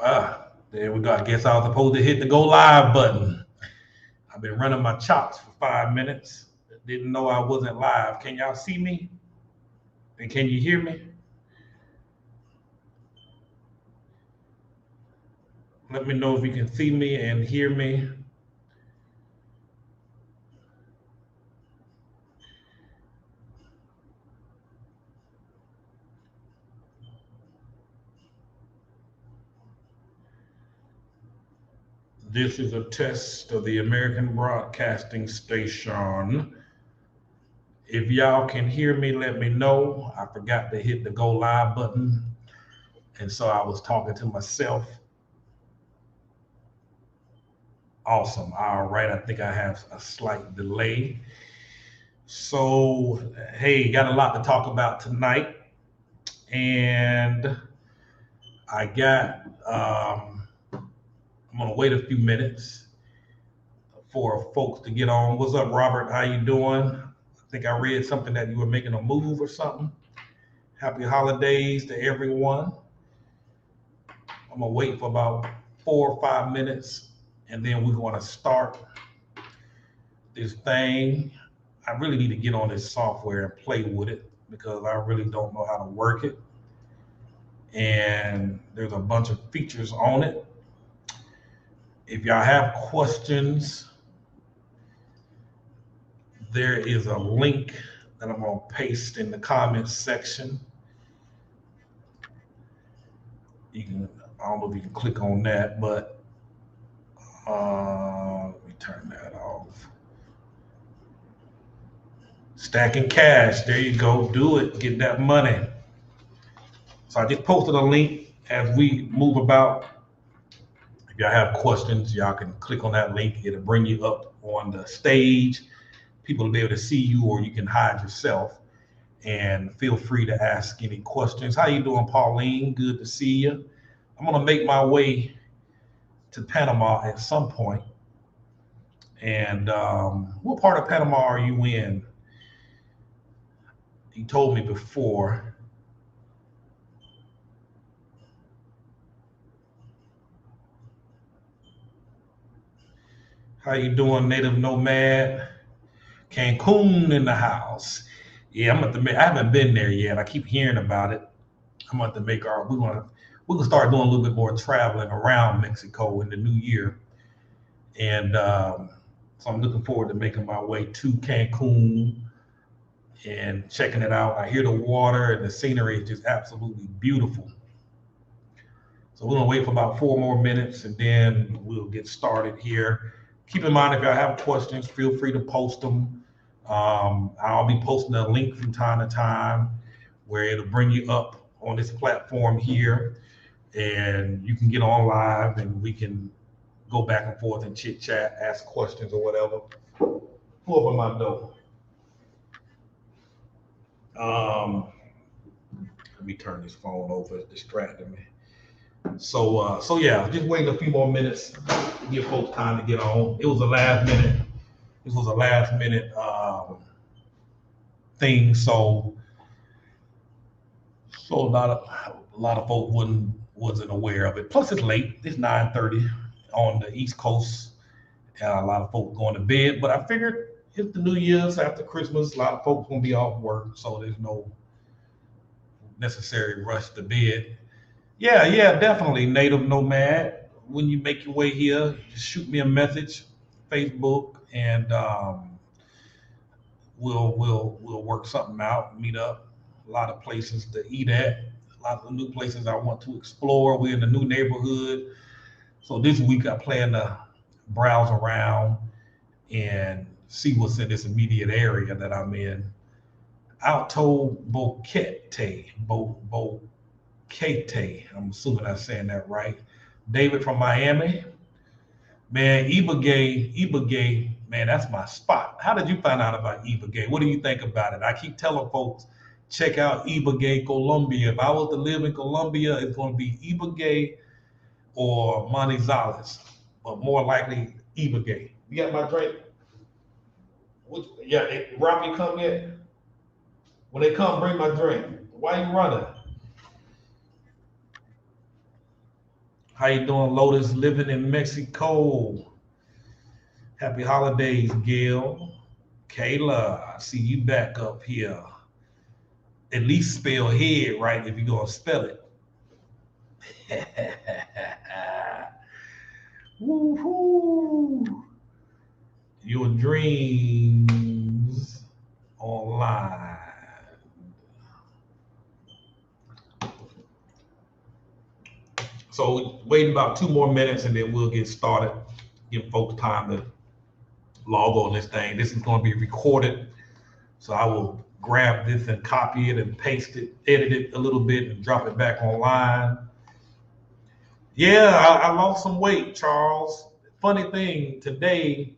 There we go. I guess I was supposed to hit the go live button. I've been running my chops for 5 minutes. Didn't know I wasn't live. Can y'all see me? And can you hear me? Let me know if you can see me and hear me. This is a test of the American Broadcasting Station. If y'all can hear me, let me know. I forgot to hit the go live button. And so I was talking to myself. Awesome. All right. I think I have a slight delay. So, hey, got a lot to talk about tonight. And I got, I'm going to wait a few minutes for folks to get on. What's up, Robert? How you doing? I think I read something that you were making a move or something. Happy holidays to everyone. I'm going to wait for about 4 or 5 minutes, and then we're going to start this thing. I really need to get on this software and play with it because I really don't know how to work it. And there's a bunch of features on it. If y'all have questions, there is a link that I'm going to paste in the comments section. You can, I don't know if you can click on that, but let me turn that off. Stacking cash, there you go, do it, get that money. So I just posted a link as we move about. If y'all have questions, y'all can click on that link. It'll bring you up on the stage. People will be able to see you, or you can hide yourself. And feel free to ask any questions. How you doing, Pauline? Good to see you. I'm gonna make my way to Panama at some point. And what part of Panama are you in? You told me before. How you doing, Native Nomad? Cancun in the house. Yeah, I'm at the. I haven't been there yet. I keep hearing about it. I'm at to make our. We're gonna start doing a little bit more traveling around Mexico in the new year, and so I'm looking forward to making my way to Cancun and checking it out. I hear the water and the scenery is just absolutely beautiful. So we're gonna wait for about 4 more minutes, and then we'll get started here. Keep in mind, if y'all have questions, feel free to post them. I'll be posting a link from time to time where it'll bring you up on this platform here, and you can get on live, and we can go back and forth and chit chat, ask questions or whatever. Pull up on my door. Let me turn this phone over. It's distracting me. So yeah, just waiting a few more minutes to give folks time to get on. It was a last minute. This was a last minute thing. So a lot of folks wasn't aware of it. Plus, it's late. It's 9:30 on the East Coast, and a lot of folks going to bed. But I figured it's the New Year's after Christmas. A lot of folks gonna be off work, so there's no necessary rush to bed. Yeah, definitely, Native Nomad. When you make your way here, just shoot me a message, Facebook, and we'll work something out. Meet up. A lot of places to eat at. A lot of new places I want to explore. We're in a new neighborhood, so this week I plan to browse around and see what's in this immediate area that I'm in. Alto Boquete, Boquete. I'm assuming I'm saying that right. David from Miami. Man, Ibagay, man, that's my spot. How did you find out about Ibagay? What do you think about it? I keep telling folks, check out Ibagay, Colombia. If I was to live in Colombia, it's going to be Ibagay or Manizales, but more likely Ibagay. You got my drink? Yeah, Robbie come yet? When they come, bring my drink. Why you running? How you doing, Lotus? Living in Mexico. Happy holidays, Gail. Kayla, I see you back up here. At least spell head right if you're gonna spell it. Woohoo! Your dreams online. So waiting about 2 more minutes and then we'll get started. Give folks time to log on this thing. This is going to be recorded. So I will grab this and copy it and paste it, edit it a little bit and drop it back online. Yeah, I lost some weight, Charles. Funny thing, today,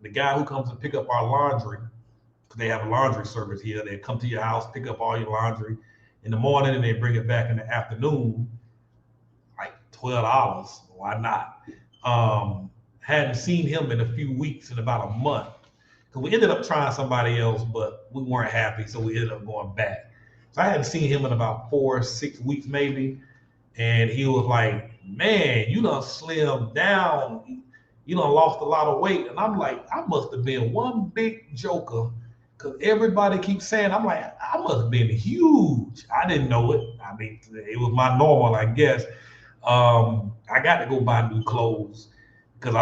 the guy who comes to pick up our laundry, because they have a laundry service here, they come to your house, pick up all your laundry in the morning and they bring it back in the afternoon, like $12. Why not? Hadn't seen him in a few weeks, in about a month. Because we ended up trying somebody else, but we weren't happy, so we ended up going back. So I hadn't seen him in about 4 or 6 weeks maybe. And he was like, man, you done slimmed down. You done lost a lot of weight. And I'm like, I must have been one big joker. Because everybody keeps saying, I'm like, I must have been huge. I didn't know it. I mean, it was my normal, I guess. I got to go buy new clothes because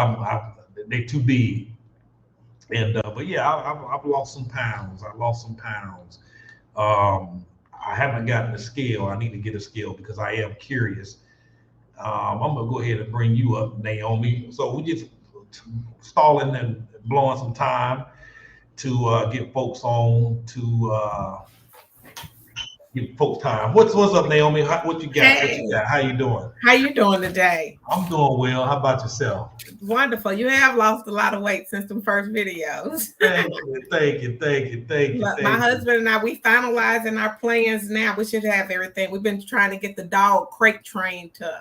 they're too big. And but yeah, I've lost some pounds. I lost some pounds. I haven't gotten a scale. I need to get a scale because I am curious. I'm gonna go ahead and bring you up, Naomi. So we just stalling and blowing some time to get folks on to give folks time. What's up, Naomi? What you got? Hey, what you got? How you doing? How you doing today? I'm doing well. How about yourself? Wonderful. You have lost a lot of weight since the first videos. Thank you. Look, my husband and I, we finalizing our plans now. We should have everything. We've been trying to get the dog crate trained to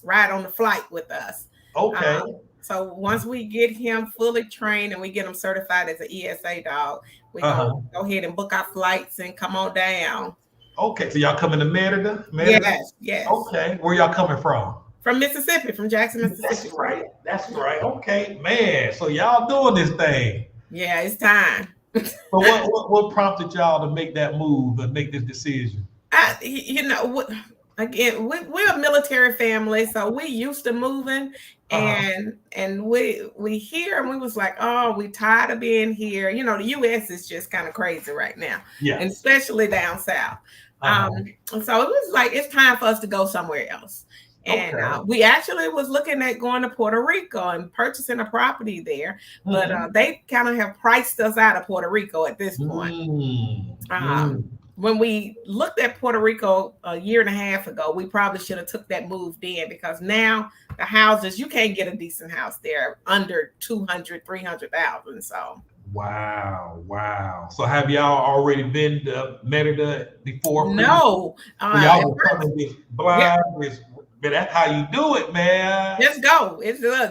ride on the flight with us. Okay. So once we get him fully trained and we get him certified as an ESA dog, we go ahead and book our flights and come on down. Okay, so y'all coming to Merida? Yes. Okay, where y'all coming from? From Mississippi, from Jackson, Mississippi. That's right. Okay, man. So y'all doing this thing? Yeah, it's time. So what prompted y'all to make that move and make this decision? Again, we're a military family, so we used to moving, and we here, and we was like, oh, we tired of being here. You know, the U.S. is just kind of crazy right now, and especially down south. So it was like it's time for us to go somewhere else. And we actually was looking at going to Puerto Rico and purchasing a property there, but they kind of have priced us out of Puerto Rico at this point. When we looked at Puerto Rico a year and a half ago, we probably should have took that move then, because now the houses, you can't get a decent house there under 200, 300,000. So. Wow. So have y'all already been to Merida before? No. Y'all were coming with blind. But that's how you do it, man. Just go.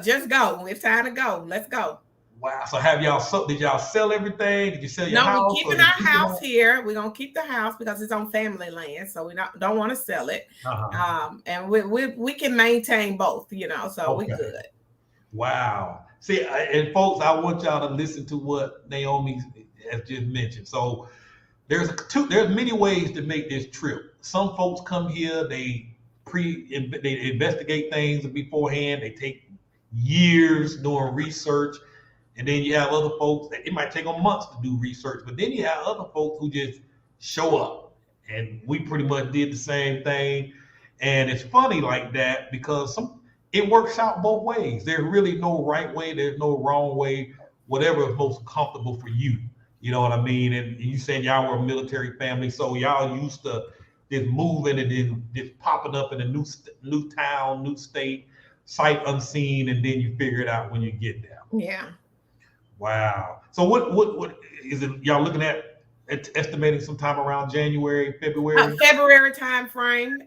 Just go. It's time to go. Let's go. Wow. So did y'all sell everything? Did you sell your house? No, we're keeping our house here. We're gonna keep the house because it's on family land, so we don't want to sell it. And we can maintain both, so we good. Wow. See, and folks, I want y'all to listen to what Naomi has just mentioned. So there's many ways to make this trip. Some folks come here, they investigate things beforehand. They take years doing research. And then you have other folks that it might take them months to do research, but then you have other folks who just show up. And we pretty much did the same thing. And it's funny like that because it works out both ways. There's really no right way. There's no wrong way, whatever is most comfortable for you. You know what I mean? And you said y'all were a military family, so y'all used to just moving and then just popping up in a new town, new state, sight unseen, and then you figure it out when you get there. Yeah. Wow. So what is it? Y'all looking at estimating sometime around January, February? February time frame.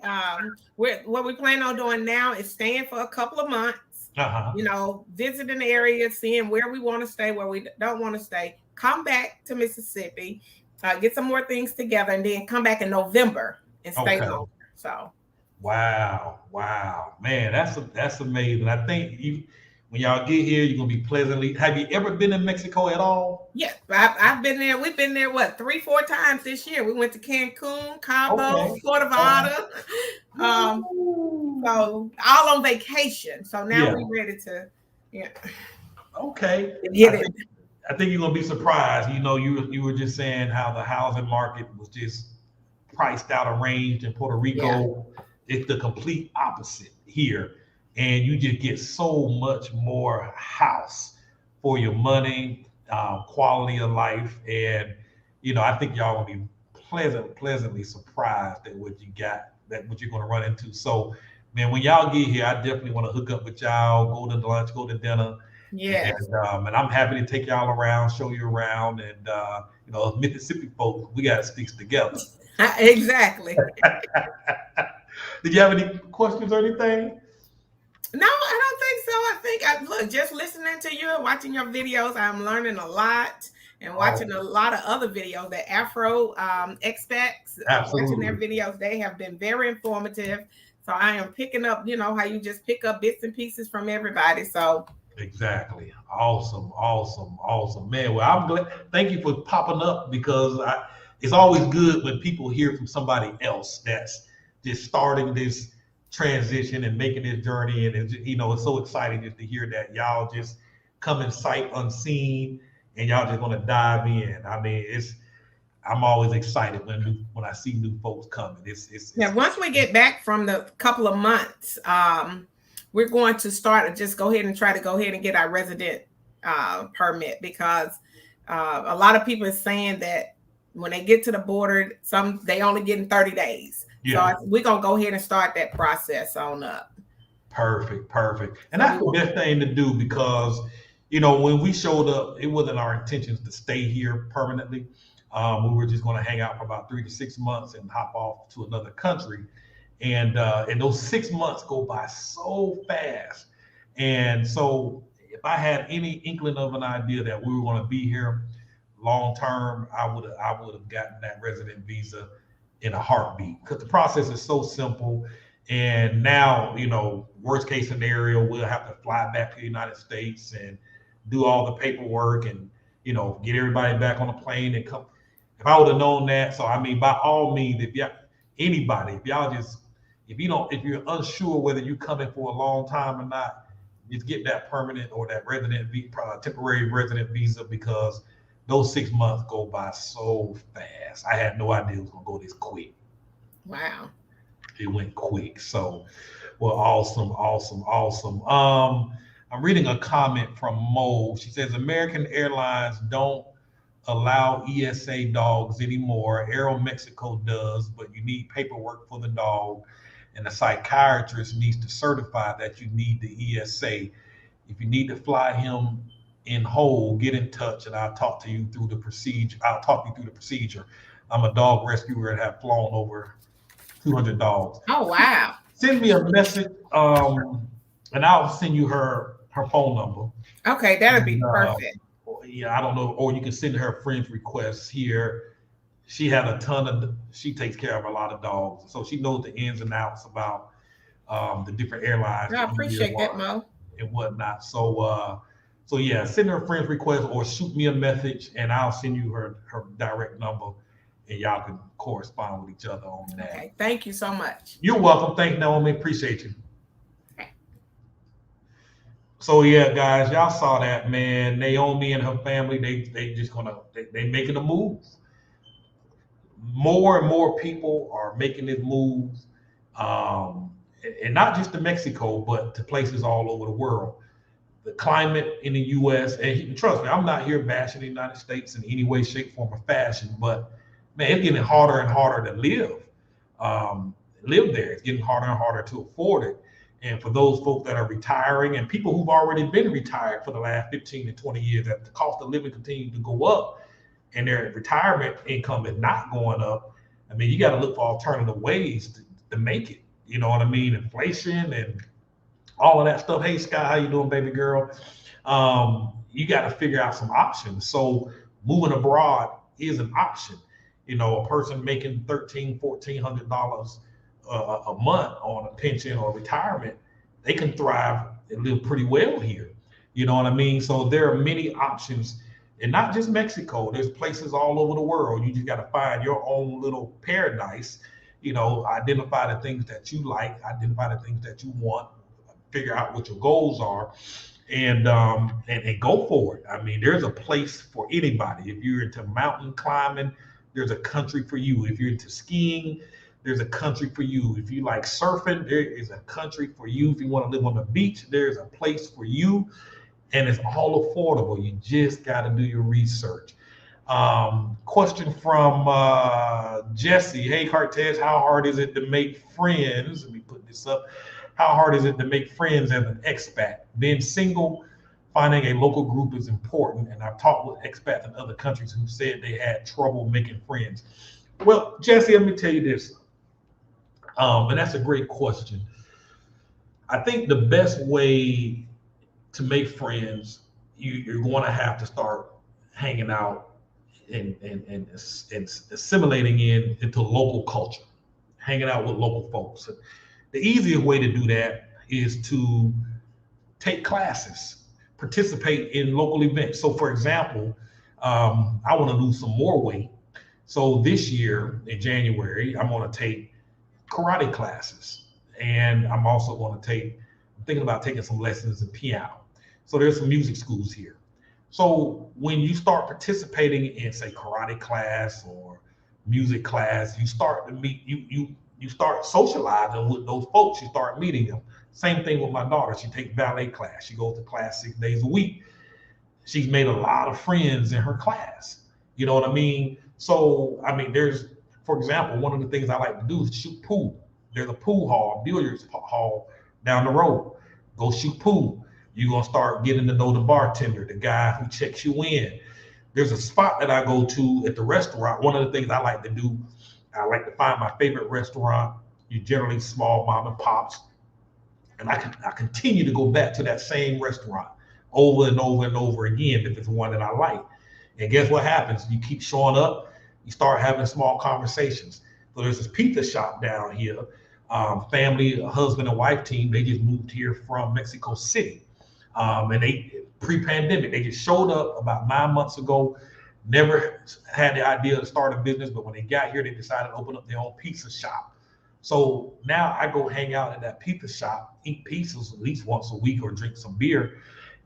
What we plan on doing now is staying for a couple of months. Visiting the area, seeing where we want to stay, where we don't want to stay. Come back to Mississippi, get some more things together, and then come back in November and stay longer. So. Wow, wow, man, that's amazing. I think when y'all get here, you're gonna be pleasantly. Have you ever been in Mexico at all? Yeah, I've been there. We've been there, what, 3, 4 times this year. We went to Cancun, Cabo, Okay. Puerto Vallarta. Um, so all on vacation. So now Yeah. we're ready to, yeah, Okay. get it. I think you're gonna be surprised. You know, you were just saying how the housing market was just priced out, arranged in Puerto Yeah. Rico. It's the complete opposite here, and you just get so much more house for your money, quality of life, and I think y'all will be pleasantly surprised at what you got, that what you're gonna run into. So, man, when y'all get here, I definitely want to hook up with y'all, go to lunch, go to dinner. Yes. And I'm happy to take y'all around, show you around, and Mississippi folks, we got to stick together. Exactly. Did you have any questions or anything? No, I don't think so. I think look, just listening to you and watching your videos, I'm learning a lot, and watching a lot of other videos. The Afro expats, watching their Absolutely. videos, they have been very informative. So I am picking up, how you just pick up bits and pieces from everybody. So Exactly. Awesome. Awesome. Awesome. Man, well, I'm glad. Thank you for popping up because it's always good when people hear from somebody else that's just starting this transition and making this journey. And it's so exciting just to hear that y'all just come in sight unseen and y'all just going to dive in. I mean, I'm always excited when I see new folks coming. yeah, once we get back from the couple of months, we're going to just go ahead and try to go ahead and get our resident permit, because a lot of people are saying that when they get to the border, they only get in 30 days. Yeah. So we're going to go ahead and start that process on up. Perfect. And that's the best thing to do because, when we showed up, it wasn't our intentions to stay here permanently. We were just going to hang out for about 3 to 6 months and hop off to another country. And those 6 months go by so fast. And so if I had any inkling of an idea that we were going to be here long term, I would have gotten that resident visa in a heartbeat because the process is so simple. And now, worst case scenario, we'll have to fly back to the United States and do all the paperwork and, get everybody back on a plane and come. If I would have known that, so I mean, by all means, if you're unsure whether you're coming for a long time or not, just get that permanent or that temporary resident visa because those 6 months go by so fast. I had no idea it was gonna go this quick. Wow. It went quick. So, well, awesome. I'm reading a comment from Mo. She says American Airlines don't allow ESA dogs anymore. Aero Mexico does, but you need paperwork for the dog, and the psychiatrist needs to certify that you need the ESA. If you need to fly him in whole, get in touch, and I'll talk you through the procedure. I'm a dog rescuer and have flown over 200 dogs. Oh, wow. Send me a message, and I'll send you her phone number. Okay, that'd be perfect. Yeah, I don't know, or you can send her friends requests here. She takes care of a lot of dogs, so she knows the ins and outs about the different airlines. I appreciate that, Mo. And whatnot. So yeah, send her a friends request or shoot me a message, and I'll send you her direct number, and y'all can correspond with each other on that. Okay, thank you so much. You're welcome. Thank Naomi. Appreciate you. So yeah, guys, y'all saw that, man. Naomi and her family, they making a move. More and more people are making this move, and not just to Mexico, but to places all over the world. The climate in the U.S. and trust me, I'm not here bashing the United States in any way, shape, form, or fashion, but man, it's getting harder and harder to live there. It's getting harder and harder to afford it. And for those folks that are retiring and people who've already been retired for the last 15 to 20 years, that the cost of living continues to go up and their retirement income is not going up, I mean, you got to look for alternative ways to make it. You know what I mean? Inflation and all of that stuff. Hey, Sky, how you doing, baby girl? You got to figure out some options. So moving abroad is an option. A person making $1,300, $1,400 a month on a pension or retirement, they can thrive and live pretty well here. You know what I mean? So there are many options, and not just Mexico. There's places all over the world. You just got to find your own little paradise. You know, identify the things that you like, identify the things that you want, figure out what your goals are, and go for it. I mean, there's a place for anybody. If you're into mountain climbing, there's a country for you. If you're into skiing, there's a country for you. If you like surfing, there is a country for you. If you want to live on the beach, there's a place for you. And it's all affordable. You just got to do your research. Question from Jesse. Hey, Cartez, how hard is it to make friends? Let me put this up. How hard is it to make friends as an expat? Being single, finding a local group is important. And I've talked with expats in other countries who said they had trouble making friends. Well, Jesse, let me tell you this. And that's a great question. I think the best way to make friends, you're going to have to start hanging out and assimilating into local culture, hanging out with local folks. The easiest way to do that is to take classes, participate in local events. So for example, I want to lose some more weight. So this year in January, I'm going to take karate classes. And I'm thinking about taking some lessons in piano. So there's some music schools here. So when you start participating in, say, karate class or music class, you start to meet, you start socializing with those folks, you start meeting them. Same thing with my daughter. She takes ballet class. She goes to class 6 days a week. She's made a lot of friends in her class. You know what I mean? So, I mean, for example, one of the things I like to do is shoot pool. There's a pool hall, billiards hall down the road. Go shoot pool. You're going to start getting to know the bartender, the guy who checks you in. There's a spot that I go to at the restaurant. One of the things I like to do, I like to find my favorite restaurant. You generally small mom and pops. And I continue to go back to that same restaurant over and over and over again if it's one that I like. And guess what happens? You keep showing up, you start having small conversations. So there's this pizza shop down here, family, husband and wife team. They just moved here from Mexico City. And they, pre-pandemic, they just showed up about 9 months ago, never had the idea to start a business, but when they got here, they decided to open up their own pizza shop. So now I go hang out at that pizza shop, eat pizzas at least once a week or drink some beer.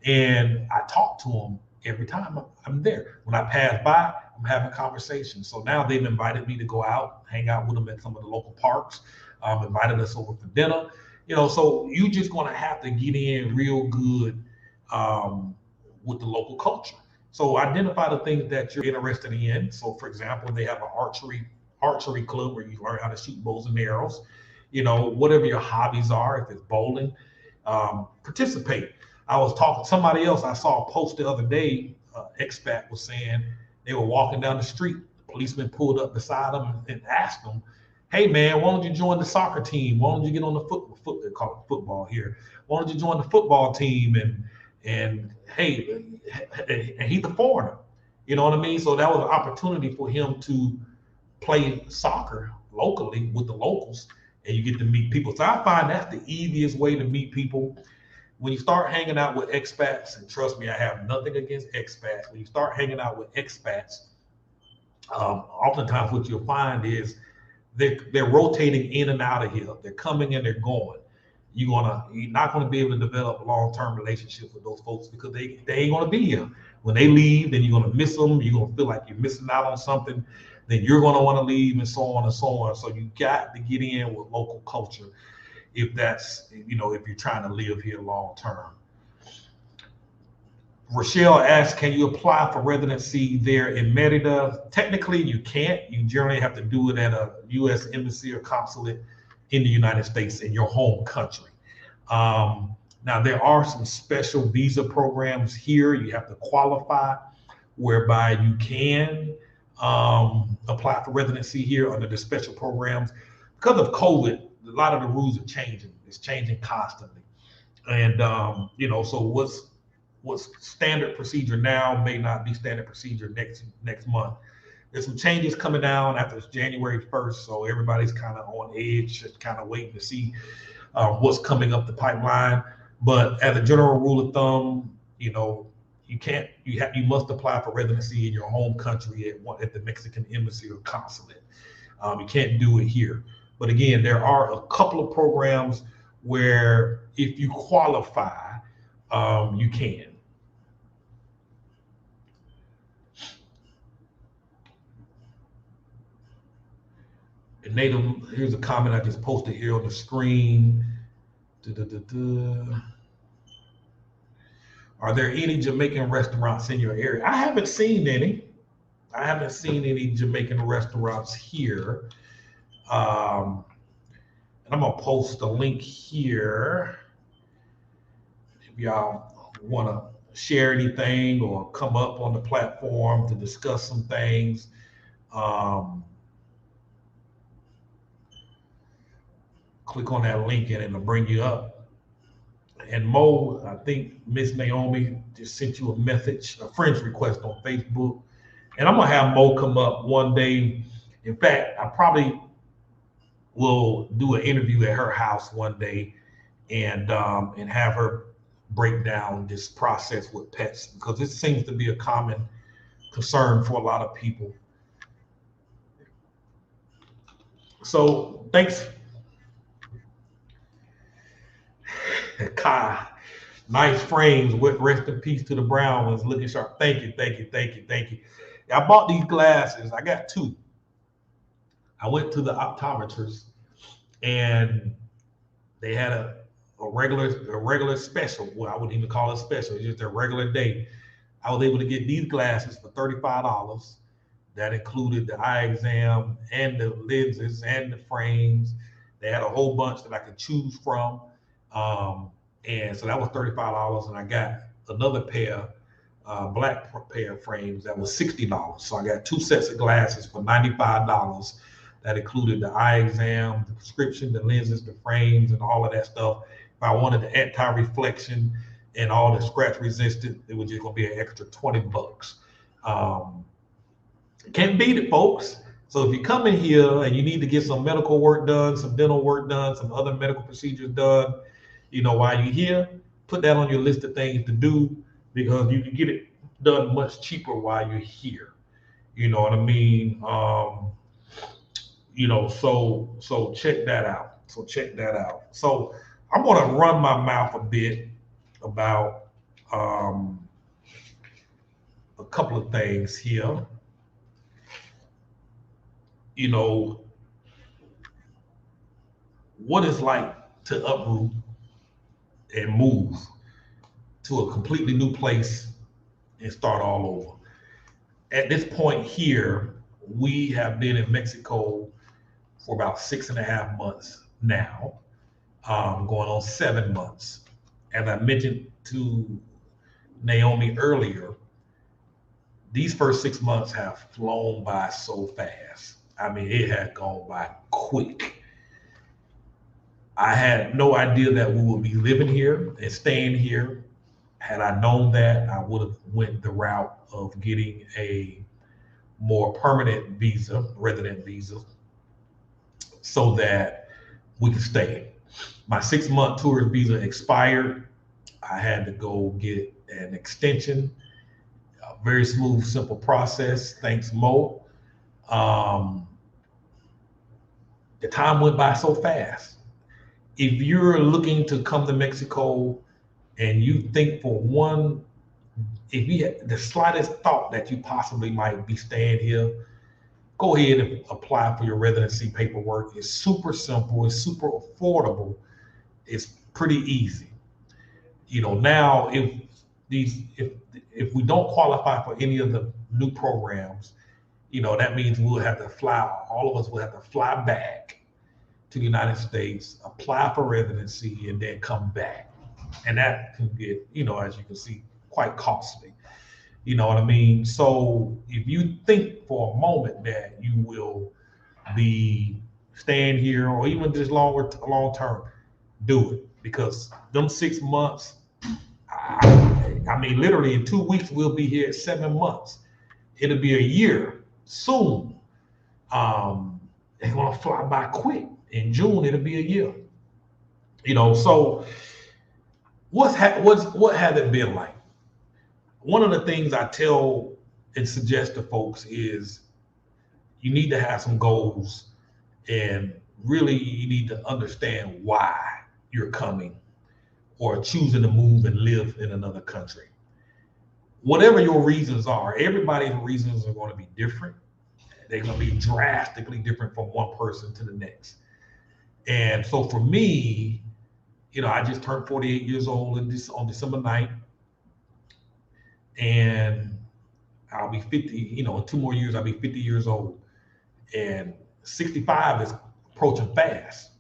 And I talk to them every time I'm there. When I pass by, I'm having conversations. So now they've invited me to go out, hang out with them at some of the local parks, invited us over for dinner. You know, so you just going to have to get in real good with the local culture. So identify the things that you're interested in. So for example, they have an archery club where you learn how to shoot bows and arrows. You know, whatever your hobbies are, if it's bowling, participate. I was talking to somebody else. I saw a post the other day. Expat was saying they were walking down the street. The policeman pulled up beside them and asked them, "Hey man, why don't you join the soccer team? Why don't you get on the they call it football here. Why don't you join the football team?" And hey, and he's a foreigner. You know what I mean? So that was an opportunity for him to play soccer locally with the locals, and you get to meet people. So I find that's the easiest way to meet people. When you start hanging out with expats, and trust me, I have nothing against expats. When you start hanging out with expats, oftentimes what you'll find is they're rotating in and out of here. They're coming and they're going. You're not gonna be able to develop a long-term relationship with those folks because they ain't gonna be here. When they leave, then you're gonna miss them. You're gonna feel like you're missing out on something. Then you're gonna want to leave, and so on and so on. So you got to get in with local culture if that's, you know, if you're trying to live here long term. Rochelle asks, can you apply for residency there in Merida? Technically, you can't. You generally have to do it at a U.S. embassy or consulate in the United States in your home country. Now, there are some special visa programs here. You have to qualify, whereby you can apply for residency here under the special programs. Because of COVID, a lot of the rules are changing. It's changing constantly. And, you know, so what's standard procedure now may not be standard procedure next month. there's some changes coming down after it's January 1st, so everybody's kind of on edge, just kind of waiting to see what's coming up the pipeline. But as a general rule of thumb, you know, you must apply for residency in your home country at the Mexican embassy or consulate. You can't do it here. But again, there are a couple of programs where if you qualify, you can. And Native, here's a comment I just posted here on the screen. Are there any Jamaican restaurants in your area? I haven't seen any. I haven't seen any Jamaican restaurants here. And I'm gonna post a link here. If y'all wanna share anything or come up on the platform to discuss some things. Click on that link and it'll bring you up. And Mo, I think Miss Naomi just sent you a message, a friend's request on Facebook. And I'm gonna have Mo come up one day. In fact, I probably will do an interview at her house one day and have her break down this process with pets, because this seems to be a common concern for a lot of people. So thanks. Kai, nice frames. With rest in peace to the brown ones, looking sharp. Thank you. I bought these glasses. I got two. I went to the optometrist and they had a regular special. Well, I wouldn't even call it special. It's just a regular day. I was able to get these glasses for $35. That included the eye exam and the lenses and the frames. They had a whole bunch that I could choose from. And so that was $35, and I got another pair, black pair of frames that was $60. So I got two sets of glasses for $95. That included the eye exam, the prescription, the lenses, the frames, and all of that stuff. If I wanted the anti-reflection and all the scratch resistant, it was just gonna be an extra $20. Can't beat it, folks. So if you come in here and you need to get some medical work done, some dental work done, some other medical procedures done, you know, while you're here, put that on your list of things to do, because you can get it done much cheaper while you're here. You know what I mean? You know, so check that out. So I'm gonna run my mouth a bit about a couple of things here. You know, what it's like to uproot and move to a completely new place and start all over. At this point here, we have been in Mexico for about 6.5 months now, going on 7 months. As I mentioned to Naomi earlier, these first 6 months have flown by so fast. I mean, it had gone by quick. I had no idea that we would be living here and staying here. Had I known that, I would have went the route of getting a more permanent visa, resident visa, so that we could stay. My 6-month tourist visa expired. I had to go get an extension. A very smooth, simple process. Thanks, Mo. The time went by so fast. If you're looking to come to Mexico and you think for one, if you have the slightest thought that you possibly might be staying here, go ahead and apply for your residency paperwork. It's super simple, it's super affordable, it's pretty easy. You know, now if we don't qualify for any of the new programs, you know, that means we'll have to fly, all of us will have to fly back to the United States, apply for residency, and then come back. And that can get, you know, as you can see, quite costly. You know what I mean? So if you think for a moment that you will be staying here or even just long term, do it, because them 6 months, I mean, literally in 2 weeks, we'll be here at 7 months. It'll be a year soon. They're gonna fly by quick. In June, it'll be a year. So what has it been like? One of the things I tell and suggest to folks is you need to have some goals, and really you need to understand why you're coming or choosing to move and live in another country. Whatever your reasons are, everybody's reasons are going to be different. They're going to be drastically different from one person to the next. And so for me, I just turned 48 years old on December 9th, and I'll be 50, in 2 more years, I'll be 50 years old. And 65 is approaching fast.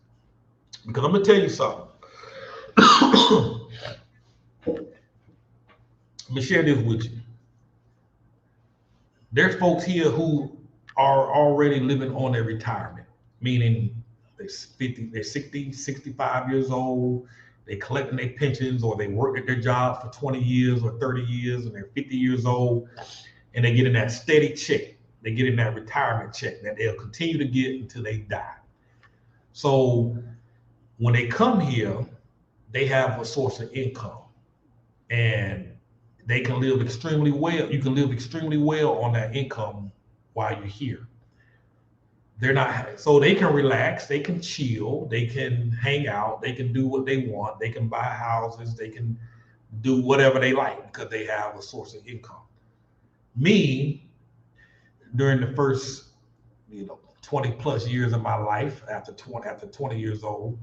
Because I'm going to tell you something. Let me share this with you. There's folks here who are already living on their retirement, meaning they're 60, 65 years old, they're collecting their pensions, or they worked at their job for 20 years or 30 years, and they're 50 years old, and they're getting that steady check. They're getting that retirement check that they'll continue to get until they die. So when they come here, they have a source of income, and they can live extremely well. You can live extremely well on that income while you're here. So they can relax, they can chill, they can hang out, they can do what they want, they can buy houses, they can do whatever they like because they have a source of income. Me, during the first 20 plus years of my life, after 20 years old,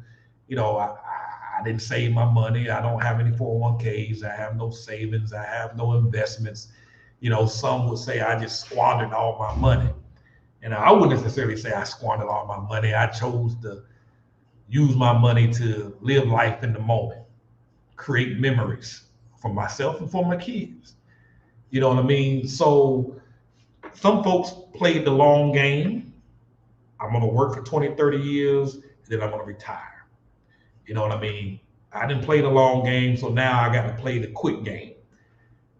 I didn't save my money. I don't have any 401ks. I have no savings. I have no investments. Some would say I just squandered all my money. And I wouldn't necessarily say I squandered all my money. I chose to use my money to live life in the moment, create memories for myself and for my kids. You know what I mean? So some folks played the long game. I'm going to work for 20, 30 years, and then I'm going to retire. You know what I mean? I didn't play the long game, so now I got to play the quick game.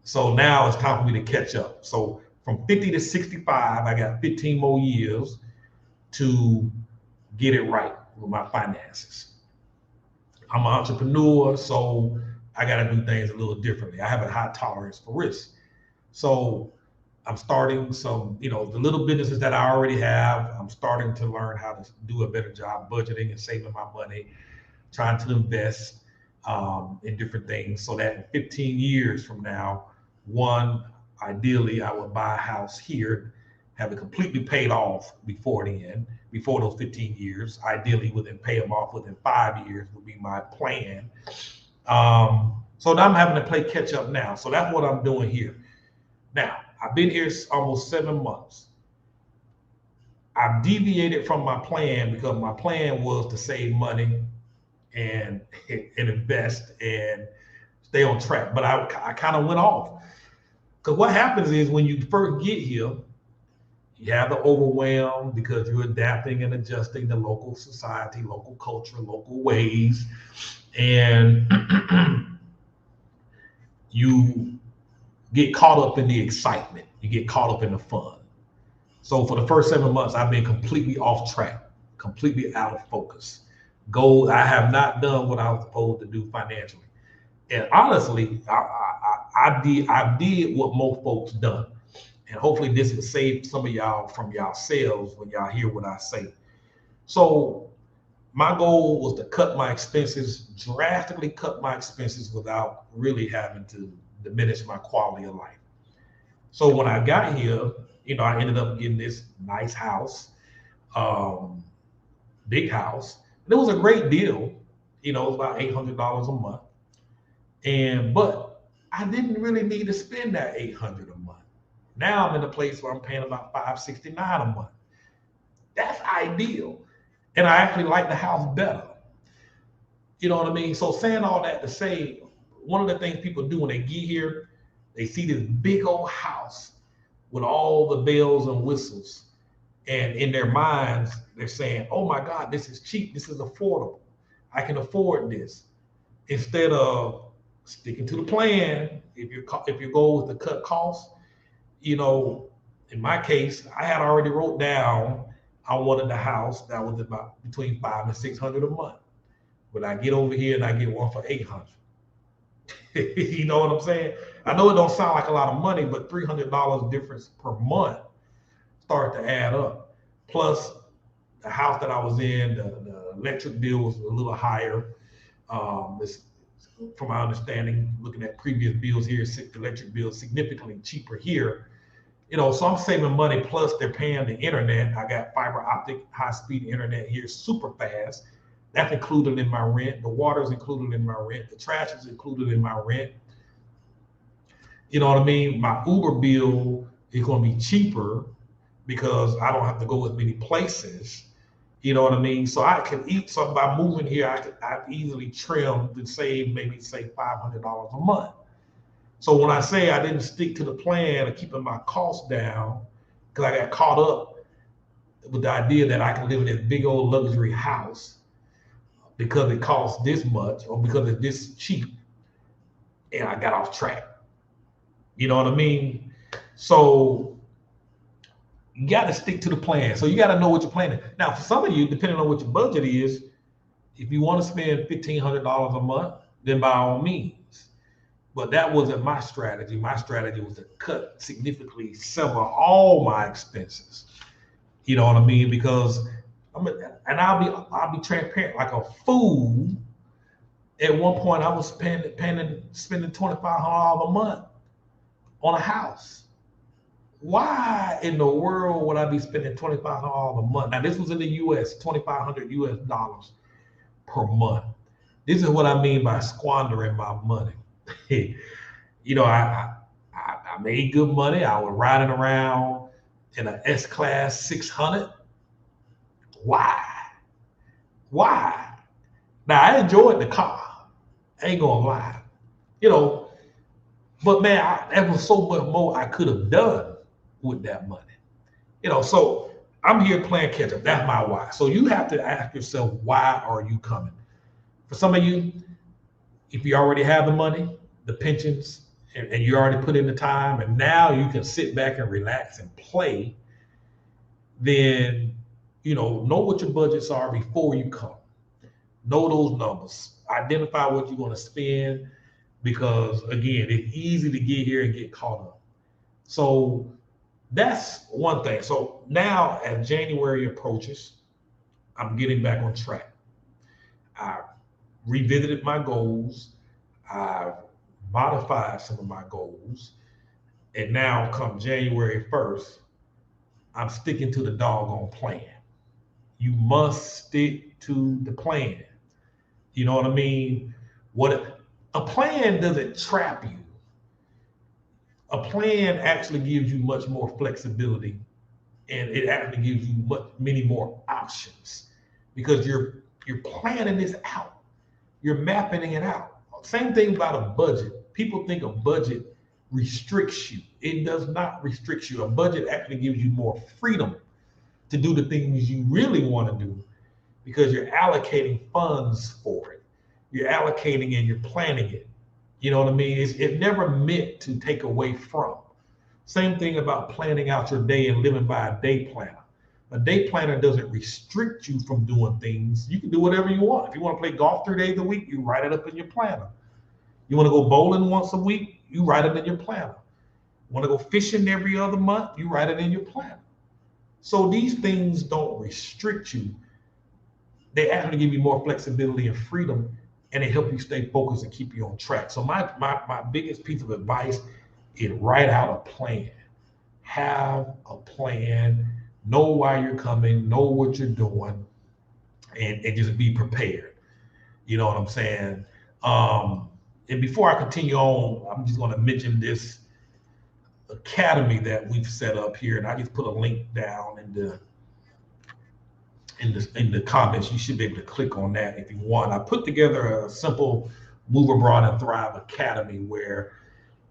So now it's time for me to catch up. So from 50 to 65, I got 15 more years to get it right with my finances. I'm an entrepreneur, so I got to do things a little differently. I have a high tolerance for risk. So I'm starting some, the little businesses that I already have, I'm starting to learn how to do a better job budgeting and saving my money, trying to invest in different things so that in 15 years from now, ideally I would buy a house here, have it completely paid off before those 15 years. Ideally, pay them off within 5 years would be my plan. So now I'm having to play catch up now. So that's what I'm doing here. Now, I've been here almost 7 months. I've deviated from my plan because my plan was to save money and invest and stay on track. But I kind of went off. Because what happens is when you first get here, you have the overwhelm because you're adapting and adjusting to local society, local culture, local ways. And you get caught up in the excitement. You get caught up in the fun. So for the first 7 months, I've been completely off track, completely out of focus. I have not done what I was supposed to do financially. And honestly, I did what most folks done. And hopefully this will save some of y'all from yourselves when y'all hear what I say. So my goal was to drastically cut my expenses without really having to diminish my quality of life. So when I got here, I ended up getting this nice house, big house. And it was a great deal. It was about $800 a month. But I didn't really need to spend that $800 a month. Now I'm in a place where I'm paying about $569 a month. That's ideal. And I actually like the house better. You know what I mean? So saying all that to say, one of the things people do when they get here, they see this big old house with all the bells and whistles. And in their minds, they're saying, oh my God, this is cheap. This is affordable. I can afford this. Instead of sticking to the plan, if your goal is to cut costs, In my case, I had already wrote down I wanted the house that was about between 500 and 600 a month. But I get over here and I get one for 800. You know what I'm saying? I know it don't sound like a lot of money, but $300 difference per month start to add up. Plus, the house that I was in, the electric bill was a little higher. It's, from my understanding, looking at previous bills here, the electric bill is significantly cheaper here. So I'm saving money. Plus, they're paying the internet. I got fiber optic, high-speed internet here, super fast. That's included in my rent. The water is included in my rent. The trash is included in my rent. You know what I mean? My Uber bill is going to be cheaper because I don't have to go as many places. You know what I mean? So I can eat. So by moving here, I easily trim to save maybe say $500 a month. So when I say I didn't stick to the plan of keeping my costs down, because I got caught up with the idea that I can live in this big old luxury house because it costs this much or because it's this cheap, and I got off track. You know what I mean? So you got to stick to the plan. So you got to know what you're planning. Now, for some of you, depending on what your budget is, if you want to spend $1,500 a month, then by all means. But that wasn't my strategy. My strategy was to cut significantly, sever all my expenses. You know what I mean? Because I'll be transparent. Like a fool, at one point I was spending $2,500 a month on a house. Why in the world would I be spending $2,500 a month? Now this was in the U.S., $2,500 per month. This is what I mean by squandering my money. I made good money. I was riding around in an S-Class 600. Why? Now I enjoyed the car. I ain't gonna lie. But man, there was so much more I could have done with that money. So I'm here playing catch up. That's my why. So you have to ask yourself, why are you coming? For some of you, if you already have the money, the pensions, and you already put in the time, and now you can sit back and relax and play, then know what your budgets are before you come. Know those numbers. Identify what you're going to spend, because again, it's easy to get here and get caught up. So that's one thing. So now as January approaches, I'm getting back on track. I revisited my goals. I've modified some of my goals. And now come January 1st, I'm sticking to the doggone plan. You must stick to the plan. You know what I mean? What a plan doesn't trap you. A plan actually gives you much more flexibility, and it actually gives you many more options, because you're planning this out. You're mapping it out. Same thing about a budget. People think a budget restricts you. It does not restrict you. A budget actually gives you more freedom to do the things you really want to do, because you're allocating funds for it. You're allocating and you're planning it. You know what I mean? It's never meant to take away from. Same thing about planning out your day and living by a day planner. A day planner doesn't restrict you from doing things. You can do whatever you want. If you want to play golf 3 days a week, you write it up in your planner. You want to go bowling once a week, you write it in your planner. You want to go fishing every other month, you write it in your planner. So these things don't restrict you. They actually give you more flexibility and freedom, and they help you stay focused and keep you on track. So my biggest piece of advice is write out a plan. Have a plan. Know why you're coming. Know what you're doing, and just be prepared. You know what I'm saying? And before I continue on, I'm just going to mention this academy that we've set up here, and I just put a link down in the comments. You should be able to click on that if you want. I put together a simple Move Abroad and Thrive Academy where,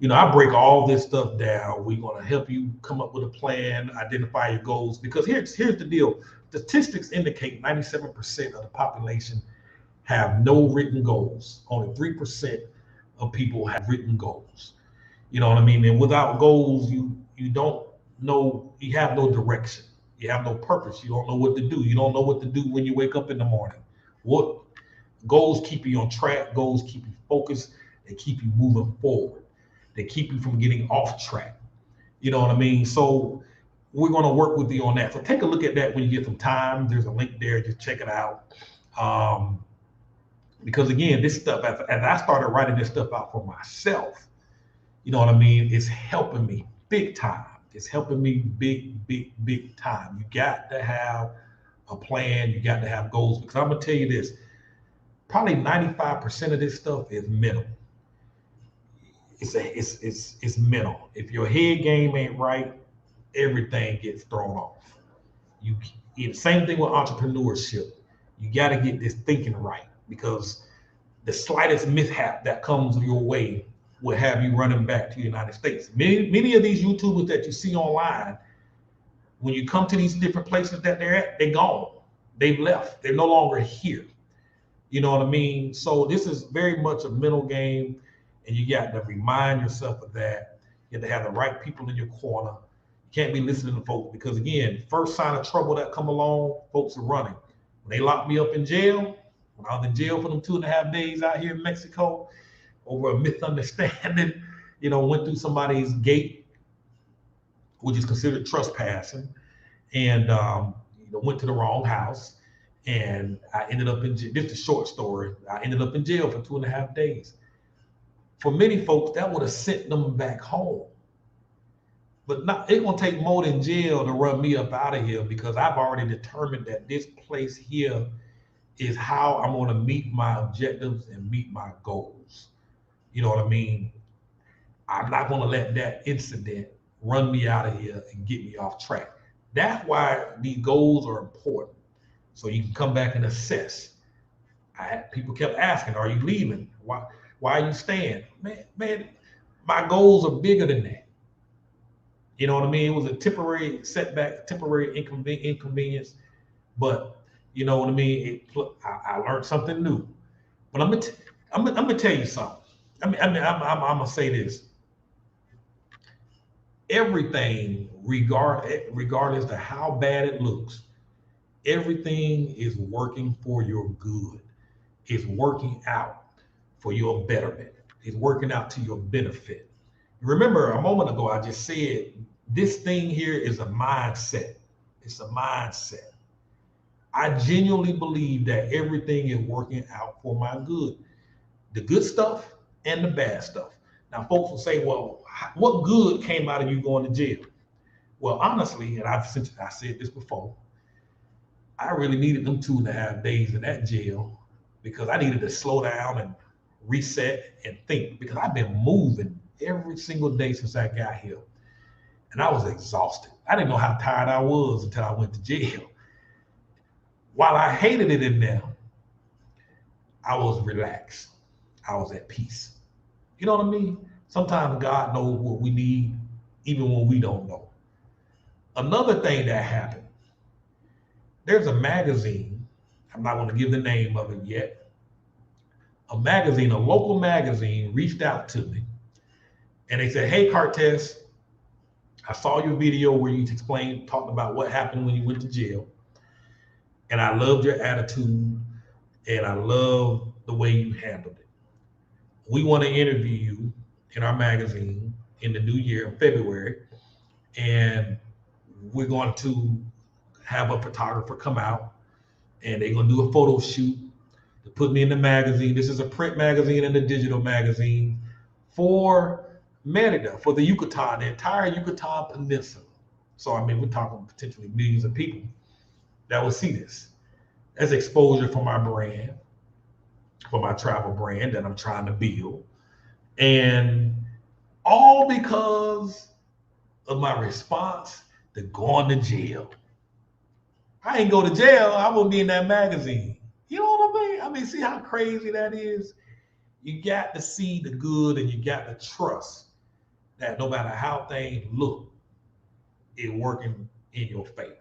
I break all this stuff down. We're going to help you come up with a plan, identify your goals, because here's the deal. Statistics indicate 97% of the population have no written goals. Only 3% of people have written goals. You know what I mean? And without goals, you don't you have no direction. You have no purpose. You don't know what to do. You don't know what to do when you wake up in the morning. What goals keep you on track? Goals keep you focused. They keep you moving forward. They keep you from getting off track. You know what I mean? So we're going to work with you on that. So take a look at that when you get some time. There's a link there. Just check it out. Because again, this stuff, as I started writing this stuff out for myself, you know what I mean? It's helping me big time. It's helping me big time. You got to have a plan. You got to have goals. Because I'm going to tell you this, probably 95% of this stuff is mental. It's mental. If your head game ain't right, everything gets thrown off. Same thing with entrepreneurship. You got to get this thinking right, because the slightest mishap that comes your way will have you running back to the United States. Many of these YouTubers that you see online, when you come to these different places that they're at, they're gone. They've left. They're no longer here. You know what I mean? So this is very much a mental game, and you got to remind yourself of that. You have to have the right people in your corner. You can't be listening to folks, because again, first sign of trouble that come along, folks are running. When they locked me up in jail, when I was in jail for them 2.5 days out here in Mexico over a misunderstanding, went through somebody's gate, which is considered trespassing, and went to the wrong house. And I ended up in jail. This is a short story. I ended up in jail for 2.5 days. For many folks, that would have sent them back home. But it's going to take more than jail to run me up out of here, because I've already determined that this place here is how I'm going to meet my objectives and meet my goals. You know what I mean? I'm not going to let that incident run me out of here and get me off track. That's why these goals are important. So you can come back and assess. People kept asking, are you leaving? Why are you staying? Man, my goals are bigger than that. You know what I mean? It was a temporary setback, temporary inconvenience, but you know what I mean? I learned something new. But I'm gonna tell you something. I'm gonna say this. Everything, regardless of how bad it looks, everything is working for your good. It's working out for your betterment. It's working out to your benefit. Remember, a moment ago, I just said this thing here is a mindset. It's a mindset. I genuinely believe that everything is working out for my good. The good stuff and the bad stuff. Now, folks will say, well, what good came out of you going to jail? Well, honestly, and I said this before, I really needed them 2.5 days in that jail, because I needed to slow down and reset and think, because I've been moving every single day since I got here. And I was exhausted. I didn't know how tired I was until I went to jail. While I hated it in there, I was relaxed. I was at peace. You know what I mean? Sometimes God knows what we need, even when we don't know. Another thing that happened, there's a magazine, I'm not going to give the name of it yet. A local magazine reached out to me, and they said, hey, Cartes, I saw your video where you talked about what happened when you went to jail. And I loved your attitude, and I love the way you handled it. We want to interview you in our magazine in the new year, in February, and we're going to have a photographer come out, and they're going to do a photo shoot to put me in the magazine. This is a print magazine and a digital magazine for Merida, for the Yucatan, the entire Yucatan Peninsula. So, I mean, we're talking potentially millions of people that will see this. That's exposure for my brand, for my travel brand that I'm trying to build. And all because of my response to going to jail. I ain't go to jail, I won't be in that magazine. You know what I mean? I mean, see how crazy that is? You got to see the good, and you got to trust that no matter how things look, it's working in your favor.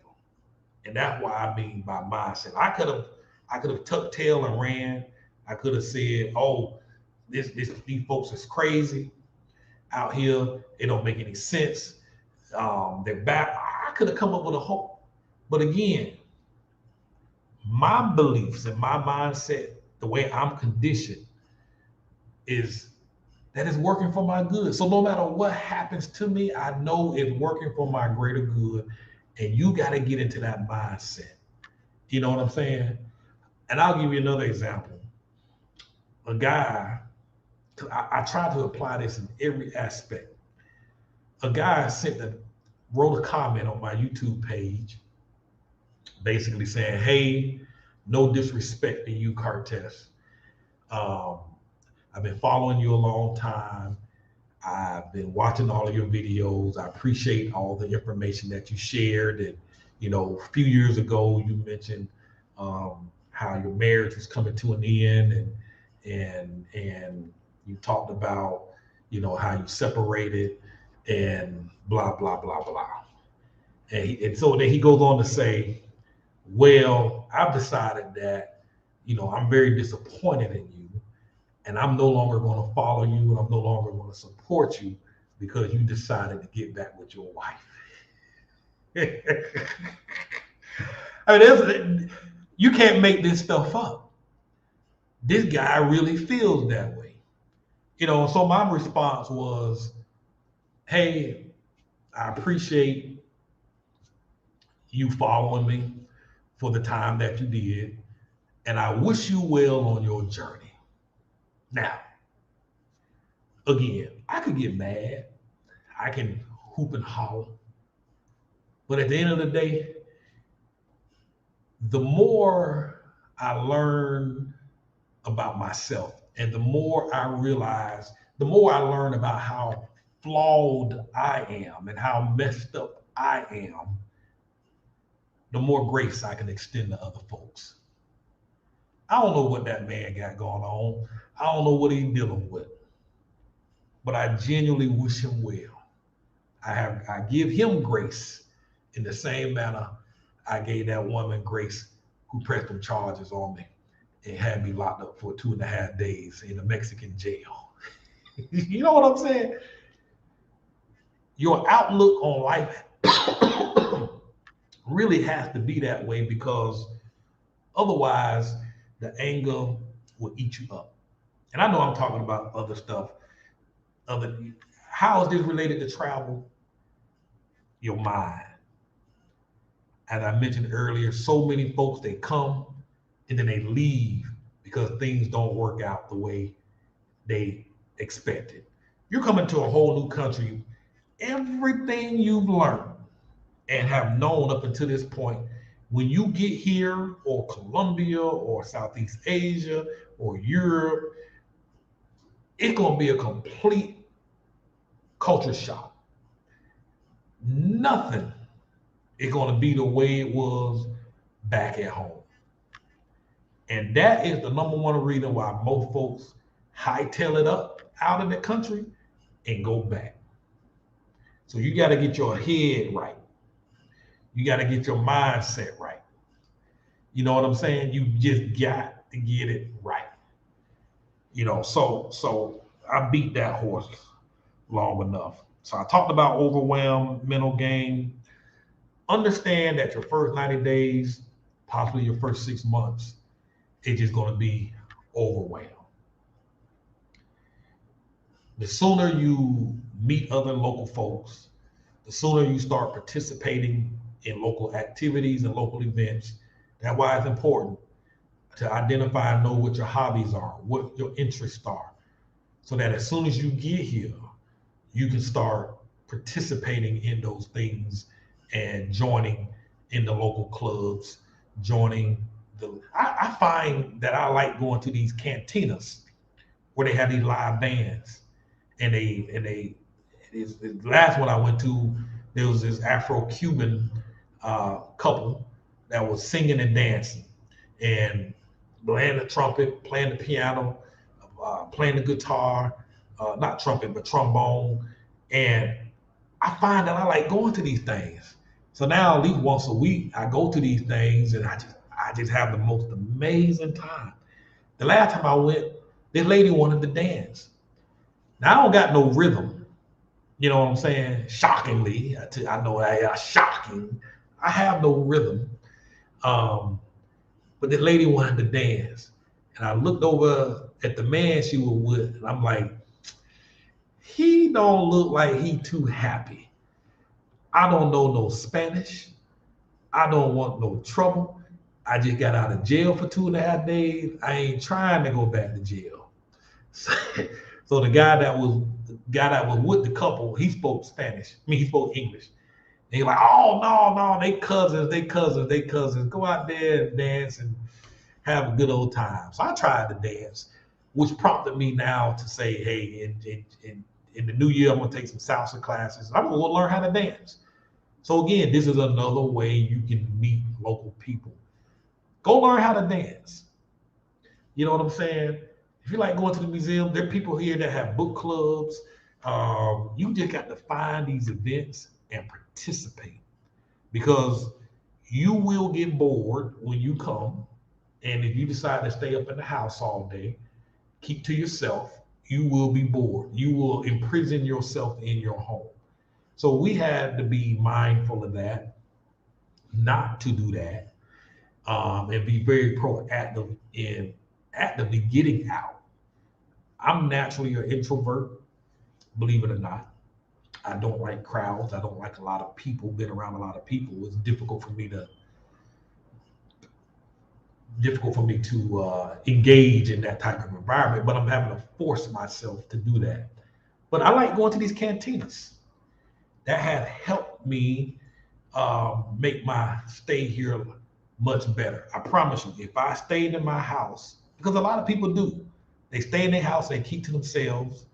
And that's why I mean by mindset. I could have tucked tail and ran. I could have said, oh, these folks is crazy out here. They don't make any sense. They're back. I could have come up with a whole, but again, my beliefs and my mindset, the way I'm conditioned, is that it's working for my good. So no matter what happens to me, I know it's working for my greater good. And you got to get into that mindset. You know what I'm saying? And I'll give you another example. A guy, I try to apply this in every aspect. A guy wrote a comment on my YouTube page, basically saying, "Hey, no disrespect to you, Cortez. I've been following you a long time. I've been watching all of your videos. I appreciate all the information that you shared. And, a few years ago, you mentioned how your marriage was coming to an end, and you talked about, how you separated and blah, blah, blah, blah." And so then he goes on to say, "Well, I've decided that, I'm very disappointed in you. And I'm no longer going to follow you, and I'm no longer going to support you because you decided to get back with your wife." I mean, you can't make this stuff up. This guy really feels that way. So my response was, "Hey, I appreciate you following me for the time that you did, and I wish you well on your journey. Now, again, I could get mad. I can hoop and holler. But at the end of the day, the more I learn about myself and the more I learn about how flawed I am and how messed up I am, the more grace I can extend to other folks. I don't know what that man got going on. I don't know what he's dealing with, but I genuinely wish him well. I give him grace in the same manner I gave that woman grace who pressed them charges on me and had me locked up for 2.5 days in a Mexican jail." You know what I'm saying? Your outlook on life really has to be that way, because otherwise the anger will eat you up. And I know I'm talking about other stuff. How is this related to travel? Your mind. As I mentioned earlier, so many folks, they come and then they leave because things don't work out the way they expected. You're coming to a whole new country. Everything you've learned and have known up until this point, when you get here, or Colombia or Southeast Asia or Europe, it's going to be a complete culture shock. Nothing is going to be the way it was back at home. And that is the number one reason why most folks hightail it up out of the country and go back. So you got to get your head right. You got to get your mindset right. You know what I'm saying? You just got to get it right. So I beat that horse long enough. So I talked about overwhelm, mental game. Understand that your first 90 days, possibly your first 6 months, it's just going to be overwhelmed. The sooner you meet other local folks, the sooner you start participating in local activities and local events. That's why it's important to identify and know what your hobbies are, what your interests are, so that as soon as you get here, you can start participating in those things and joining in the local clubs, I find that I like going to these cantinas where they have these live bands, and the last one I went to, there was this Afro-Cuban couple that was singing and dancing and playing the trumpet, playing the piano, playing the guitar, not trumpet, but trombone. And I find that I like going to these things. So now at least once a week, I go to these things and I just have the most amazing time. The last time I went, this lady wanted to dance. Now I don't got no rhythm, You know what I'm saying? Shockingly, I know shocking. I have no rhythm. Um, but the lady wanted to dance. And I looked over at the man she was with, and I'm like, he don't look like he too happy. I don't know no Spanish. I don't want no trouble. I just got out of jail for 2.5 days. I ain't trying to go back to jail. So the guy that was with the couple, he spoke Spanish. I mean, he spoke English. And he's like, oh no, they cousins. Go out there and dance and have a good old time. So I tried to dance, which prompted me now to say, hey, in the new year, I'm gonna take some salsa classes. I'm gonna learn how to dance. So again, this is another way you can meet local people. Go learn how to dance. You know what I'm saying? If you like going to the museum, there are people here that have book clubs. You just got to find these events and participate because you will get bored when you come. And if you decide to stay up in the house all day, keep to yourself, you will be bored. You will imprison yourself in your home. So we had to be mindful of that, not to do that, and be very proactive in actively getting out. I'm naturally an introvert, believe it or not. I don't like crowds. I don't like a lot of people, being around a lot of people. It's difficult for me to engage in that type of environment, but I'm having to force myself to do that. But I like going to these cantinas. That have helped me make my stay here much better. I promise you, if I stayed in my house, because a lot of people do, they stay in their house, they keep to themselves,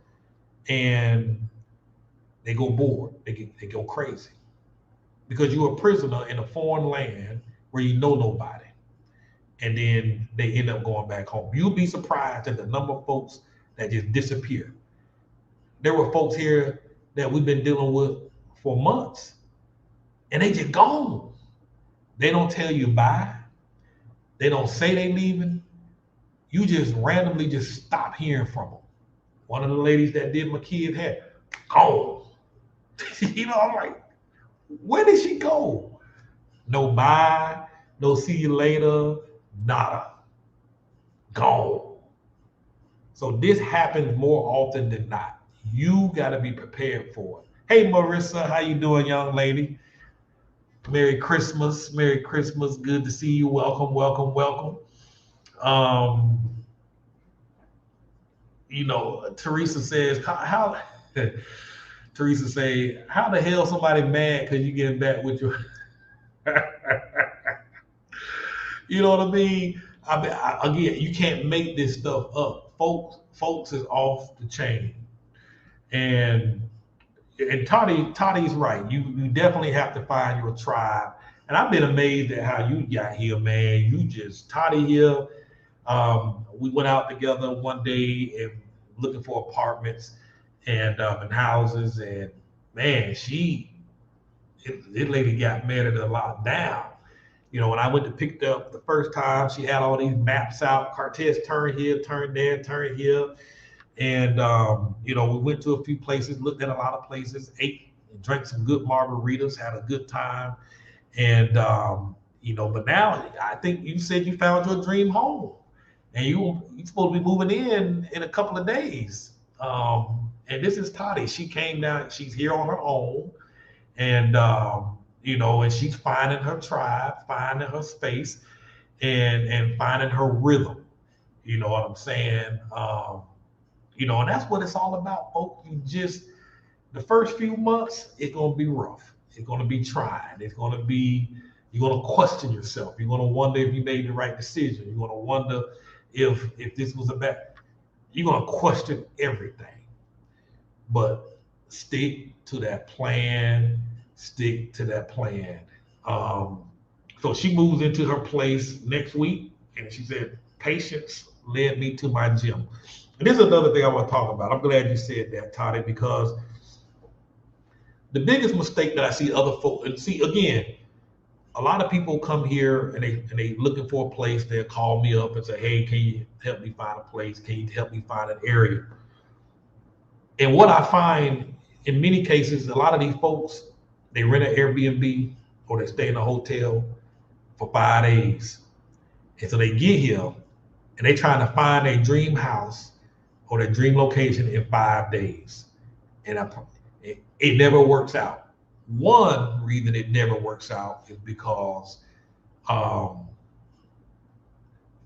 and they go bored, they go crazy, because you're a prisoner in a foreign land where you know nobody, and then they end up going back home. You'll be surprised at the number of folks that just disappear. There were folks here that we've been dealing with for months, and they just gone. They don't tell you bye. They don't say they leaving. You just randomly just stop hearing from them. One of the ladies that did my kid's hair, gone. I'm like, where did she go? No bye, no see you later, nada. Gone. So this happens more often than not. You got to be prepared for it. Hey, Marissa, how you doing, young lady? Merry Christmas. Merry Christmas. Good to see you. Welcome, welcome, welcome. Teresa says, how Teresa say, how the hell somebody mad because you getting back with your you know what I mean? Again, you can't make this stuff up. Folks is off the chain. And Toddy's right. You definitely have to find your tribe. And I've been amazed at how you got here, man. Toddy here. We went out together one day and looking for apartments and houses. And man, this lady got married a lot down. When I went to pick her up the first time, she had all these maps out. Cortez, turn here, turn there, turn here. And, we went to a few places, looked at a lot of places, ate and drank some good margaritas, had a good time. And, but now I think you said you found your dream home and you're supposed to be moving in a couple of days. And this is Toddy. She came down, she's here on her own. And, and she's finding her tribe, finding her space and finding her rhythm. You know what I'm saying? And that's what it's all about, folks. The first few months, it's going to be rough. It's going to be trying. You're going to question yourself. You're going to wonder if you made the right decision. You're going to wonder if this was you're going to question everything. But stick to that plan. So she moves into her place next week, and she said, patience led me to my gym. And this is another thing I want to talk about. I'm glad you said that, Toddy, because the biggest mistake that I see other folks, and see, again, a lot of people come here and they looking for a place. They'll call me up and say, hey, can you help me find a place? Can you help me find an area? And what I find in many cases, a lot of these folks, they rent an Airbnb or they stay in a hotel for 5 days. And so they get here and they trying to find a dream house or their dream location in 5 days. And it never works out. One reason it never works out is because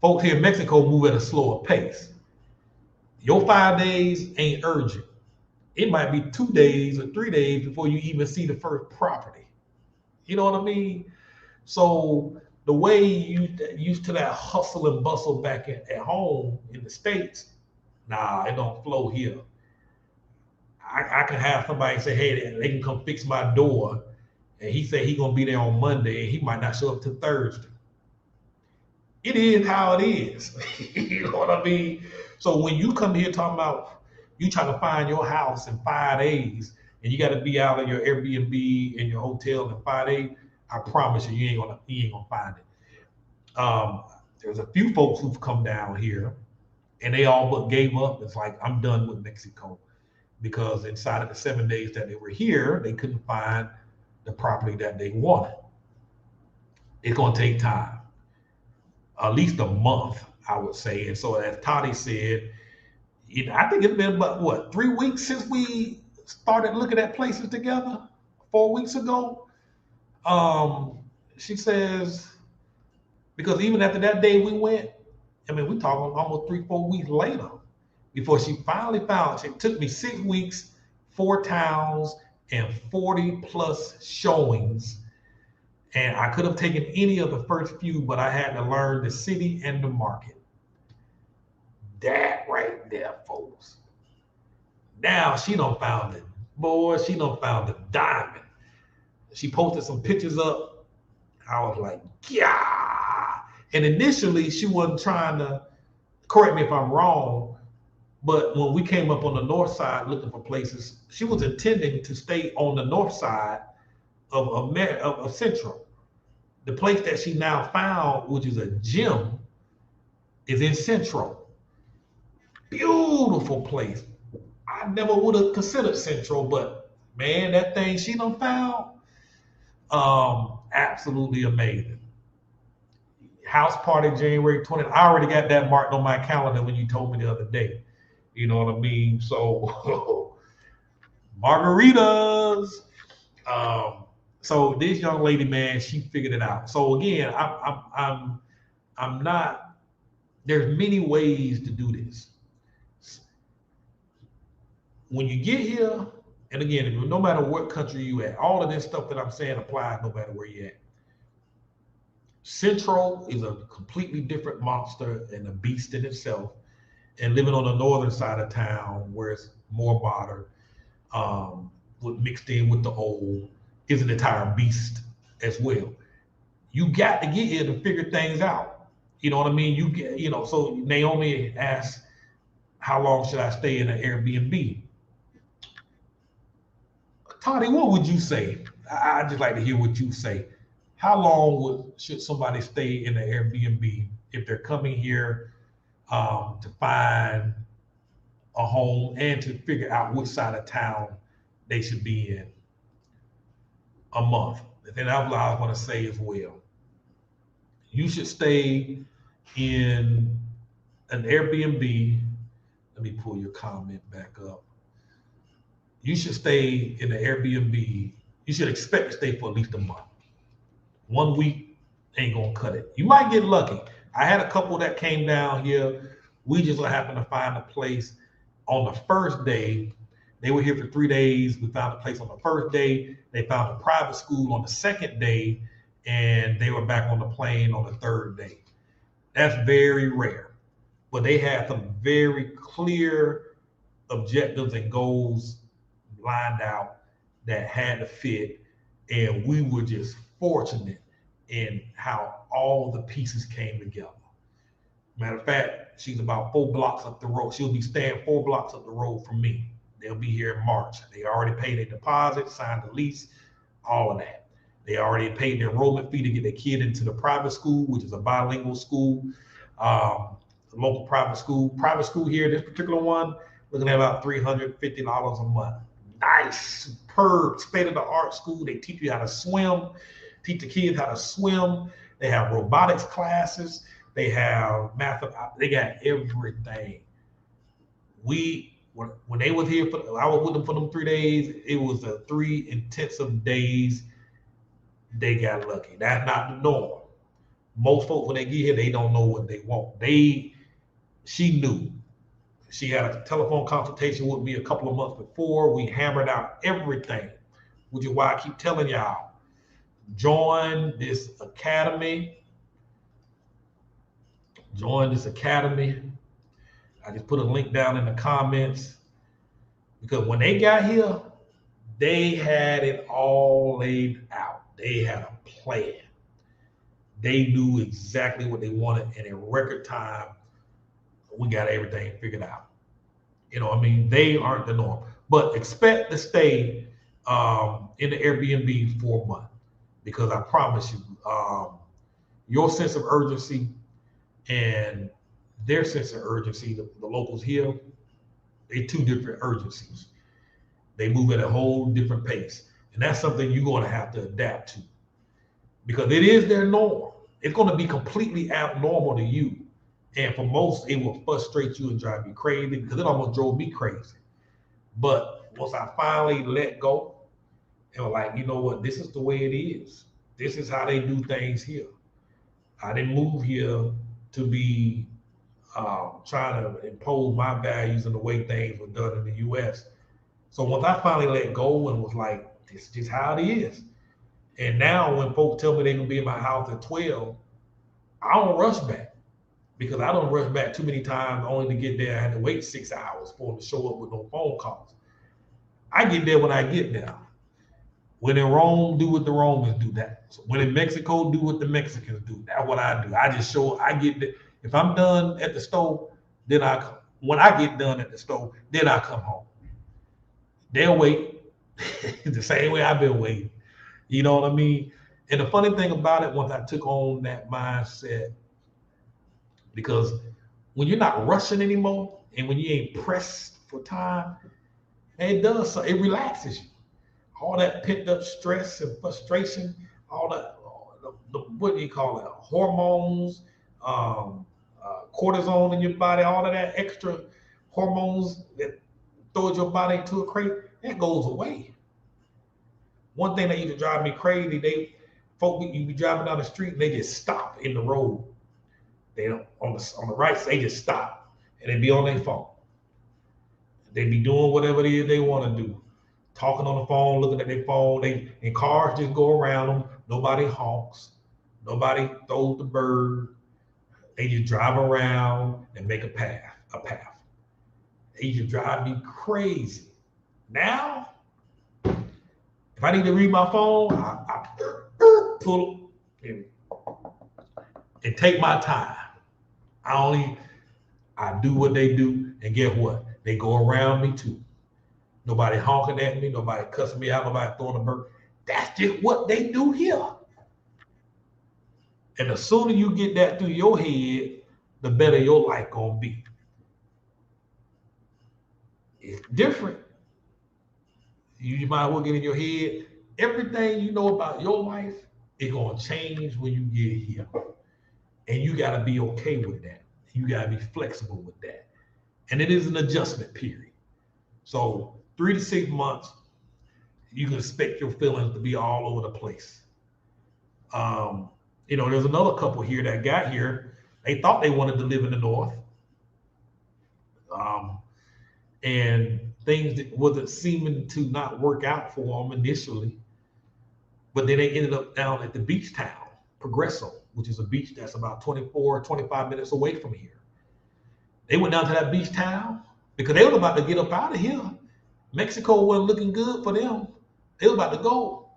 folks here in Mexico move at a slower pace. Your 5 days ain't urgent. It might be 2 days or 3 days before you even see the first property. You know what I mean? So the way you used to that hustle and bustle back at home in the States, nah, it don't flow here. I can have somebody say, hey, they can come fix my door. And he said he's gonna be there on Monday and he might not show up till Thursday. It is how it is. You know what I mean? So when you come here talking about you trying to find your house in 5 days and you got to be out of your Airbnb and your hotel in 5 days, I promise you, you ain't gonna find it. There's a few folks who've come down here and they all but gave up. It's like, I'm done with Mexico, because inside of the 7 days that they were here, they couldn't find the property that they wanted. It's gonna take time, at least a month, I would say. And so as Toddy said, I think it's been about 3 weeks since we started looking at places together. 4 weeks ago. She says, because even after that day we went, I mean, we talking almost 3-4 weeks later before she finally found it. It took me 6 weeks, 4 towns, and 40 plus showings. And I could have taken any of the first few, but I had to learn the city and the market. That right there, folks. Now she done found it. Boy, she done found the diamond. She posted some pictures up. I was like, yeah. And initially she wasn't trying to, correct me if I'm wrong, but when we came up on the north side looking for places, she was intending to stay on the north side of Central. The place that she now found, which is a gym, is in Central. Beautiful place. I never would have considered Central, but man, that thing she done found, absolutely amazing. House party January 20th. I already got that marked on my calendar when you told me the other day. You know what I mean? So margaritas. So this young lady, man, she figured it out. So again, I'm not. There's many ways to do this. When you get here, and again, no matter what country you at, all of this stuff that I'm saying applies no matter where you're at. Central is a completely different monster and a beast in itself. And living on the northern side of town, where it's more modern, mixed in with the old, is an entire beast as well. You got to get here to figure things out. You know what I mean? So Naomi asked, how long should I stay in an Airbnb? Toddy, what would you say? I'd just like to hear what you say. How long should somebody stay in an Airbnb if they're coming here to find a home and to figure out which side of town they should be in? A month. And then that's what I was going to say as well. You should stay in an Airbnb. Let me pull your comment back up. You should stay in the Airbnb. You should expect to stay for at least a month. 1 week ain't gonna cut it. You might get lucky. I had a couple that came down here. We just happened to find a place on the first day. They were here for 3 days. We found a place on the first day. They found a private school on the second day, and they were back on the plane on the third day. That's very rare. But they had some very clear objectives and goals lined out that had to fit, and we were just fortunate in how all the pieces came together. Matter of fact, she's about 4 blocks up the road. She'll be staying 4 blocks up the road from me. They'll be here in March. They already paid their deposit, signed the lease, all of that. They already paid their enrollment fee to get their kid into the private school, which is a bilingual school, local private school. Private school here, this particular one, looking at about $350 a month. Nice, superb, state-of-the-art school. They teach you how to swim, teach the kids how to swim. They have robotics classes. They have math. They got everything. When they was here, I was with them for them 3 days. It was 3 intensive days. They got lucky. That's not the norm. Most folks, when they get here, they don't know what they want. She knew. She had a telephone consultation with me a couple of months before. We hammered out everything, which is why I keep telling y'all, join this academy. Join this academy. I just put a link down in the comments, because when they got here, they had it all laid out. They had a plan. They knew exactly what they wanted, and in record time, we got everything figured out. You know, I mean, they aren't the norm, but expect to stay in the Airbnb for a month, because I promise you, your sense of urgency and their sense of urgency, the locals here, they 2 different urgencies. They move at a whole different pace, and that's something you're going to have to adapt to, because it is their norm. It's going to be completely abnormal to you. And for most, it will frustrate you and drive you crazy, because it almost drove me crazy. But once I finally let go, and was like, you know what, this is the way it is. This is how they do things here. I didn't move here to be trying to impose my values and the way things were done in the U.S. So once I finally let go and was like, this is just how it is. And now when folks tell me they're going to be in my house at 12, I don't rush back, because I don't rush back too many times only to get there. I had to wait 6 hours for them to show up with no phone calls. I get there when I get there. When in Rome, do what the Romans do. That. So when in Mexico, do what the Mexicans do. That's what I do. I just show, I get there. If I'm done at the stove, then when I get done at the stove, then I come home. They'll wait the same way I've been waiting. You know what I mean? And the funny thing about it, once I took on that mindset, because when you're not rushing anymore, and when you ain't pressed for time, it does, it relaxes you. All that pent up stress and frustration, all that, what do you call it? Hormones, cortisone in your body, all of that extra hormones that throws your body into a crate, that goes away. One thing that used to drive me crazy, you be driving down the street and they just stop in the road. They don't on the right, they just stop and they be on their phone. They be doing whatever it is they want to do, talking on the phone, looking at their phone. And cars just go around them. Nobody honks. Nobody throws the bird. They just drive around and make a path. They just drive me crazy. Now, if I need to read my phone, I pull and take my time. I do what they do, and guess what? They go around me too. Nobody honking at me, nobody cussing me out, nobody throwing a bird. That's just what they do here. And the sooner you get that through your head, the better your life gonna be. It's different. You might as well get in your head. Everything you know about your life is gonna change when you get here. And you gotta be okay with that. You gotta be flexible with that. And it is an adjustment period. So 3 to 6 months, you can expect your feelings to be all over the place. There's another couple here that got here. They thought they wanted to live in the North. And things that wasn't seeming to not work out for them initially. But then they ended up down at the beach town, Progreso, which is a beach that's about 24, 25 minutes away from here. They went down to that beach town because they were about to get up out of here. Mexico wasn't looking good for them. They were about to go.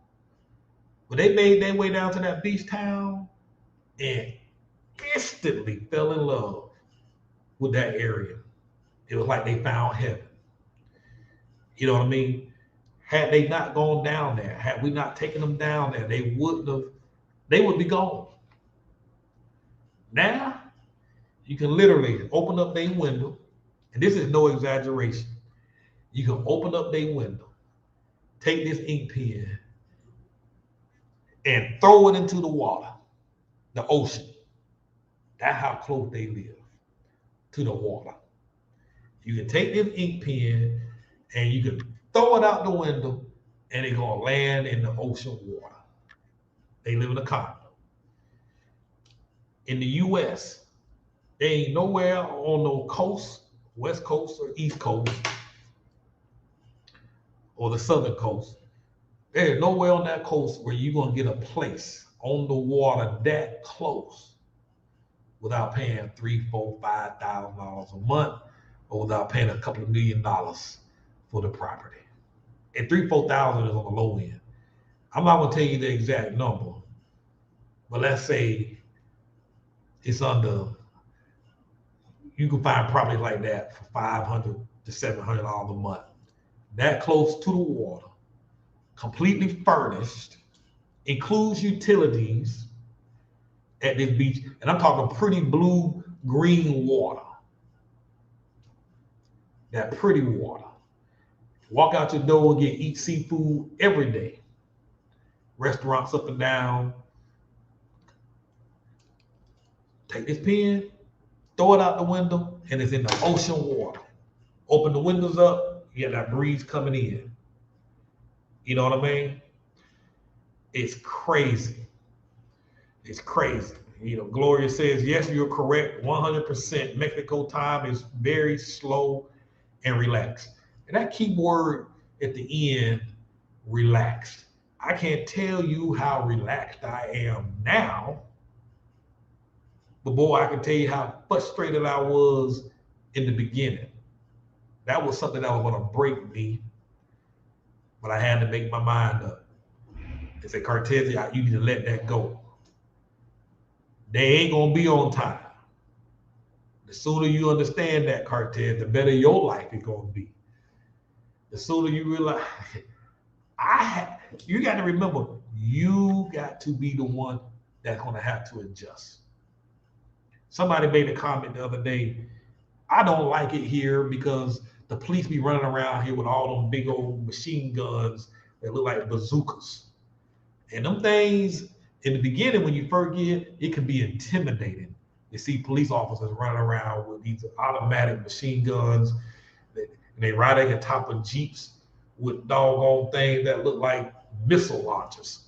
But they made their way down to that beach town and instantly fell in love with that area. It was like they found heaven. You know what I mean? Had they not gone down there, had we not taken them down there, they would be gone. Now, you can literally open up their window, and this is no exaggeration. You can open up their window, take this ink pen and throw it into the water, the ocean. That's how close they live to the water. You can take this ink pen and you can throw it out the window and it's gonna land in the ocean water. They live in a condo. In the US, they ain't nowhere on no coast, West Coast or East Coast, or the Southern Coast. There's nowhere on that coast where you're gonna get a place on the water that close without paying $3,000, $4,000, $5,000 a month, or without paying a couple of $1 million for the property. And $3,000, $4,000 is on the low end. I'm not gonna tell you the exact number, but let's say it's under. You can find properties like that for $500 to $700 a month. That close to the water, completely furnished, includes utilities at this beach, and I'm talking pretty blue green water. That pretty water. Walk out your door and eat seafood every day. Restaurants up and down. Take this pen, throw it out the window, and it's in the ocean water. Open the windows up, you get that breeze coming in. You know what I mean? It's crazy. It's crazy. You know, Gloria says, yes, you're correct. 100%. Mexico time is very slow and relaxed. And that key word at the end, relaxed. I can't tell you how relaxed I am now, but boy, I can tell you how frustrated I was in the beginning. That was something that was going to break me, but I had to make my mind up. They say, Cortez, you need to let that go. They ain't going to be on time. The sooner you understand that, Cortez, the better your life is going to be. The sooner you realize, you got to remember, you got to be the one that's going to have to adjust. Somebody made a comment the other day, I don't like it here because the police be running around here with all them big old machine guns that look like bazookas. And them things, in the beginning, when you first get it can be intimidating. You see police officers running around with these automatic machine guns, and they ride at the top of Jeeps with doggone things that look like missile launchers.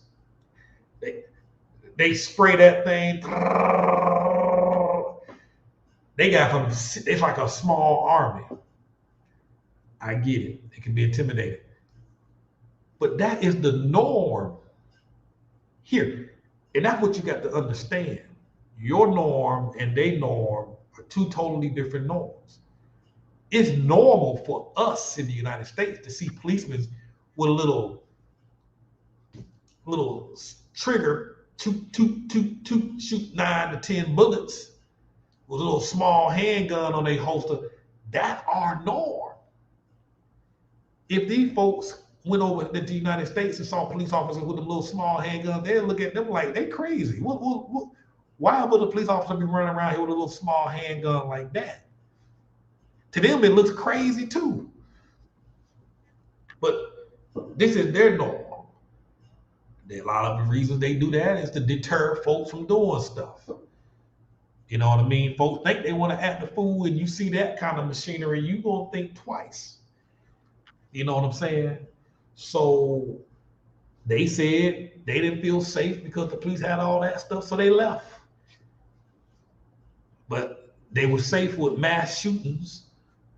They spray that thing. They got them, it's like a small army. I get it. It can be intimidating. But that is the norm here. And that's what you got to understand. Your norm and their norm are two totally different norms. It's normal for us in the United States to see policemen with a little trigger, shoot 9 to 10 bullets with a little small handgun on their holster. That's our norm. If these folks went over to the United States and saw police officers with a little small handgun, they'd look at them like they crazy. Why would a police officer be running around here with a little small handgun like that? To them, it looks crazy too. But this is their norm. A lot of the reasons they do that is to deter folks from doing stuff. You know what I mean? Folks think they want to act the fool, and you see that kind of machinery, you gonna think twice. You know what I'm saying? So they said they didn't feel safe because the police had all that stuff, so they left. But they were safe with mass shootings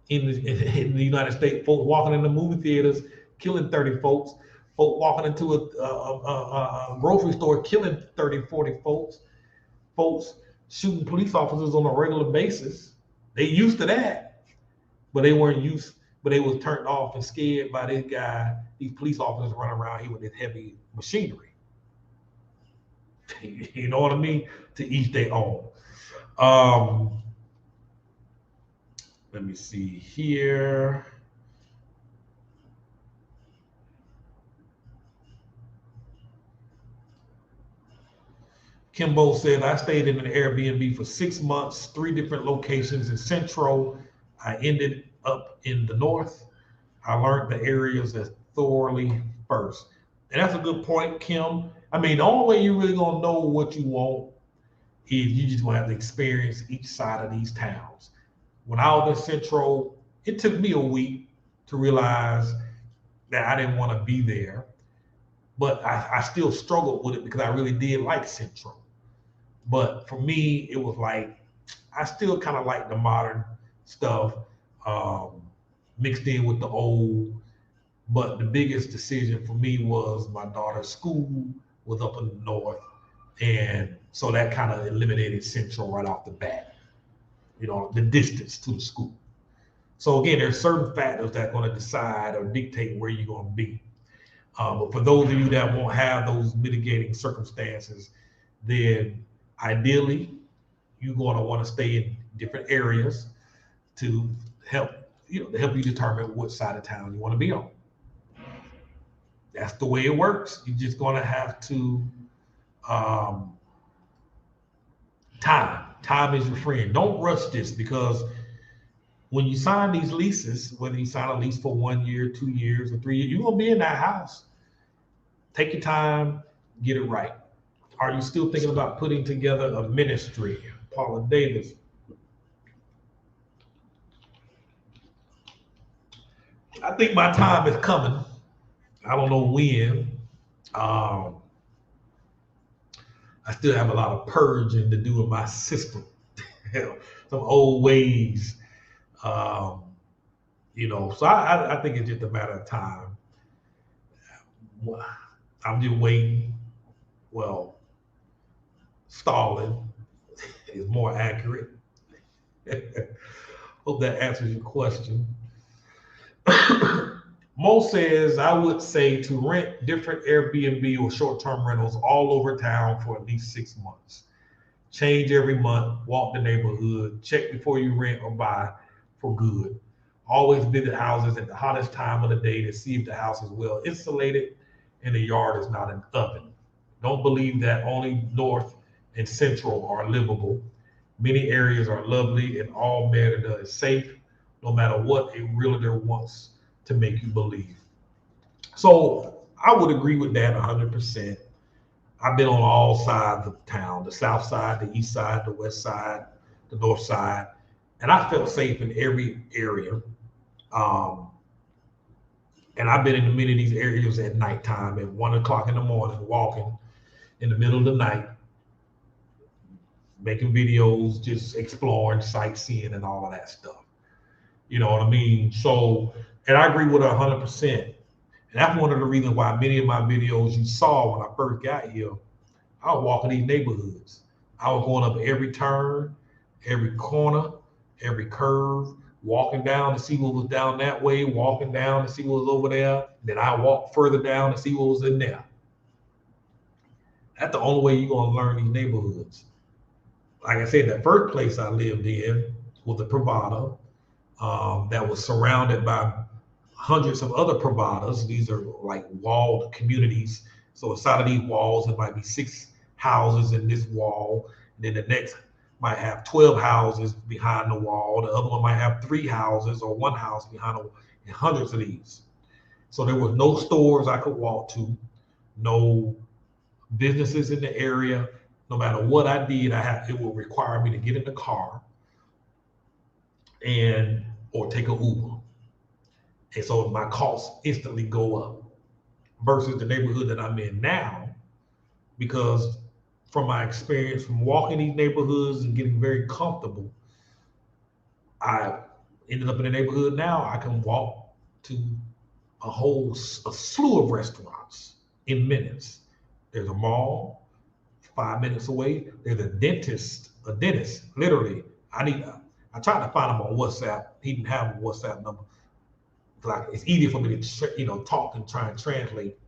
in the United States. Folks walking in the movie theaters, killing 30 folks. Folks walking into a grocery store, killing 30, 40 folks. Folks shooting police officers on a regular basis. They used to that, but they weren't used. But they was turned off and scared by this guy, these police officers running around here with this heavy machinery. You know what I mean? To each their own. Let me see here. Kimbo said, I stayed in an Airbnb for 6 months, 3 different locations in Central. I ended up in the North. I learned the areas thoroughly first. And that's a good point, Kim. I mean, the only way you're really gonna know what you want is you just gonna have to experience each side of these towns. When I was in Central, it took me a week to realize that I didn't want to be there, but I still struggled with it because I really did like Central. But for me, it was like I still kind of like the modern stuff um, mixed in with the old. But the biggest decision for me was my daughter's school was up in the north, and so that kind of eliminated Central right off the bat. You know, the distance to the school. So again, there's certain factors that are going to decide or dictate where you're going to be. But for those of you that won't have those mitigating circumstances, then ideally you're going to want to stay in different areas to help help you determine what side of town you want to be on. That's the way it works. You're just going to have to um, time is your friend. Don't rush this, because when you sign these leases, whether you sign a lease for 1 year, 2 years, or 3 years, you're gonna be in that house. Take your time, get it right. Are you still thinking about putting together a ministry? Paula Davis. I think my time is coming. I don't know when. Um, I still have a lot of purging to do in my system. Some old ways. So I think it's just a matter of time. I'm just waiting. Well, stalling is more accurate. Hope that answers your question. Mo says, I would say to rent different Airbnb or short-term rentals all over town for at least 6 months. Change every month, walk the neighborhood, check before you rent or buy for good. Always visit houses at the hottest time of the day to see if the house is well insulated and the yard is not an oven. Don't believe that only North and Central are livable. Many areas are lovely and all Merida is safe, no matter what a realtor wants to make you believe. So I would agree with that 100%. I've been on all sides of town, the south side, the east side, the west side, the north side, and I felt safe in every area. And I've been in many of these areas at nighttime at 1 o'clock in the morning, walking in the middle of the night, making videos, just exploring, sightseeing, and all of that stuff. You know what I mean? So, and I agree with her 100%. And that's one of the reasons why many of my videos you saw when I first got here, I was walking these neighborhoods. I was going up every turn, every corner, every curve, walking down to see what was down that way, walking down to see what was over there. Then I walked further down to see what was in there. That's the only way you're going to learn these neighborhoods. Like I said, the first place I lived in was a Pravada that was surrounded by hundreds of other Pravadas. These are like walled communities. So inside of these walls, there might be 6 houses in this wall. And then the next might have 12 houses behind the wall. The other one might have 3 houses or 1 house behind the wall, and hundreds of these. So there was no stores I could walk to, no businesses in the area. No matter what I did, it would require me to get in the car or take an Uber. And so my costs instantly go up versus the neighborhood that I'm in now, because from my experience from walking these neighborhoods and getting very comfortable, I ended up in a neighborhood now I can walk to a slew of restaurants in minutes. There's a mall 5 minutes away. There's a dentist, literally. I tried to find him on WhatsApp. He didn't have a WhatsApp number. Like, it's easier for me to talk and try and translate.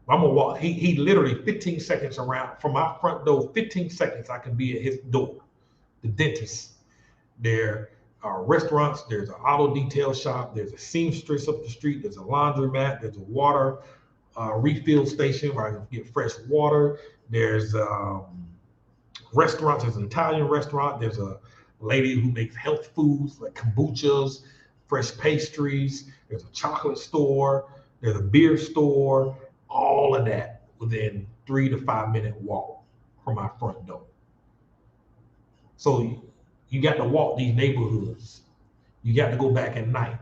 I'm gonna walk. He literally 15 seconds around from my front door. 15 seconds I can be at his door. The dentist. There are restaurants. There's an auto detail shop. There's a seamstress up the street. There's a laundromat. There's a water refill station where I can get fresh water. There's restaurants. There's an Italian restaurant. There's a lady who makes health foods like kombuchas, fresh pastries. There's a chocolate store. There's a beer store, all of that within 3 to 5 minute walk from my front door. So you got to walk these neighborhoods. You got to go back at night,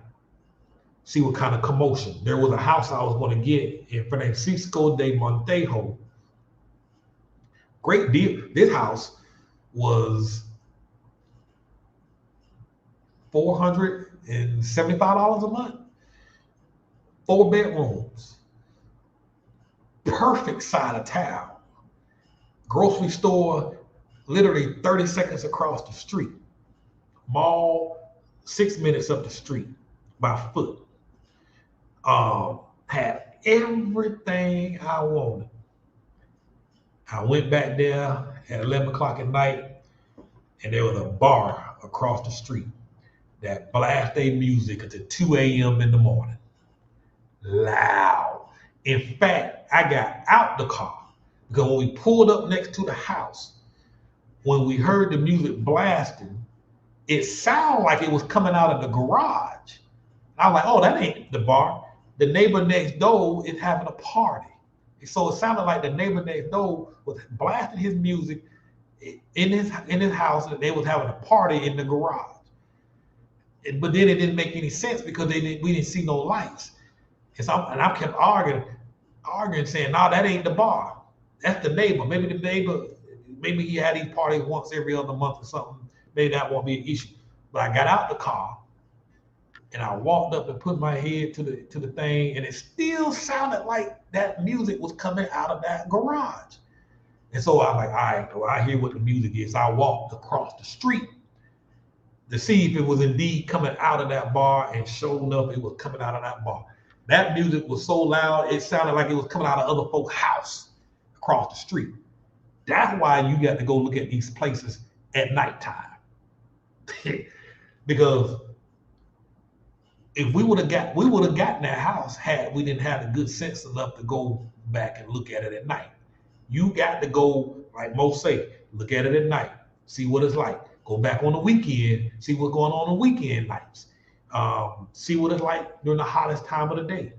see what kind of commotion. There was a house I was going to get in Francisco de Montejo. Great deal. This house was $475 a month. 4 bedrooms. Perfect side of town. Grocery store, literally 30 seconds across the street. Mall, 6 minutes up the street by foot. Had everything I wanted. I went back there at 11 o'clock at night, and there was a bar across the street that blast their music until 2 a.m. in the morning. Loud. In fact, I got out the car because when we pulled up next to the house, when we heard the music blasting, it sounded like it was coming out of the garage. I was like, oh, that ain't the bar. The neighbor next door is having a party. So it sounded like the neighbor next door was blasting his music in his house, and they was having a party in the garage. But then it didn't make any sense because we didn't see no lights. And I kept arguing, saying, no, that ain't the bar. That's the neighbor. Maybe the neighbor, maybe he had these parties once every other month or something. Maybe that won't be an issue. But I got out the car and I walked up and put my head to the thing, and it still sounded like that music was coming out of that garage. And so I was like, all right, well, I hear what the music is. I walked across the street to see if it was indeed coming out of that bar, and sure enough, it was coming out of that bar. That music was so loud, it sounded like it was coming out of other folks' house across the street. That's why you got to go look at these places at nighttime. Because if we would have gotten that house had we didn't have the good sense enough to go back and look at it at night. You got to go, like most say, look at it at night, see what it's like. Go back on the weekend, see what's going on weekend nights. See what it's like during the hottest time of the day.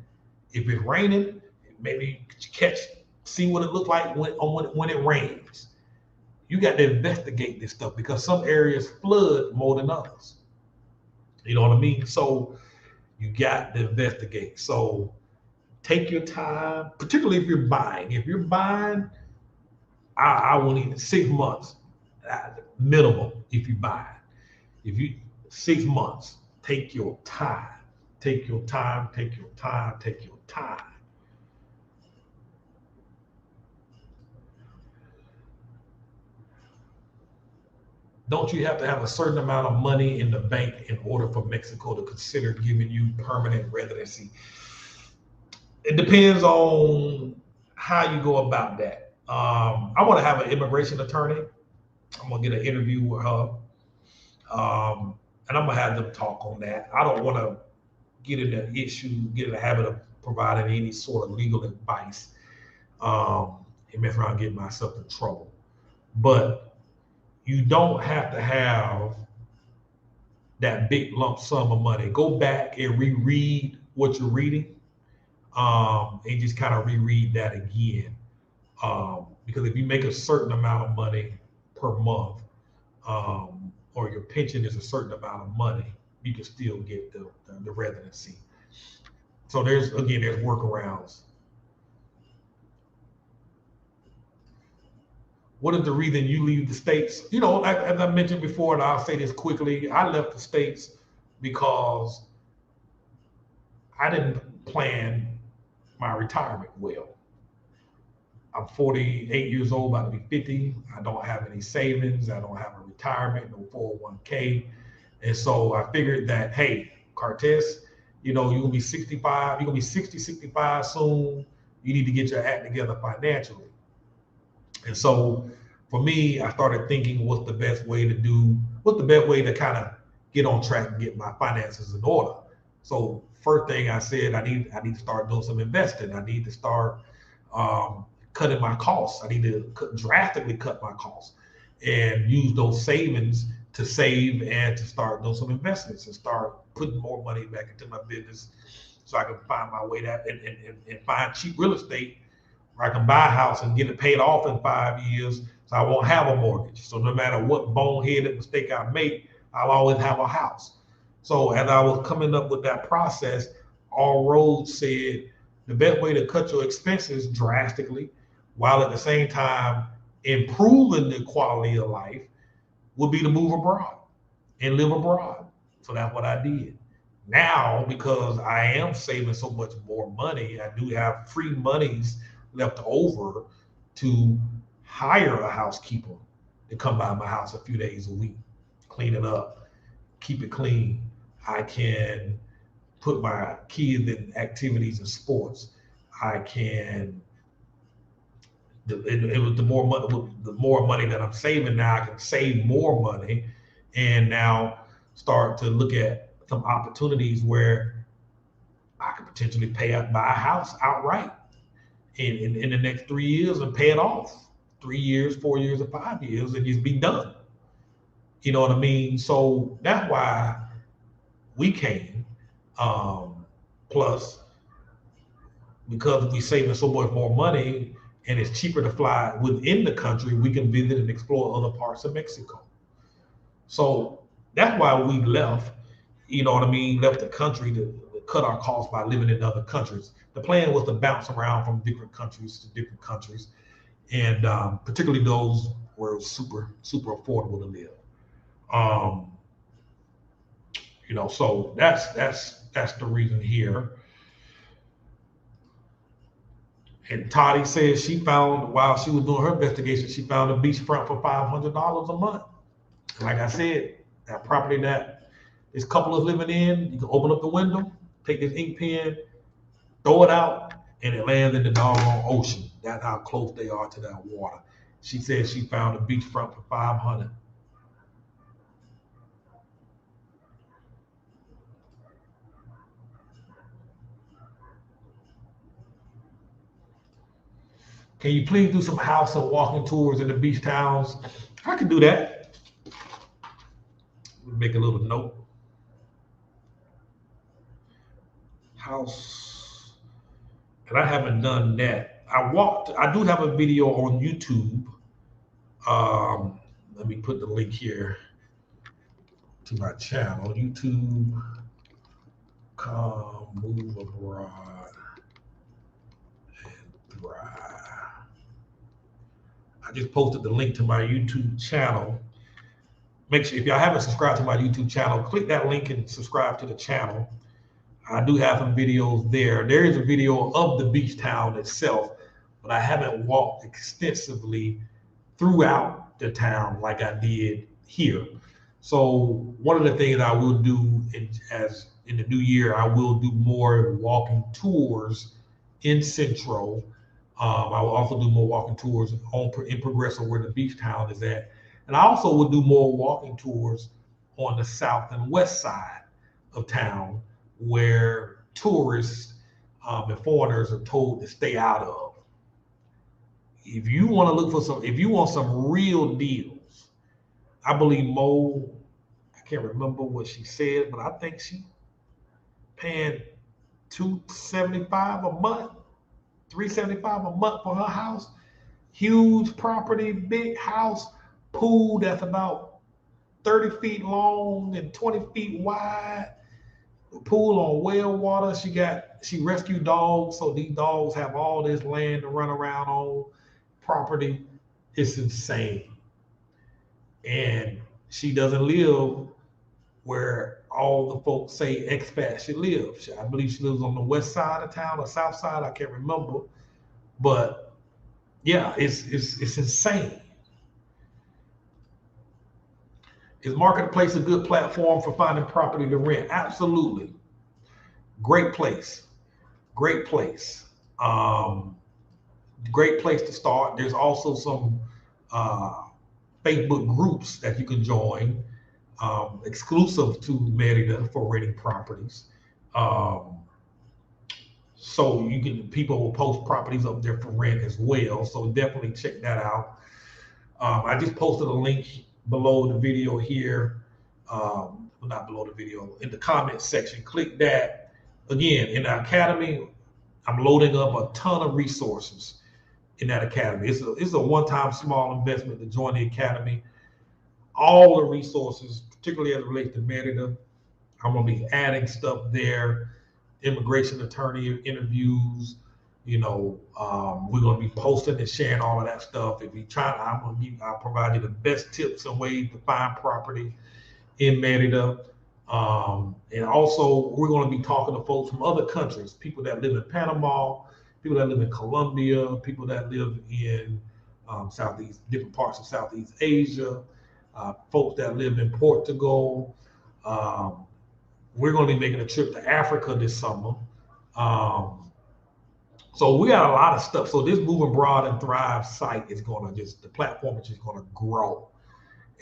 If it's raining, maybe see what it looks like when it rains. You got to investigate this stuff because some areas flood more than others. You know what I mean? So you got to investigate. So take your time, particularly if you're buying. If you're buying, I will need 6 months minimum if you buy. If you 6 months, take your time. Take your time, take your time, take your time. Don't you have to have a certain amount of money in the bank in order for Mexico to consider giving you permanent residency? It depends on how you go about that. I want to have an immigration attorney. I'm going to get an interview with her. And I'm going to have them talk on that. I don't want to get in the habit of providing any sort of legal advice and mess around and get myself in trouble. But you don't have to have that big lump sum of money. Go back and reread what you're reading and just kind of reread that again. Because if you make a certain amount of money per month, or your pension is a certain amount of money, you can still get the residency. So there's workarounds. What is the reason you leave the States? You know, as I mentioned before, and I'll say this quickly, I left the States because I didn't plan my retirement well. I'm 48 years old, about to be 50. I don't have any savings. I don't have a retirement, no 401k. And so I figured that, hey, Cortez, you know, you're going to be 65. You're going to be 60, 65 soon. You need to get your act together financially. And so for me, I started thinking what's the best way to kind of get on track and get my finances in order. So first thing I said, I need to start doing some investing. I need to start cutting my costs. I need to drastically cut my costs and use those savings to save and to start doing some investments and start putting more money back into my business so I can find my way that and find cheap real estate where I can buy a house and get it paid off in 5 years, so I won't have a mortgage. So no matter what boneheaded mistake I make, I'll always have a house. So as I was coming up with that process, all roads said the best way to cut your expenses drastically, while at the same time improving the quality of life, would be to move abroad and live abroad. So that's what I did. Now, because I am saving so much more money, I do have free monies left over to hire a housekeeper to come by my house a few days a week, clean it up, keep it clean. I can put my kids in activities and sports. I can, it was the more money that I'm saving now, I can save more money and now start to look at some opportunities where I could potentially buy a house outright in the next 3 years and pay it off. 3 years, 4 years, or 5 years, and just be done. You know what I mean? So that's why we came. Plus, because we're saving so much more money and it's cheaper to fly within the country, we can visit and explore other parts of Mexico. So that's why we left, you know what I mean, left the country to cut our costs by living in other countries. The plan was to bounce around from different countries to different countries, and particularly those where it was super, super affordable to live. You know, so that's the reason here. And Toddy says she found, while she was doing her investigation, she found a beachfront for $500 a month. And like I said, that property that this couple is living in, you can open up the window, take this ink pen, throw it out, and it lands in the doggone ocean. That's how close they are to that water. She says she found a beachfront for $500. Can you please do some house and walking tours in the beach towns? I can do that. Make a little note. House. And I haven't done that. I do have a video on YouTube. Let me put the link here to my channel, YouTube. Come move abroad and thrive. I just posted the link to my YouTube channel. Make sure, if y'all haven't subscribed to my YouTube channel, click that link and subscribe to the channel. I do have some videos there. There is a video of the beach town itself, but I haven't walked extensively throughout the town like I did here. So one of the things I will do in the new year, I will do more walking tours in Central. I will also do more walking tours in Progresso where the beach town is at. And I also will do more walking tours on the south and west side of town where tourists and foreigners are told to stay out of. If you want to look for if you want some real deals, I believe Mo, I can't remember what she said, but I think she paying $275 a month, $375 a month for her house. Huge property, big house, pool that's about 30 feet long and 20 feet wide. Pool on well water. She rescued dogs, so these dogs have all this land to run around on. Property. It's insane. And she doesn't live where all the folks say expats should live. I believe she lives on the west side of town or south side. I can't remember. But yeah, it's insane. Is Marketplace a good platform for finding property to rent? Absolutely. Great place. Great place. Great place to start. There's also some Facebook groups that you can join, exclusive to Merida for renting properties. So people will post properties up there for rent as well. So definitely check that out. I just posted a link below the video here, well, not below the video, in the comment section. Click that. Again, in the academy, I'm loading up a ton of resources in that academy. It's a one-time small investment to join the academy. All the resources, particularly as it relates to Merida, I'm going to be adding stuff there, immigration attorney interviews. We're going to be posting and sharing all of that stuff. If you try, I'll provide you the best tips and ways to find property in Merida. And also, we're going to be talking to folks from other countries, people that live in Panama, people that live in Colombia, people that live in different parts of Southeast Asia, folks that live in Portugal. We're going to be making a trip to Africa this summer. So we got a lot of stuff. So this Move Abroad and Thrive site is going to the platform is just going to grow.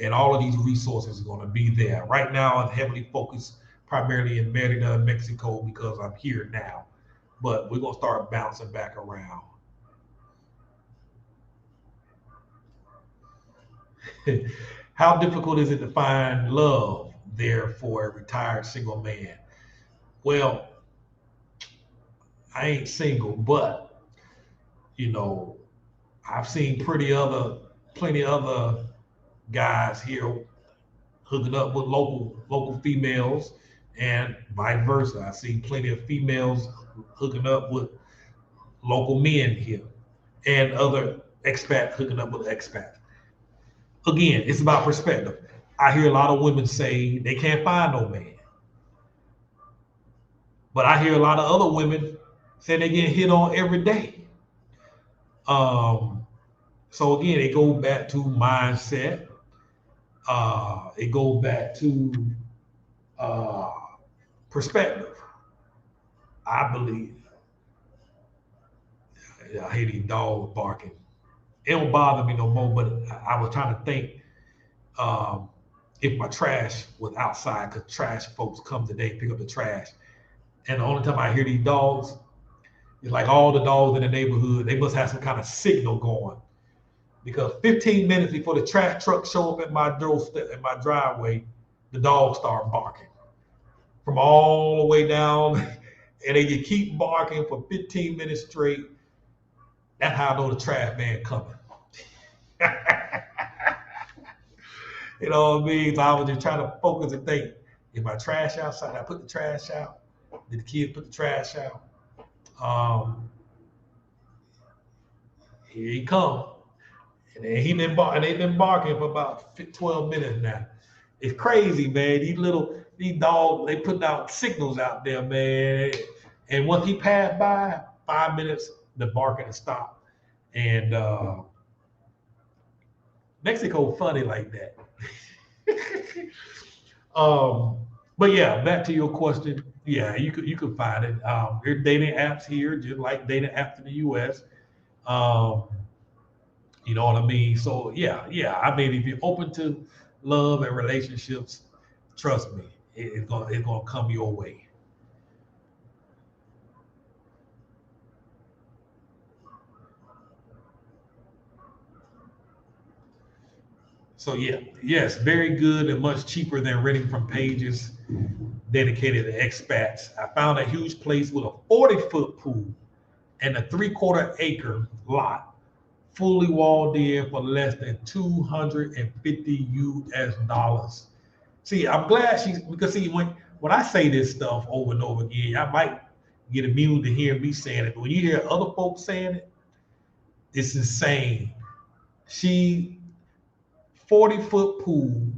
And all of these resources are going to be there. Right now, I'm heavily focused primarily in Merida, Mexico, because I'm here now. But we're going to start bouncing back around. How difficult is it to find love there for a retired single man? Well, I ain't single, but I've seen plenty other guys here hooking up with local females, and vice versa. I've seen plenty of females hooking up with local men here, and other expats hooking up with expats. Again, it's about perspective. I hear a lot of women say they can't find no man. But I hear a lot of other women saying they get hit on every day. So again, it goes back to mindset. It goes back to perspective. I believe. I hear these dogs barking. It don't bother me no more, but I was trying to think if my trash was outside, because trash folks come today, pick up the trash. And the only time I hear these dogs, it's like all the dogs in the neighborhood, they must have some kind of signal going. Because 15 minutes before the trash truck show up at my doorstep, at my driveway, the dogs start barking. From all the way down, and they just keep barking for 15 minutes straight. That's how I know the trash man coming. You know what I mean? So I was just trying to focus and think, is my trash outside? I put the trash out? Did the kids put the trash out? Here he come. And they've been barking for about 12 minutes now. It's crazy, man. These dogs, they put out signals out there, man. And once he passed by, 5 minutes, the barking has stopped. And Mexico funny like that. But yeah, back to your question. Yeah, you could find it. There's dating apps here, just like dating apps in the US. You know what I mean? So yeah. I mean, if you're open to love and relationships, trust me, it's gonna come your way. So yeah, yes, very good and much cheaper than renting from pages dedicated to expats. I found a huge place with a 40-foot pool and a 3/4 acre lot, fully walled in for less than $250 US. See, I'm glad because see, when I say this stuff over and over again, I might get immune to hearing me saying it, but when you hear other folks saying it, it's insane. She 40-foot pool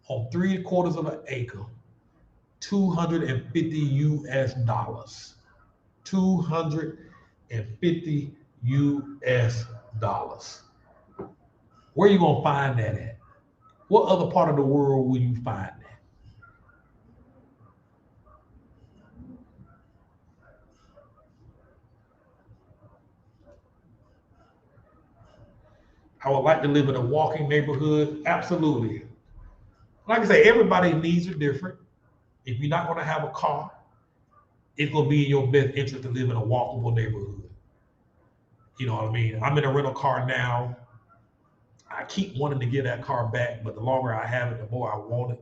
on 3/4 of an acre, $250 US. $250 US. Where are you gonna find that at? What other part of the world will you find that? I would like to live in a walking neighborhood. Absolutely. Like I say, everybody's needs are different. If you're not going to have a car, it's going to be in your best interest to live in a walkable neighborhood. You know what I mean? I'm in a rental car now. I keep wanting to get that car back, but the longer I have it, the more I want it.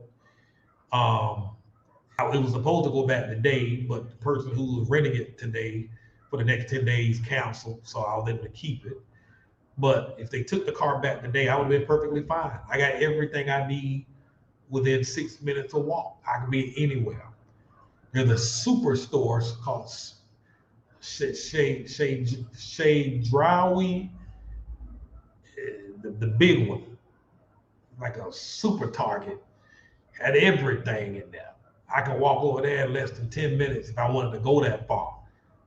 It was supposed to go back today, but the person who was renting it today for the next 10 days canceled, so I was able to keep it. But if they took the car back today, I would have been perfectly fine. I got everything I need within 6 minutes of walk. I can be anywhere. There's a superstore called Shade Drowy, the big one, like a super Target, had everything in there. I can walk over there in less than 10 minutes if I wanted to go that far.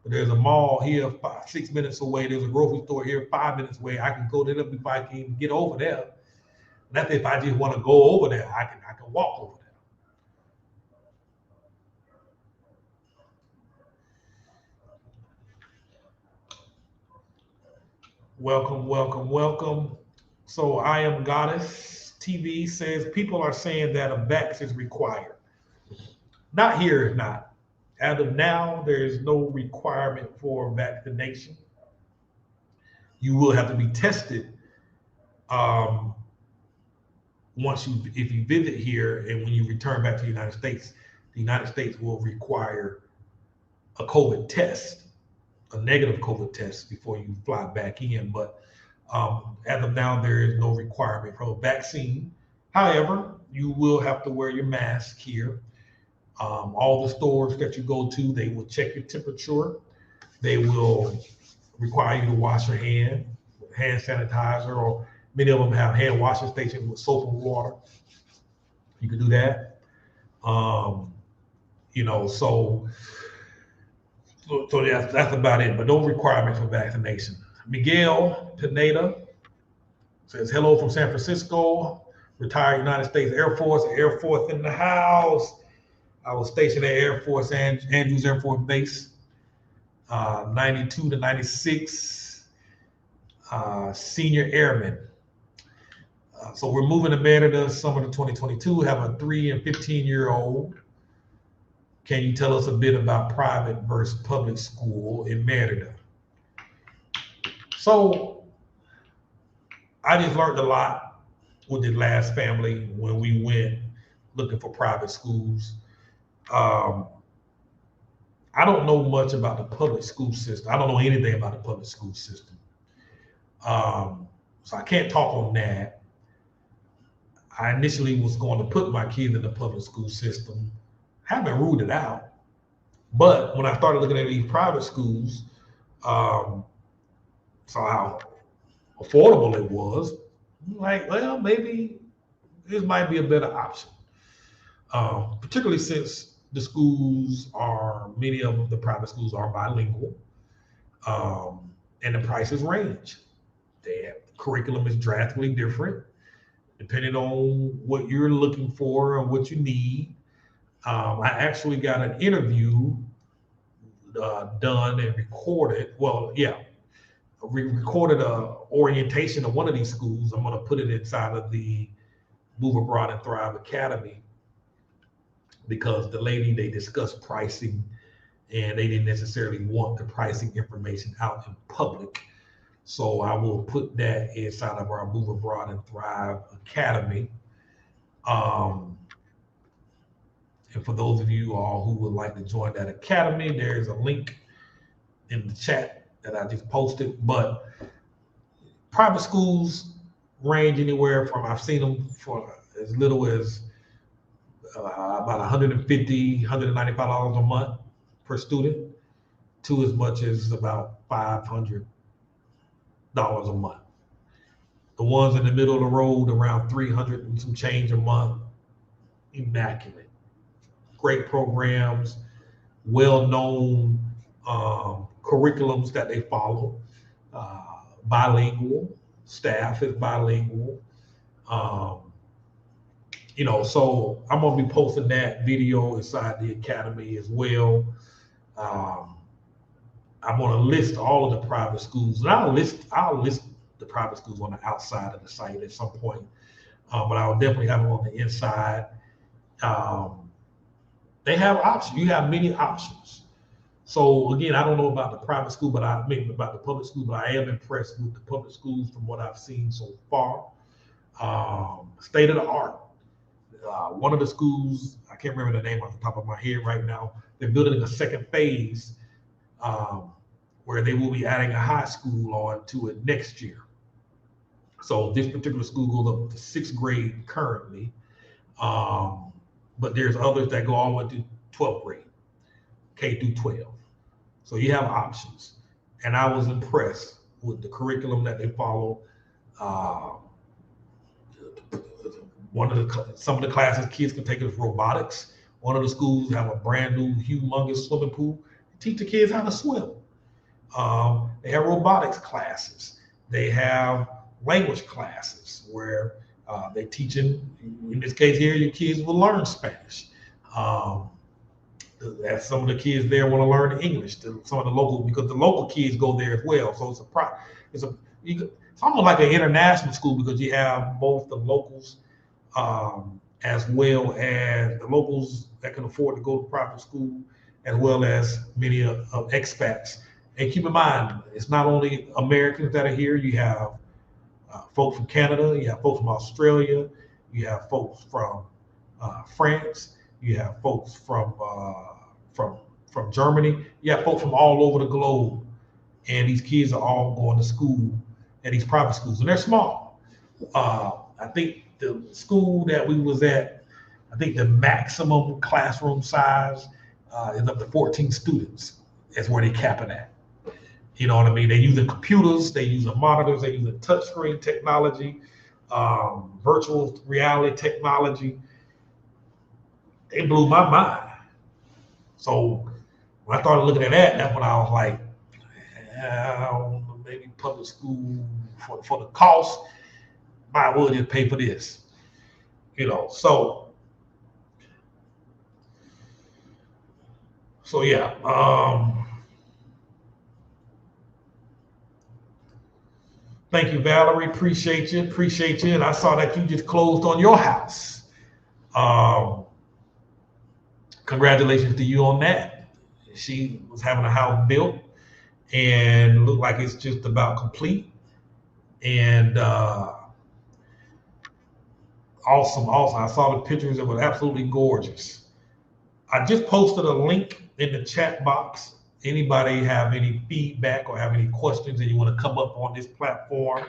But there's a mall here 6 minutes away. There's a grocery store here 5 minutes away. I can go there before I can even get over there. That's if I just want to go over there. I can walk over there. Welcome, welcome, welcome. So I Am Goddess TV says people are saying that a vax is required. Not here, it's not. As of now, there is no requirement for vaccination. You will have to be tested if you visit here, and when you return back to the United States will require a COVID test, a negative COVID test before you fly back in. But as of now, there is no requirement for a vaccine. However, you will have to wear your mask here. All the stores that you go to, they will check your temperature. They will require you to wash your hand sanitizer, or many of them have hand washing stations with soap and water. You can do that. So that's about it, but no requirement for vaccination. Miguel Pineda says, hello from San Francisco, retired United States Air Force in the house. I was stationed at Air Force Andrews Air Force Base, 92 to 96, senior airman. So we're moving to Merida summer of 2022, have a 3 and 15-year-old. Can you tell us a bit about private versus public school in Merida? So I just learned a lot with the last family when we went looking for private schools. I don't know much about the public school system. I don't know anything about the public school system. So I can't talk on that. I initially was going to put my kids in the public school system. Haven't ruled it out. But when I started looking at these private schools, saw how affordable it was, I'm like, well, maybe this might be a better option. Particularly since many of the private schools are bilingual, and the prices range. The curriculum is drastically different depending on what you're looking for and what you need. I actually got an interview done and recorded. We recorded an orientation of one of these schools. I'm going to put it inside of the Move Abroad and Thrive Academy, because the lady, they discussed pricing and they didn't necessarily want the pricing information out in public. So I will put that inside of our Move Abroad and Thrive Academy. And for those of you all who would like to join that academy, there's a link in the chat that I just posted. But private schools range anywhere from, I've seen them for as little as about $150, $195 a month per student, to as much as about $500 a month. The ones in the middle of the road, around 300 and some change a month, immaculate. Great programs, well-known curriculums that they follow, bilingual, staff is bilingual. So I'm gonna be posting that video inside the academy as well. I'm gonna list all of the private schools, and I'll list the private schools on the outside of the site at some point, but I'll definitely have them on the inside. They have options. You have many options. So again, I don't know about the private school, but I mean about the public school, but I am impressed with the public schools from what I've seen so far. State of the art. one of the schools, I can't remember the name off the top of my head right now, they're building a second phase where they will be adding a high school on to it next year. So this particular school goes up to 6th grade currently, but there's others that go all the way to 12th grade, K through 12. So you have options. And I was impressed with the curriculum that they follow. Some of the classes kids can take is robotics. One of the schools have a brand new humongous swimming pool. Teach the kids how to swim. They have robotics classes. They have language classes where they're teaching, in this case here, your kids will learn Spanish. As some of the kids there want to learn English, some of the local, because the local kids go there as well. So it's almost like an international school because you have both the locals as well as the locals that can afford to go to private school, as well as many of expats. And keep in mind, it's not only Americans that are here. You have folks from Canada, you have folks from Australia, you have folks from France, you have folks from Germany, you have folks from all over the globe. And these kids are all going to school at these private schools, and they're small. I think the school that we was at, I think the maximum classroom size is up to 14 students. That's where they cap it at. You know what I mean? They use the computers, they use the monitors, they use the touchscreen technology, virtual reality technology. They blew my mind. So when I started looking at that, that's when I was like, maybe public school for the cost, might well just pay for this. You know, so yeah. Thank you, Valerie. Appreciate you. And I saw that you just closed on your house. Congratulations to you on that. She was having a house built and looked like it's just about complete. And awesome. I saw the pictures. It was absolutely gorgeous. I just posted a link in the chat box. Anybody have any feedback or have any questions and you want to come up on this platform,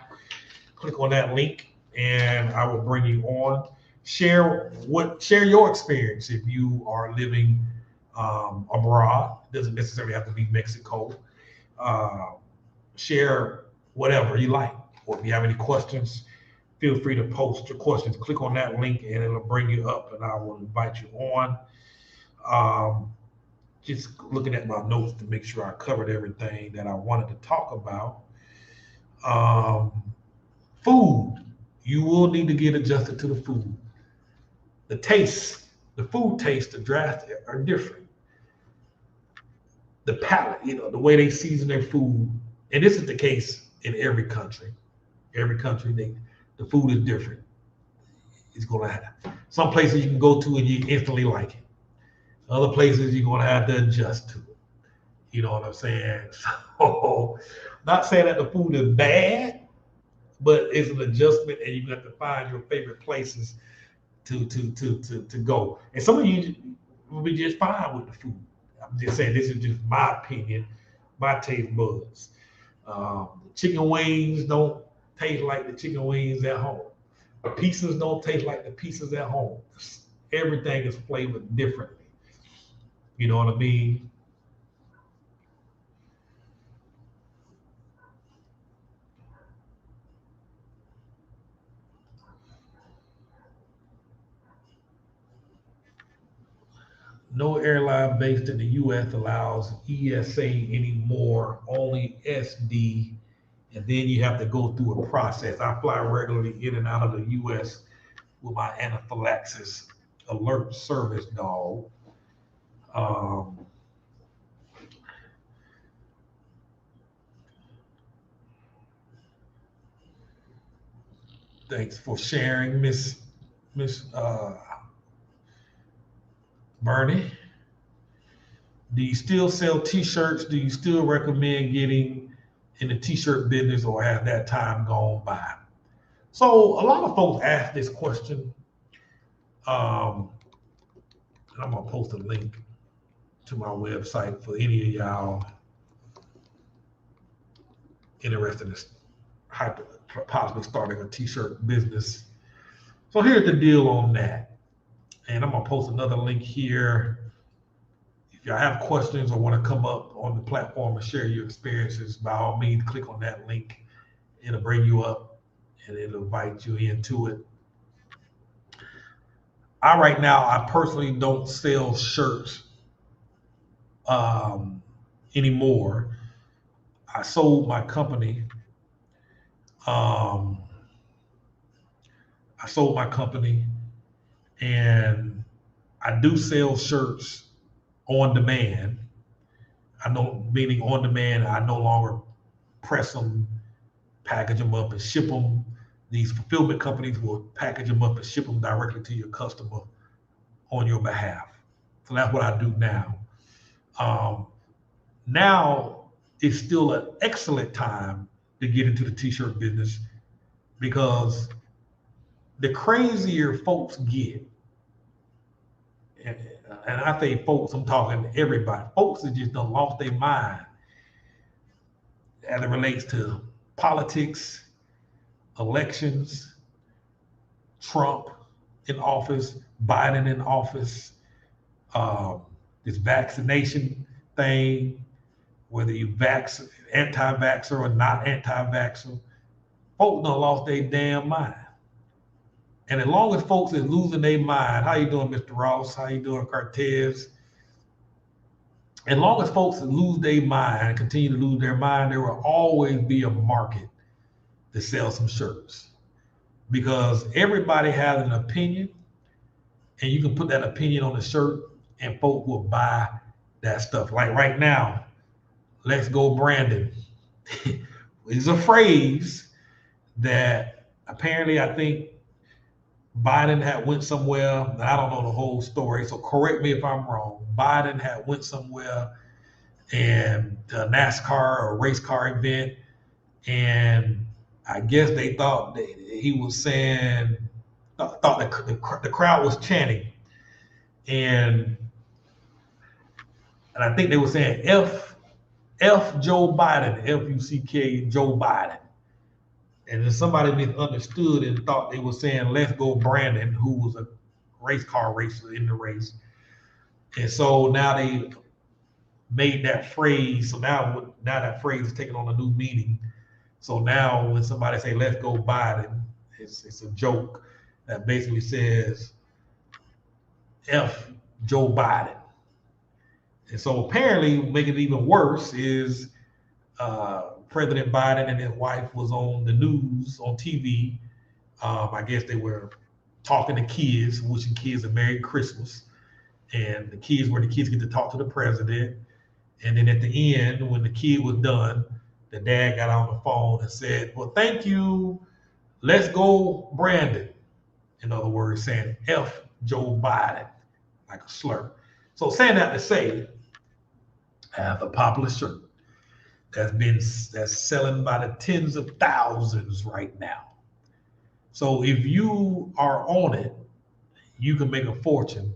click on that link and I will bring you on. Share your experience if you are living abroad. It doesn't necessarily have to be Mexico. Share whatever you like. Or if you have any questions, feel free to post your questions. Click on that link and it'll bring you up and I will invite you on. Just looking at my notes to make sure I covered everything that I wanted to talk about. Food. You will need to get adjusted to the food. The taste, the food taste, the draft are different. The palate, the way they season their food, and this is the case in every country. Every country, the food is different. It's gonna have some places you can go to and you instantly like it. Other places you're gonna have to adjust to it. You know what I'm saying? So, not saying that the food is bad, but it's an adjustment, and you have to find your favorite places to go. And some of you will be just fine with the food. I'm just saying this is just my opinion, my taste buds. Chicken wings don't taste like the chicken wings at home. The pizzas don't taste like the pizzas at home. Everything is flavored differently. You know what I mean? No airline based in the U.S. allows ESA anymore, only SD, and then you have to go through a process. I fly regularly in and out of the U.S. with my anaphylaxis alert service dog. Thanks for sharing, Miss Bernie. Do you still sell t-shirts? Do you still recommend getting in the t-shirt business, or has that time gone by? So a lot of folks ask this question. And I'm gonna post a link to my website for any of y'all interested in possibly starting a t-shirt business. So here's the deal on that. And I'm gonna post another link here. If y'all have questions or want to come up on the platform and share your experiences, by all means, click on that link. It'll bring you up and it'll invite you into it. Right now, I personally don't sell shirts anymore. I sold my company. And I do sell shirts on demand. Meaning on demand, I no longer press them, package them up, and ship them. These fulfillment companies will package them up and ship them directly to your customer on your behalf. So that's what I do now. Now it's still an excellent time to get into the t-shirt business, because the crazier folks get, and I say folks, I'm talking to everybody. Folks that just done lost their mind as it relates to politics, elections, Trump in office, Biden in office, this vaccination thing, whether you anti-vaxxer or not anti-vaxxer, folks done lost their damn mind. And as long as folks is losing their mind, how you doing, Mr. Ross? How you doing, Cortez? As long as folks lose their mind and continue to lose their mind, there will always be a market to sell some shirts, because everybody has an opinion, and you can put that opinion on a shirt and folk will buy that stuff. Like right now, let's go Brandon is a phrase that apparently, I think Biden had went somewhere. I don't know the whole story, so correct me if I'm wrong. Biden had went somewhere and to a NASCAR or race car event, and I guess they thought that he was saying, thought the crowd was chanting, and I think they were saying F Joe Biden, F-U-C-K Joe Biden. And then somebody misunderstood and thought they were saying, let's go Brandon, who was a race car racer in the race. And so now they made that phrase. So now that phrase is taking on a new meaning. So now when somebody say, let's go Biden, it's a joke that basically says F Joe Biden. And so apparently, making it even worse is President Biden and his wife was on the news, on TV. I guess they were talking to kids, wishing kids a Merry Christmas. And the kids get to talk to the president. And then at the end, when the kid was done, the dad got on the phone and said, well, thank you. Let's go, Brandon. In other words, saying F Joe Biden, like a slur. So saying that to say, I have a popular shirt that's selling by the tens of thousands right now. So if you are on it, you can make a fortune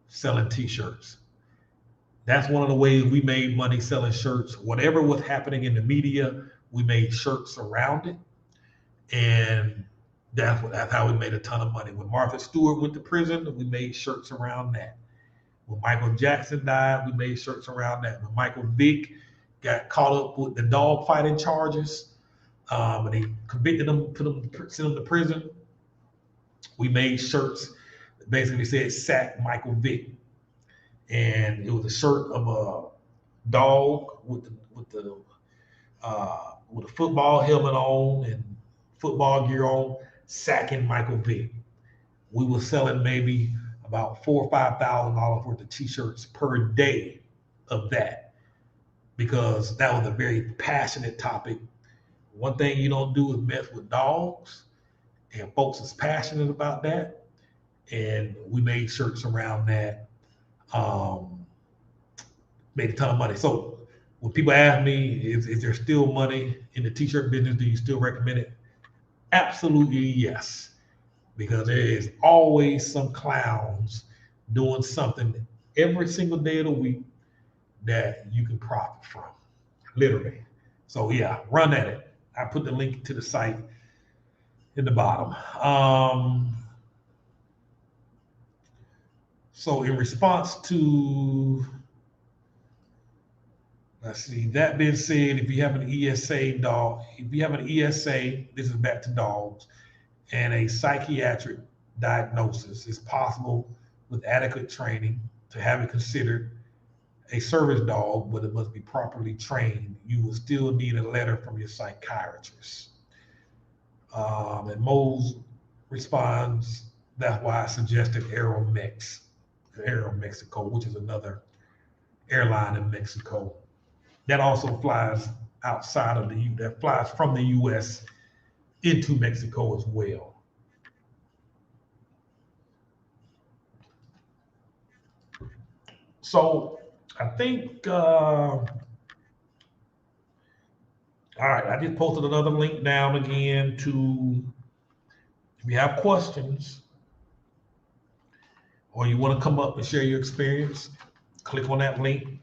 selling t-shirts. That's one of the ways we made money, selling shirts. Whatever was happening in the media, we made shirts around it. And that's how we made a ton of money. When Martha Stewart went to prison, we made shirts around that. When Michael Jackson died, we made shirts around that. When Michael Vick got caught up with the dog fighting charges, and they convicted him, sent him to prison, we made shirts that basically said "Sack Michael Vick," and it was a shirt of a dog with a football helmet on and football gear on, sacking Michael Vick. We were selling maybe about $4,000 or $5,000 worth of t-shirts per day of that, because that was a very passionate topic. One thing you don't do is mess with dogs, and folks is passionate about that. And we made shirts around that, made a ton of money. So when people ask me, is there still money in the t-shirt business? Do you still recommend it? Absolutely, yes. because there is always some clowns doing something every single day of the week that you can profit from, literally. So yeah, run at it. I put the link to the site in the bottom. So in response to, let's see, that being said, if you have an ESA dog, this is back to dogs, and a psychiatric diagnosis, it's possible with adequate training to have it considered a service dog, but it must be properly trained. You will still need a letter from your psychiatrist. And Mose responds, that's why I suggested Aeromexico, which is another airline in Mexico that also flies outside of that flies from the US into Mexico as well. So I think, all right, I just posted another link down again to, if you have questions or you want to come up and share your experience, click on that link and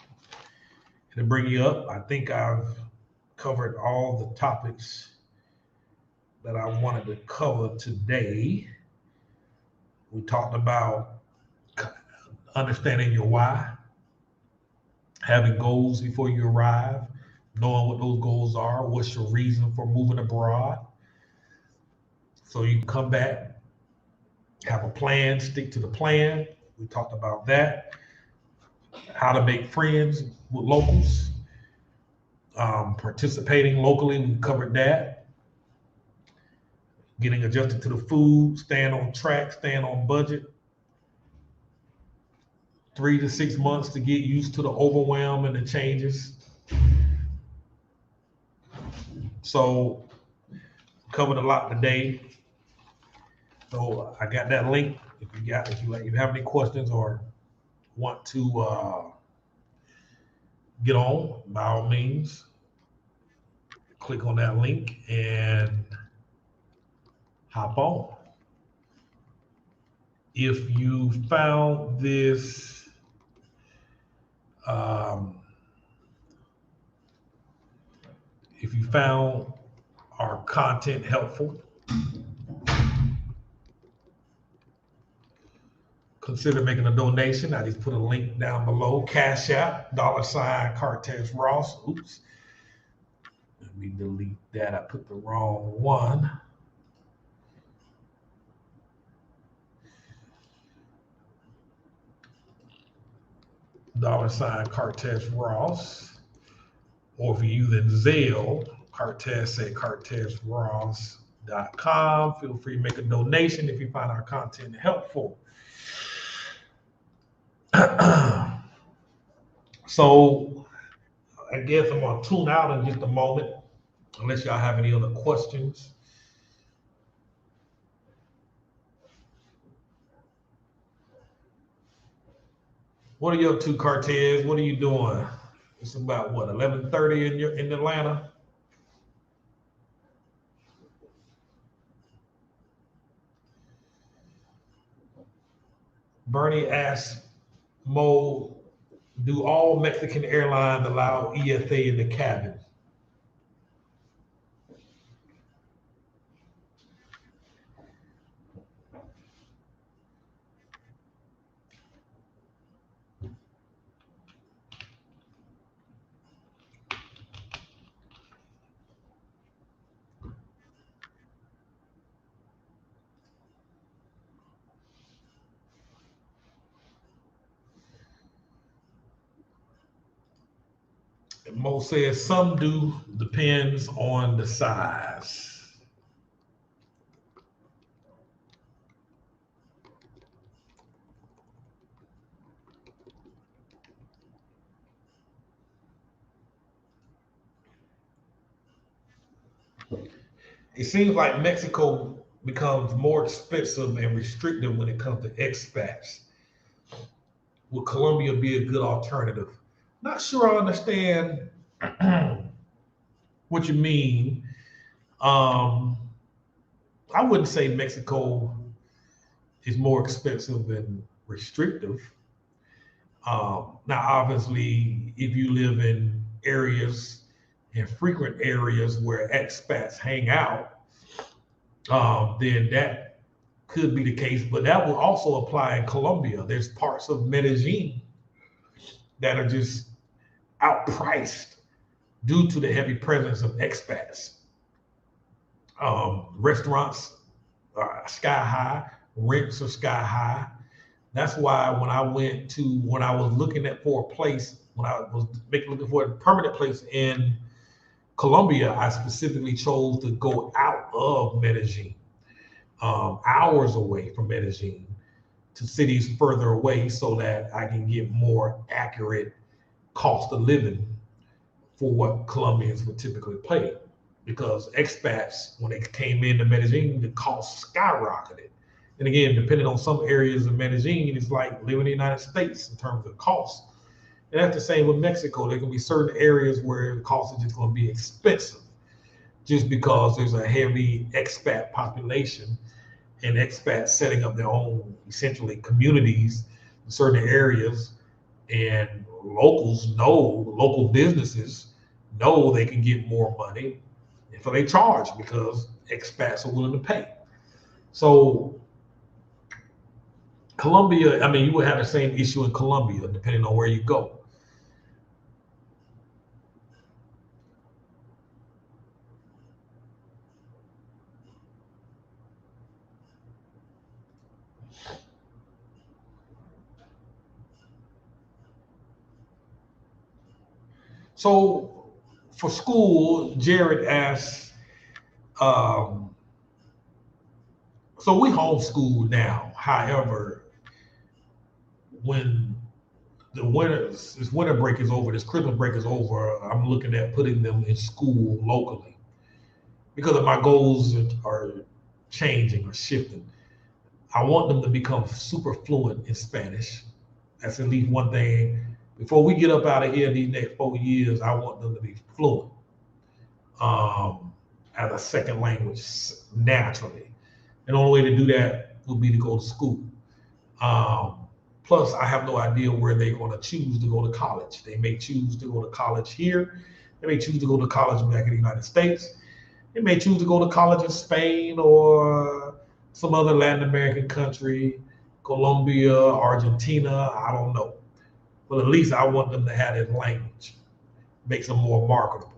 it'll bring you up. I think I've covered all the topics that I wanted to cover today. We talked about understanding your why, having goals before you arrive, knowing what those goals are, what's your reason for moving abroad. So you can come back, have a plan, stick to the plan. We talked about that. How to make friends with locals, participating locally, we covered that. Getting adjusted to the food, staying on track, staying on budget. 3 to 6 months to get used to the overwhelm and the changes. So covered a lot today. So I got that link. If you have any questions or want to get on, by all means, click on that link and hop on. If you found this if you found our content helpful, consider making a donation. I just put a link down below. Cash App, $Cartez Ross. Oops. Let me delete that. I put the wrong one. $Cartez Ross. Or if you're using Zelle, Cartez at CartezRoss.com. Feel free to make a donation if you find our content helpful. So I guess I'm gonna tune out in just a moment, unless y'all have any other questions. What are you up to, Cartez? What are you doing? It's about what, 11:30 in Atlanta? Bernie asks Mo, do all Mexican airlines allow ESA in the cabin? Mo says some do, depends on the size. It seems like Mexico becomes more expensive and restrictive when it comes to expats. Would Colombia be a good alternative? Not sure I understand what you mean. I wouldn't say Mexico is more expensive and restrictive. Now, obviously, if you live in areas and frequent areas where expats hang out, then that could be the case. But that will also apply in Colombia. There's parts of Medellin that are just outpriced due to the heavy presence of expats. Restaurants are sky high, rents are sky high. That's why when I was looking for a place, when I was looking for a permanent place in Colombia, I specifically chose to go out of Medellin, hours away from Medellin, to cities further away so that I can get more accurate cost of living for what Colombians would typically pay. Because expats, when they came into Medellin, the cost skyrocketed. And again, depending on some areas of Medellin, it's like living in the United States in terms of cost. And that's the same with Mexico. There can be certain areas where the cost is just going to be expensive just because there's a heavy expat population and expats setting up their own, essentially, communities in certain areas. And local businesses know they can get more money. And so they charge because expats are willing to pay. So Colombia, I mean, you would have the same issue in Colombia, depending on where you go. So for school, Jared asks, so we homeschool now. However, when this winter break is over, this Christmas break is over, I'm looking at putting them in school locally because of my goals are changing or shifting. I want them to become super fluent in Spanish. That's at least one thing. Before we get up out of here these next 4 years, I want them to be fluent as a second language naturally. And the only way to do that will be to go to school. Plus, I have no idea where they're going to choose to go to college. They may choose to go to college here. They may choose to go to college back in the United States. They may choose to go to college in Spain or some other Latin American country, Colombia, Argentina, I don't know. But at least I want them to have this language. Makes them more marketable.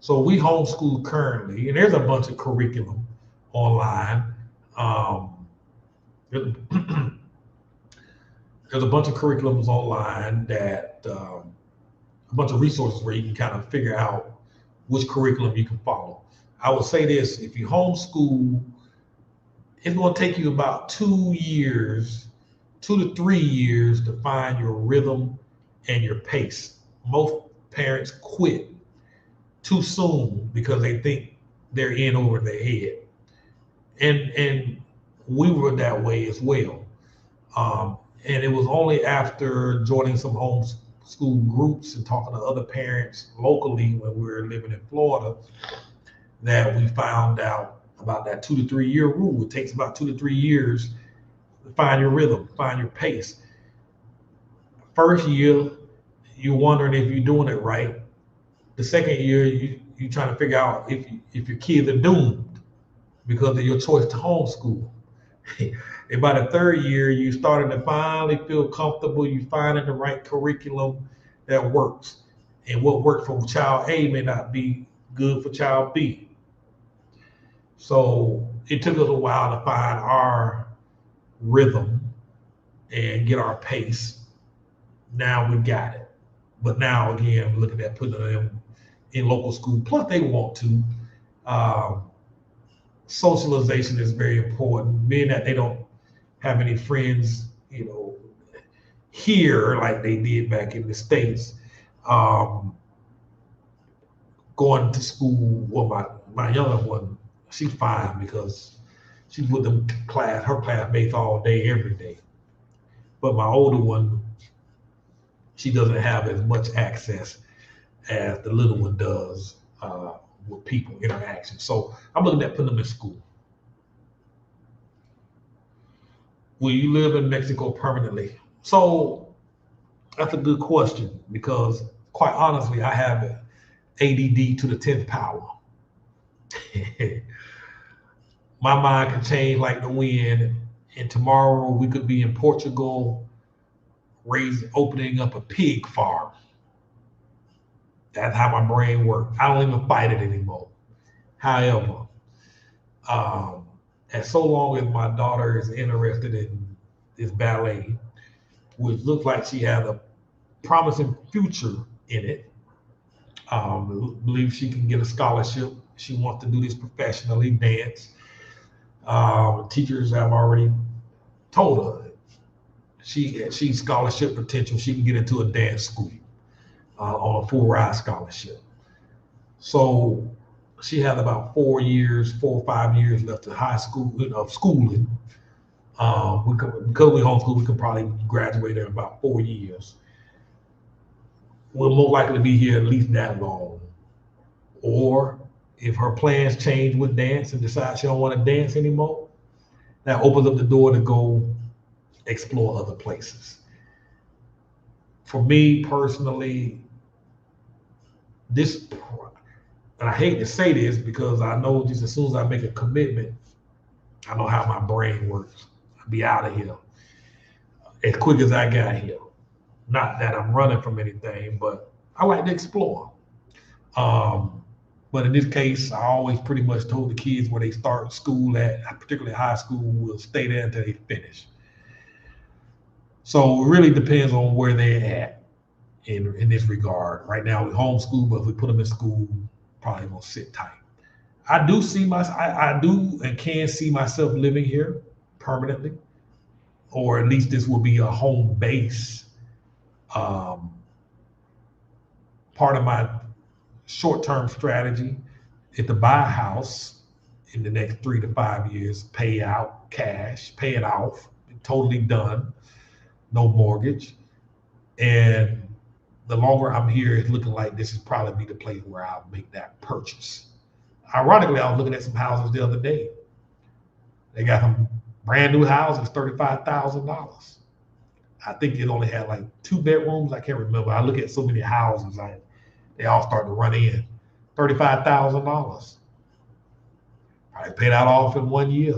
So we homeschool currently, and there's a bunch of curriculum online. There's a bunch of curriculums online that a bunch of resources where you can kind of figure out which curriculum you can follow. I will say this: if you homeschool, it's going to take you about 2 to 3 years to find your rhythm and your pace. Most parents quit too soon because they think they're in over their head. And we were that way as well. And it was only after joining some homeschool groups and talking to other parents locally when we were living in Florida that we found out about that 2 to 3 year rule. It takes about 2 to 3 years to find your rhythm, find your pace. First year, you're wondering if you're doing it right. The second year, you're trying to figure out if your kids are doomed because of your choice to homeschool. And by the third year, you're starting to finally feel comfortable. You're finding the right curriculum that works. And what worked for child A may not be good for child B. So it took us a while to find our rhythm and get our pace. Now we got it. But now, again, we're looking at putting them in local school. Plus, they want to. Socialization is very important, being that they don't have any friends, here like they did back in the States. Going to school, well, my younger one, she's fine because she's with her classmates all day, every day. But my older one, she doesn't have as much access as the little one does with people interaction. So I'm looking at putting them in school. Will you live in Mexico permanently? So that's a good question because, quite honestly, I have ADD to the 10th power. My mind can change like the wind, and tomorrow we could be in Portugal, opening up a pig farm. That's how my brain works. I don't even fight it anymore. However, and so long as my daughter is interested in this ballet, which looks like she has a promising future in it, believe she can get a scholarship. She wants to do this professionally, dance. Teachers have already told her she's scholarship potential. She can get into a dance school on a full ride scholarship. So she had about 4 or 5 years left of high school of schooling. Because we homeschool, we can probably graduate in about 4 years. We'll most likely be here at least that long. Or if her plans change with dance and decide she don't want to dance anymore, that opens up the door to go explore other places. For me personally, this, and I hate to say this because I know just as soon as I make a commitment, I know how my brain works. I'll be out of here as quick as I got here. Not that I'm running from anything, but I like to explore. But in this case, I always pretty much told the kids where they start school at, particularly high school, will stay there until they finish. So it really depends on where they're at in this regard. Right now we homeschool, but if we put them in school, probably gonna sit tight. I do and can see myself living here permanently, or at least this will be a home base. Part of my short-term strategy is to buy a house in the next 3 to 5 years, pay out cash, pay it off, totally done, no mortgage. And the longer I'm here, it's looking like this is probably be the place where I'll make that purchase. Ironically, I was looking at some houses the other day. They got some brand new houses, $35,000. I think it only had like 2 bedrooms. I can't remember. I look at so many houses, they all start to run in. $35,000. Probably paid out off in 1 year.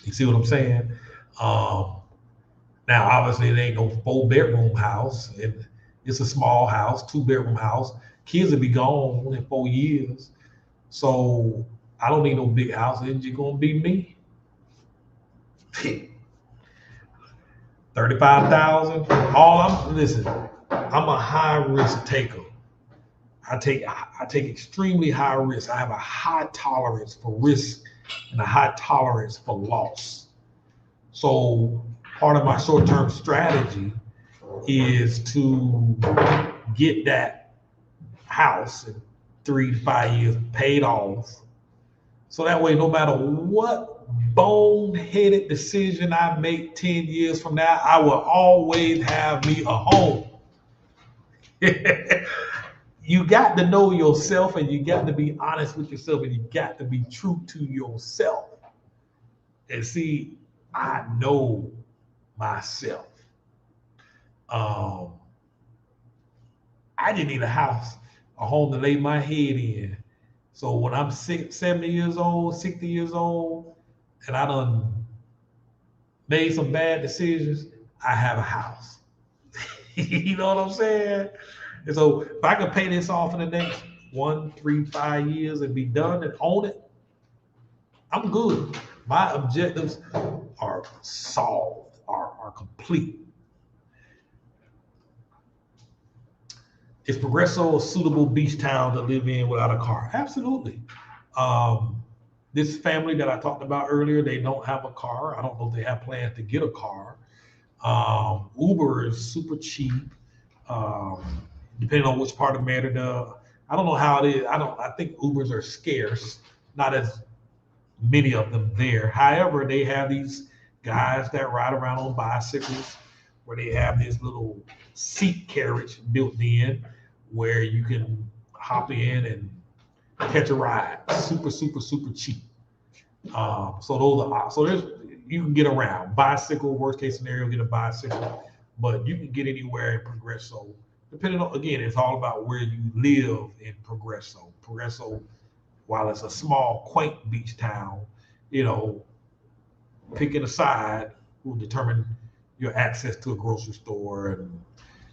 You see what I'm saying? Now, obviously, it ain't no 4-bedroom house. It's a small house, 2-bedroom house. Kids will be gone in 4 years. So I don't need no big house. It's just gonna be me. 35,000. Listen, I'm a high risk taker. I take extremely high risk. I have a high tolerance for risk and a high tolerance for loss. So part of my short-term strategy is to get that house in 3 to 5 years paid off. So that way, no matter what boneheaded decision I make 10 years from now, I will always have me a home. You got to know yourself, and you got to be honest with yourself, and you got to be true to yourself. And see, I know myself. I just need a house, a home to lay my head in. So when I'm 70 years old, 60 years old, and I done made some bad decisions, I have a house. You know what I'm saying? And so if I can pay this off in the next 1, 3, 5 years and be done and own it, I'm good. My objectives are solved, are complete. Is Progreso a suitable beach town to live in without a car? Absolutely. This family that I talked about earlier, they don't have a car. I don't know if they have plans to get a car. Uber is super cheap, depending on which part of Merida. I don't know how it is. I think Ubers are scarce, not as many of them there. However, they have these guys that ride around on bicycles where they have this little seat carriage built in where you can hop in and catch a ride. Super, super, super cheap. So there's, you can get around. Bicycle, worst case scenario, get a bicycle, but you can get anywhere in Progresso. Depending on, again, it's all about where you live in Progresso. Progresso, while it's a small, quaint beach town, you know, picking a side will determine your access to a grocery store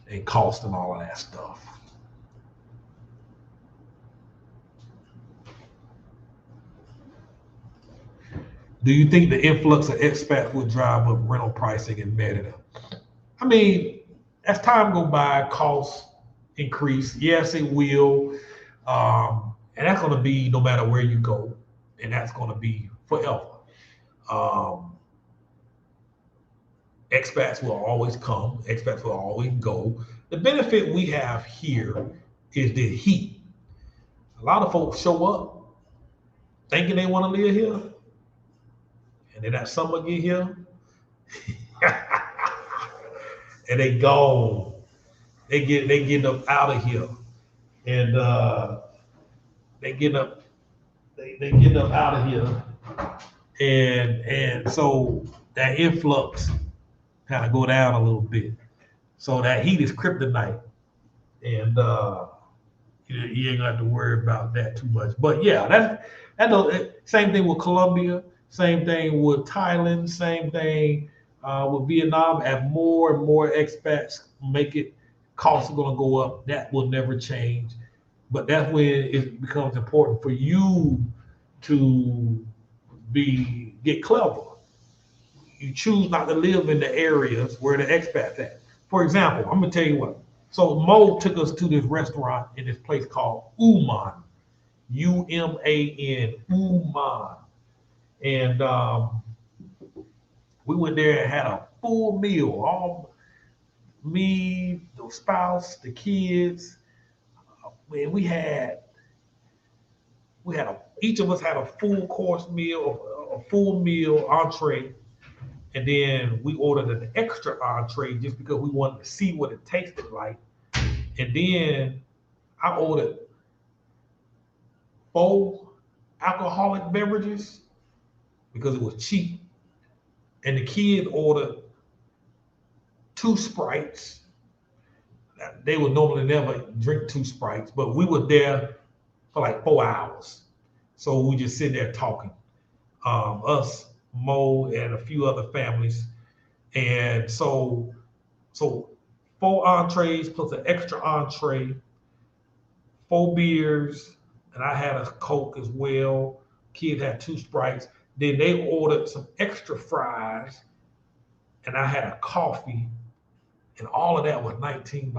and cost and all of that stuff. Do you think the influx of expats will drive up rental pricing in Merida? I mean, as time go by, costs increase. Yes, it will. And that's going to be no matter where you go. And that's going to be forever. Expats will always come. Expats will always go. The benefit we have here is the heat. A lot of folks show up thinking they want to live here. And then that summer get here. And they go. They get up out of here. And they get up out of here. And so that influx kind of go down a little bit. So that heat is kryptonite. And you ain't gonna have to worry about that too much. But yeah, that's same thing with Colombia, same thing with Thailand, same thing with Vietnam. As more and more expats make it, costs are gonna go up. That will never change. But that's when it becomes important for you to get clever. You choose not to live in the areas where the expats at. For example, I'm gonna tell you what. So Mo took us to this restaurant in this place called Uman, U-M-A-N, Uman. And we went there and had a full meal. All me, the spouse, the kids. Man, each of us had a full course meal, a full meal entree. And then we ordered an extra entree just because we wanted to see what it tasted like. And then I ordered 4 alcoholic beverages because it was cheap. And the kids ordered 2 Sprites. They would normally never drink 2 Sprites, but we were there for like 4 hours. So we just sit there talking. Us, Mo, and a few other families. And so 4 entrees plus an extra entree, 4 beers, and I had a Coke as well. Kids had 2 Sprites. Then they ordered some extra fries, and I had a coffee, and all of that was $19.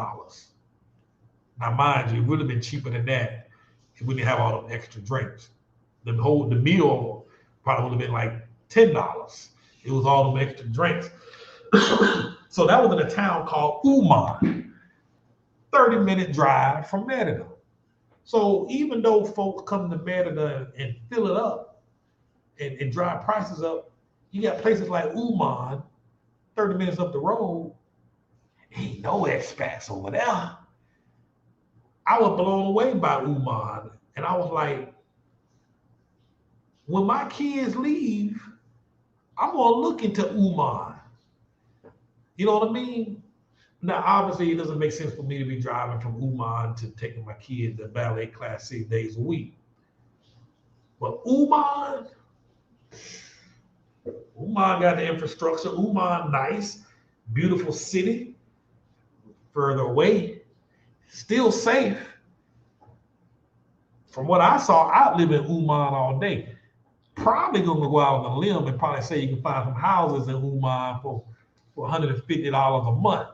Now, mind you, it would have been cheaper than that if we didn't have all them extra drinks. The meal probably would have been like $10. It was all them extra drinks. So that was in a town called Uman, 30-minute drive from Merida. So even though folks come to Merida and fill it up and drive prices up, you got places like Uman, 30 minutes up the road, ain't no expats over there. I was blown away by Uman, and I was like, when my kids leave, I'm gonna look into Uman. You know what I mean? Now, obviously, it doesn't make sense for me to be driving from Uman to taking my kids to ballet class 6 days a week. But Uman got the infrastructure. Uman, nice, beautiful city. Further away, still safe. From what I saw, I live in Uman all day. Probably gonna go out on a limb and probably say you can find some houses in Uman for $150 a month.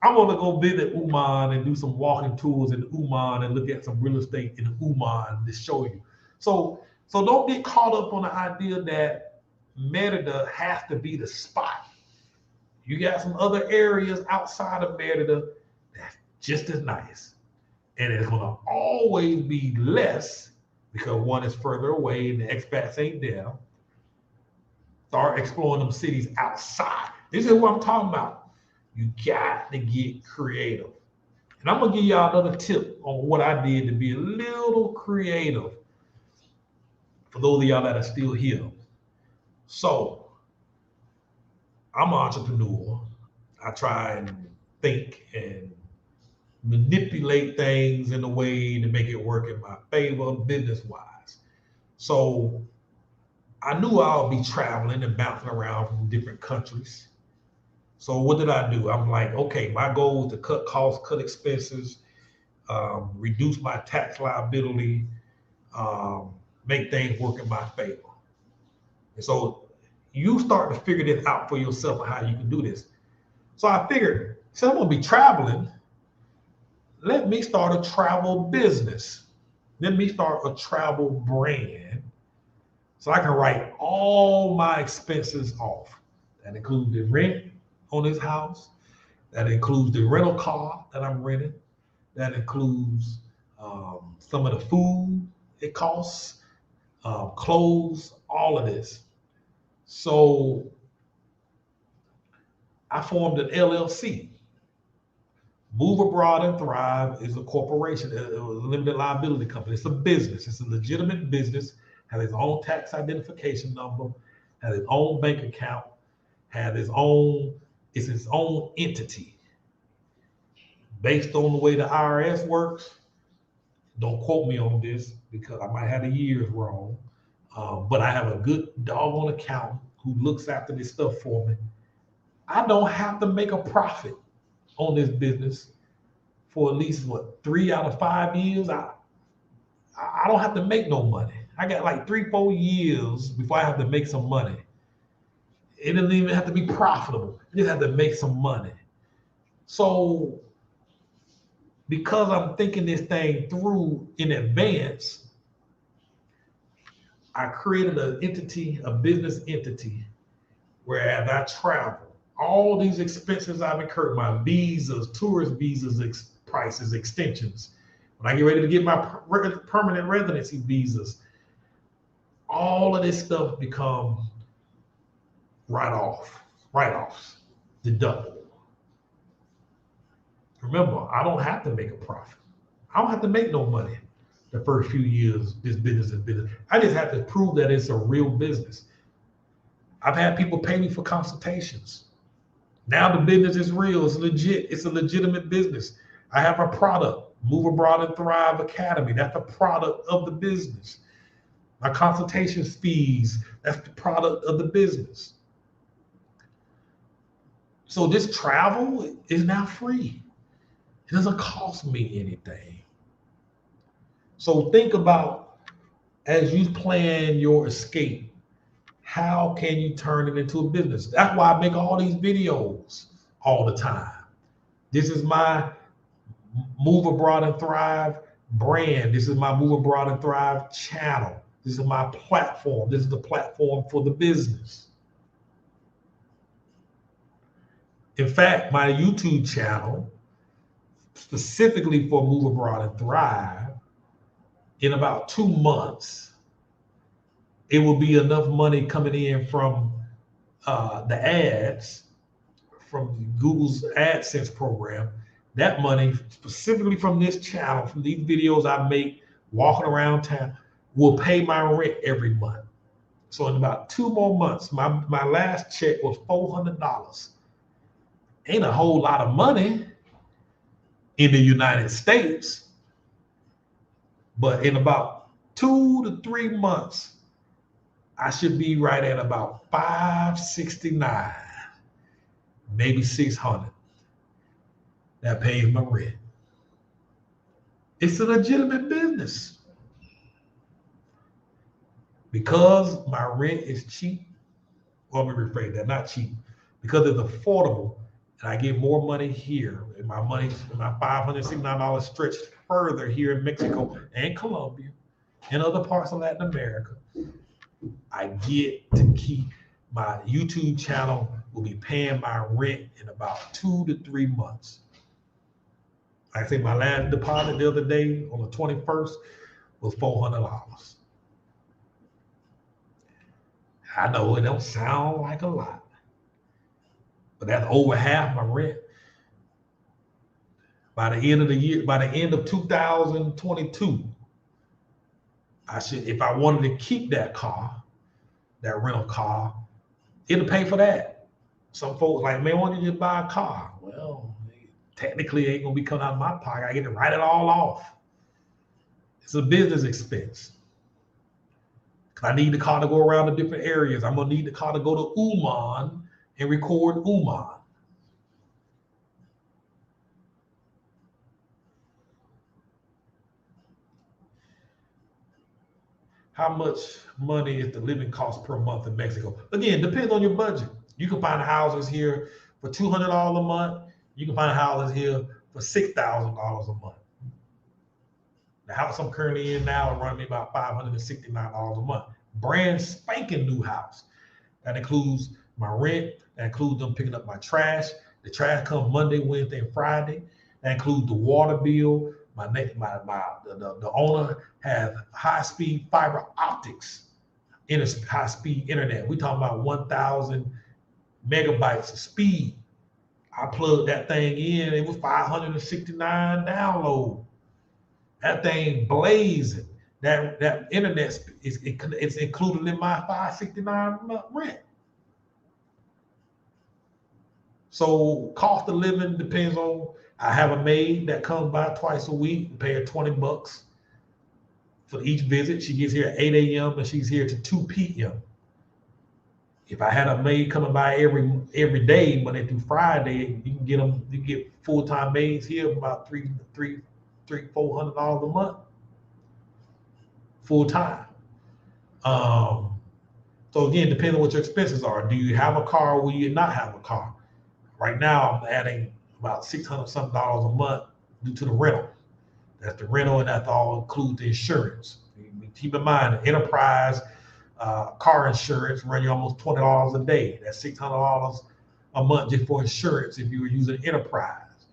I want to go visit Uman and do some walking tours in Uman and look at some real estate in Uman to show you. So don't get caught up on the idea that Merida has to be the spot. You got some other areas outside of Merida that's just as nice. And it's going to always be less because one is further away and the expats ain't there. Start exploring them cities outside. This is what I'm talking about. You got to get creative. And I'm going to give y'all another tip on what I did to be a little creative for those of y'all that are still here. So I'm an entrepreneur. I try and think and manipulate things in a way to make it work in my favor business wise. So I knew I'll be traveling and bouncing around from different countries. So what did I do? I'm like, okay, my goal is to cut costs, cut expenses, reduce my tax liability, make things work in my favor. And so you start to figure this out for yourself and how you can do this. So I figured, since I'm gonna be traveling, let me start a travel business. Let me start a travel brand so I can write all my expenses off. That includes the rent on this house. That includes the rental car that I'm renting. That includes some of the food it costs, clothes, all of this. So I formed an LLC. Move Abroad and Thrive is a corporation, a limited liability company. It's a business. It's a legitimate business, has its own tax identification number, has its own bank account, has it's its own entity. Based on the way the IRS works, don't quote me on this because I might have the years wrong, but I have a good doggone accountant who looks after this stuff for me. I don't have to make a profit on this business for at least 3 out of 5 years. I don't have to make no money. I got like 3-4 years before I have to make some money. It doesn't even have to be profitable. I just have to make some money. So because I'm thinking this thing through in advance, I created an entity, a business entity, where as I travel, all these expenses I've incurred, my visas, tourist visas, prices, extensions, when I get ready to get my permanent residency visas, all of this stuff become write-offs, deductible. Remember, I don't have to make a profit. I don't have to make no money the first few years this business is business. I just have to prove that it's a real business. I've had people pay me for consultations. Now the business is real. It's legit. It's a legitimate business. I have a product, Move Abroad and Thrive Academy. That's the product of the business. My consultation fees, that's the product of the business. So this travel is now free. It doesn't cost me anything. So think about, as you plan your escape, how can you turn it into a business? That's why I make all these videos all the time. This is my Move Abroad and Thrive brand. This is my Move Abroad and Thrive channel. This is my platform. This is the platform for the business. In fact, my YouTube channel, specifically for Move Abroad and Thrive, in about 2 months, it will be enough money coming in from the ads, from Google's AdSense program. That money, specifically from this channel, from these videos I make walking around town, will pay my rent every month. So in about 2 more months, my last check was $400. Ain't a whole lot of money in the United States, but in about 2 to 3 months, I should be right at about $569, maybe $600. That pays my rent. It's a legitimate business. Because my rent is cheap, well, let me rephrase that, not cheap, because it's affordable, and I get more money here, and my $569 stretched further here in Mexico and Colombia and other parts of Latin America. I get to keep my YouTube channel will be paying my rent in about 2 to 3 months. I think my last deposit the other day on the 21st was $400. I know it don't sound like a lot, but that's over half my rent. By the end of the year, by the end of 2022, I should, if I wanted to keep that car, that rental car, it'll pay for that. Some folks like, man, why don't you just buy a car? Well, technically it ain't gonna be coming out of my pocket. I get to write it all off. It's a business expense. I need the car to go around the different areas. I'm gonna need the car to go to Uman and record Uman. How much money is the living cost per month in Mexico? Again, depends on your budget. You can find houses here for $200 a month. You can find houses here for $6,000 a month. The house I'm currently in now is running me about $569 a month. Brand spanking new house. That includes my rent. That includes them picking up my trash. The trash comes Monday, Wednesday, and Friday. That includes the water bill. The owner has high-speed fiber optics, high-speed internet. We talking about 1,000 megabytes of speed. I plugged that thing in. It was 569 download. That thing blazing. That internet it's included in my 569 rent. So cost of living depends on. I have a maid that comes by twice a week, pay her $20 for each visit. She gets here at 8 a.m. and she's here to 2 p.m. If I had a maid coming by every day, Monday through Friday, you can get full-time maids here about $400 a month. Full time. So again, depending on what your expenses are. Do you have a car or will you not have a car? Right now, I'm adding about $600 something a month due to the rental. That's the rental, and that's all include the insurance. Keep in mind, the enterprise car insurance run you almost $20 a day. That's $600 a month just for insurance if you were using enterprise.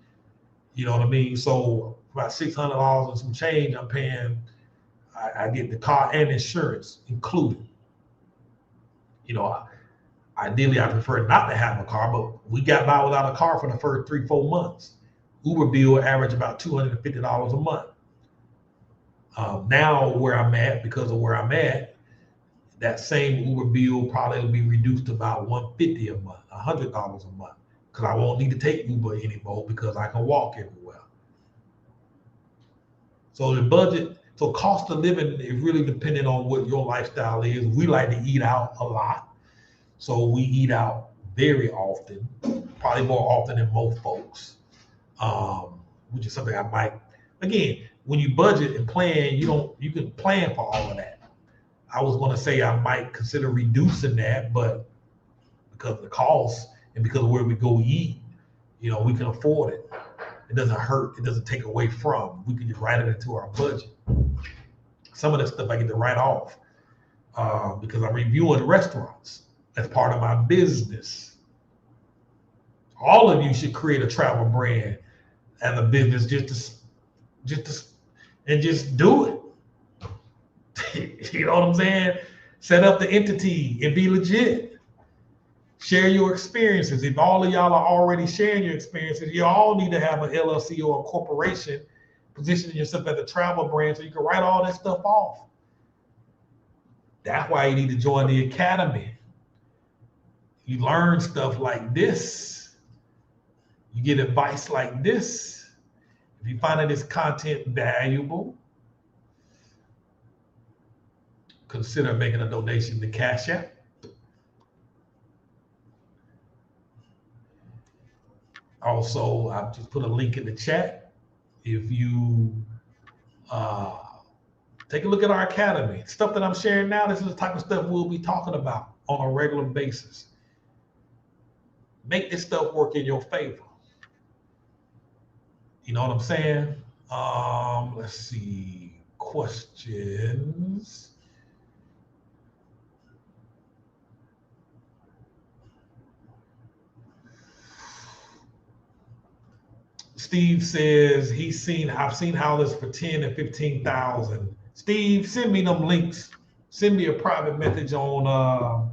You know what I mean? So about $600 and some change, I'm paying. I get the car and insurance included. You know, ideally I prefer not to have a car, but we got by without a car for the first 3-4 months. Uber bill average about $250 a month. Now where I'm at, because of where I'm at, that same Uber bill probably will be reduced to about $150 a month, $100 a month, because I won't need to take Uber anymore because I can walk everywhere. So the budget. So cost of living is really depending on what your lifestyle is. We like to eat out a lot. So we eat out very often, probably more often than most folks, which is something I might, again, when you budget and plan, you can plan for all of that. I was going to say I might consider reducing that, but because of the cost and because of where we go eat, we can afford it. It doesn't hurt. It doesn't take away from. We can just write it into our budget. Some of that stuff I get to write off because I'm reviewing restaurants as part of my business. All of you should create a travel brand as a business just do it. You know what I'm saying? Set up the entity and be legit. Share your experiences. If all of y'all are already sharing your experiences, you all need to have an LLC or a corporation positioning yourself as a travel brand so you can write all that stuff off. That's why you need to join the academy. You learn stuff like this. You get advice like this. If you find this content valuable, consider making a donation to Cash App. Also, I've just put a link in the chat. If you take a look at our academy, stuff that I'm sharing now, this is the type of stuff we'll be talking about on a regular basis. Make this stuff work in your favor. You know what I'm saying? Let's see, questions. Steve says I've seen houses for 10 and 15,000. Steve, send me them links. Send me a private message on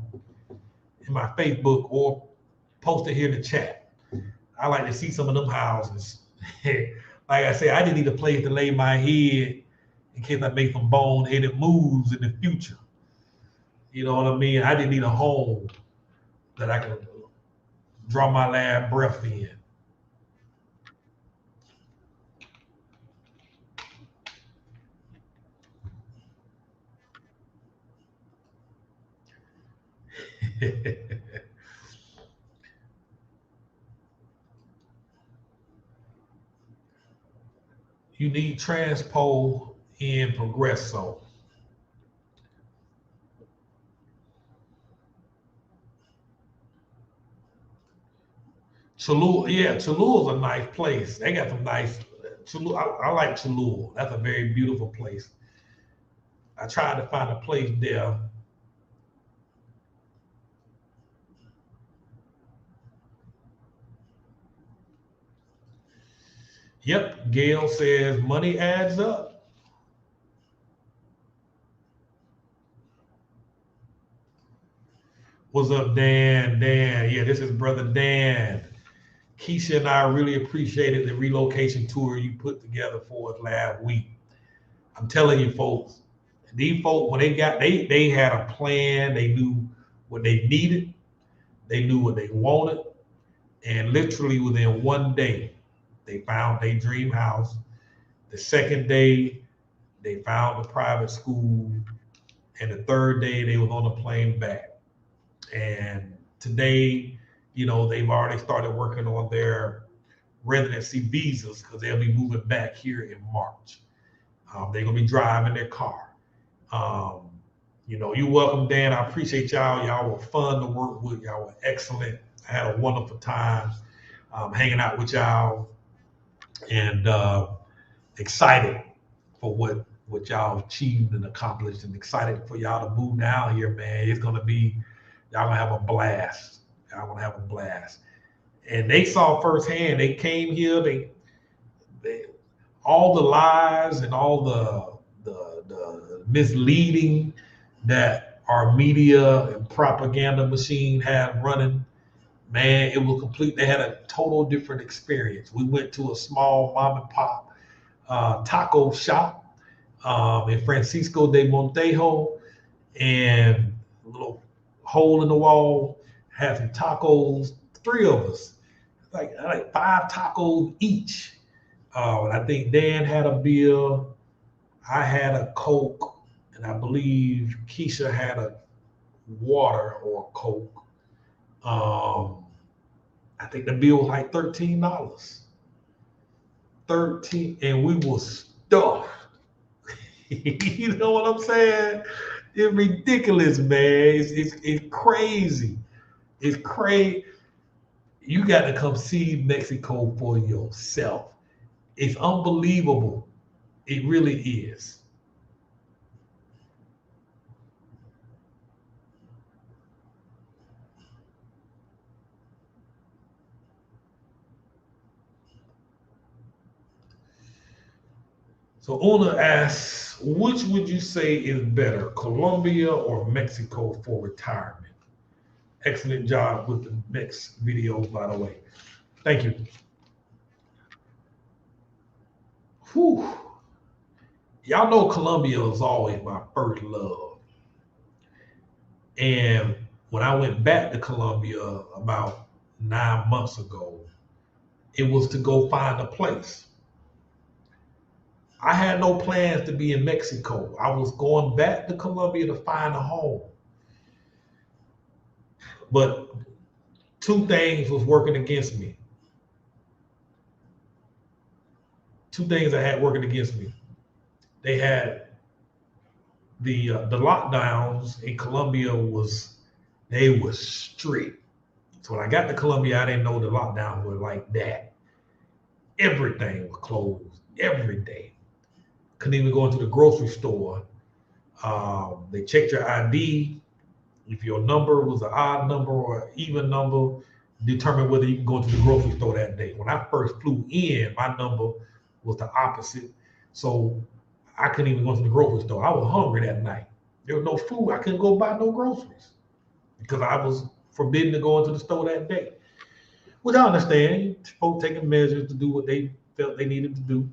in my Facebook or post it here in the chat. I like to see some of them houses. Like I said, I just need a place to lay my head in case I make some boneheaded moves in the future. You know what I mean? I just need a home that I can draw my last breath in. You need transpo in Progresso. Cholula, yeah, Cholula's a nice place. They got some nice Cholula. I like Cholula. That's a very beautiful place. I tried to find a place there. Yep, Gail says money adds up. What's up, Dan? Dan, yeah, this is brother Dan. Keisha and I really appreciated the relocation tour you put together for us last week. I'm telling you, folks, these folks, when they had a plan, they knew what they needed, they knew what they wanted, and literally within one day, they found their dream house. The second day, they found a private school, and the third day, they was on a plane back. And today, you know, they've already started working on their residency visas because they'll be moving back here in March. They're gonna be driving their car. You know, you're welcome, Dan. I appreciate y'all. Y'all were fun to work with. Y'all were excellent. I had a wonderful time hanging out with y'all, and excited for what y'all achieved and accomplished, and excited for y'all to move down here, man. It's gonna be, y'all gonna have a blast. Y'all gonna have a blast. And they saw firsthand. They came here. They all the lies and all the misleading that our media and propaganda machine had running, man, it was complete. They had a total different experience. We went to a small mom and pop taco shop in Francisco de Montejo, and a little hole in the wall, had some tacos, three of us, like 5 tacos each. And I think Dan had a beer, I had a Coke, and I believe Keisha had a water or a Coke. I think the bill was like $13. 13, and we were stuffed. You know what I'm saying? It's ridiculous, man. It's crazy. It's crazy. You got to come see Mexico for yourself. It's unbelievable. It really is. So Una asks, which would you say is better, Colombia or Mexico for retirement? Excellent job with the next videos, by the way. Thank you. Whew. Y'all know Colombia is always my first love. And when I went back to Colombia about 9 months ago, it was to go find a place. I had no plans to be in Mexico. I was going back to Colombia to find a home. But 2 things was working against me. 2 things I had working against me. They had the lockdowns in Colombia they were strict. So when I got to Colombia, I didn't know the lockdowns were like that. Everything was closed every day. Couldn't even go into the grocery store. They checked your ID. If your number was an odd number or an even number, determine whether you can go to the grocery store that day. When I first flew in, my number was the opposite. So I couldn't even go to the grocery store. I was hungry that night. There was no food. I couldn't go buy no groceries because I was forbidden to go into the store that day. Which I understand. Folks taking measures to do what they felt they needed to do.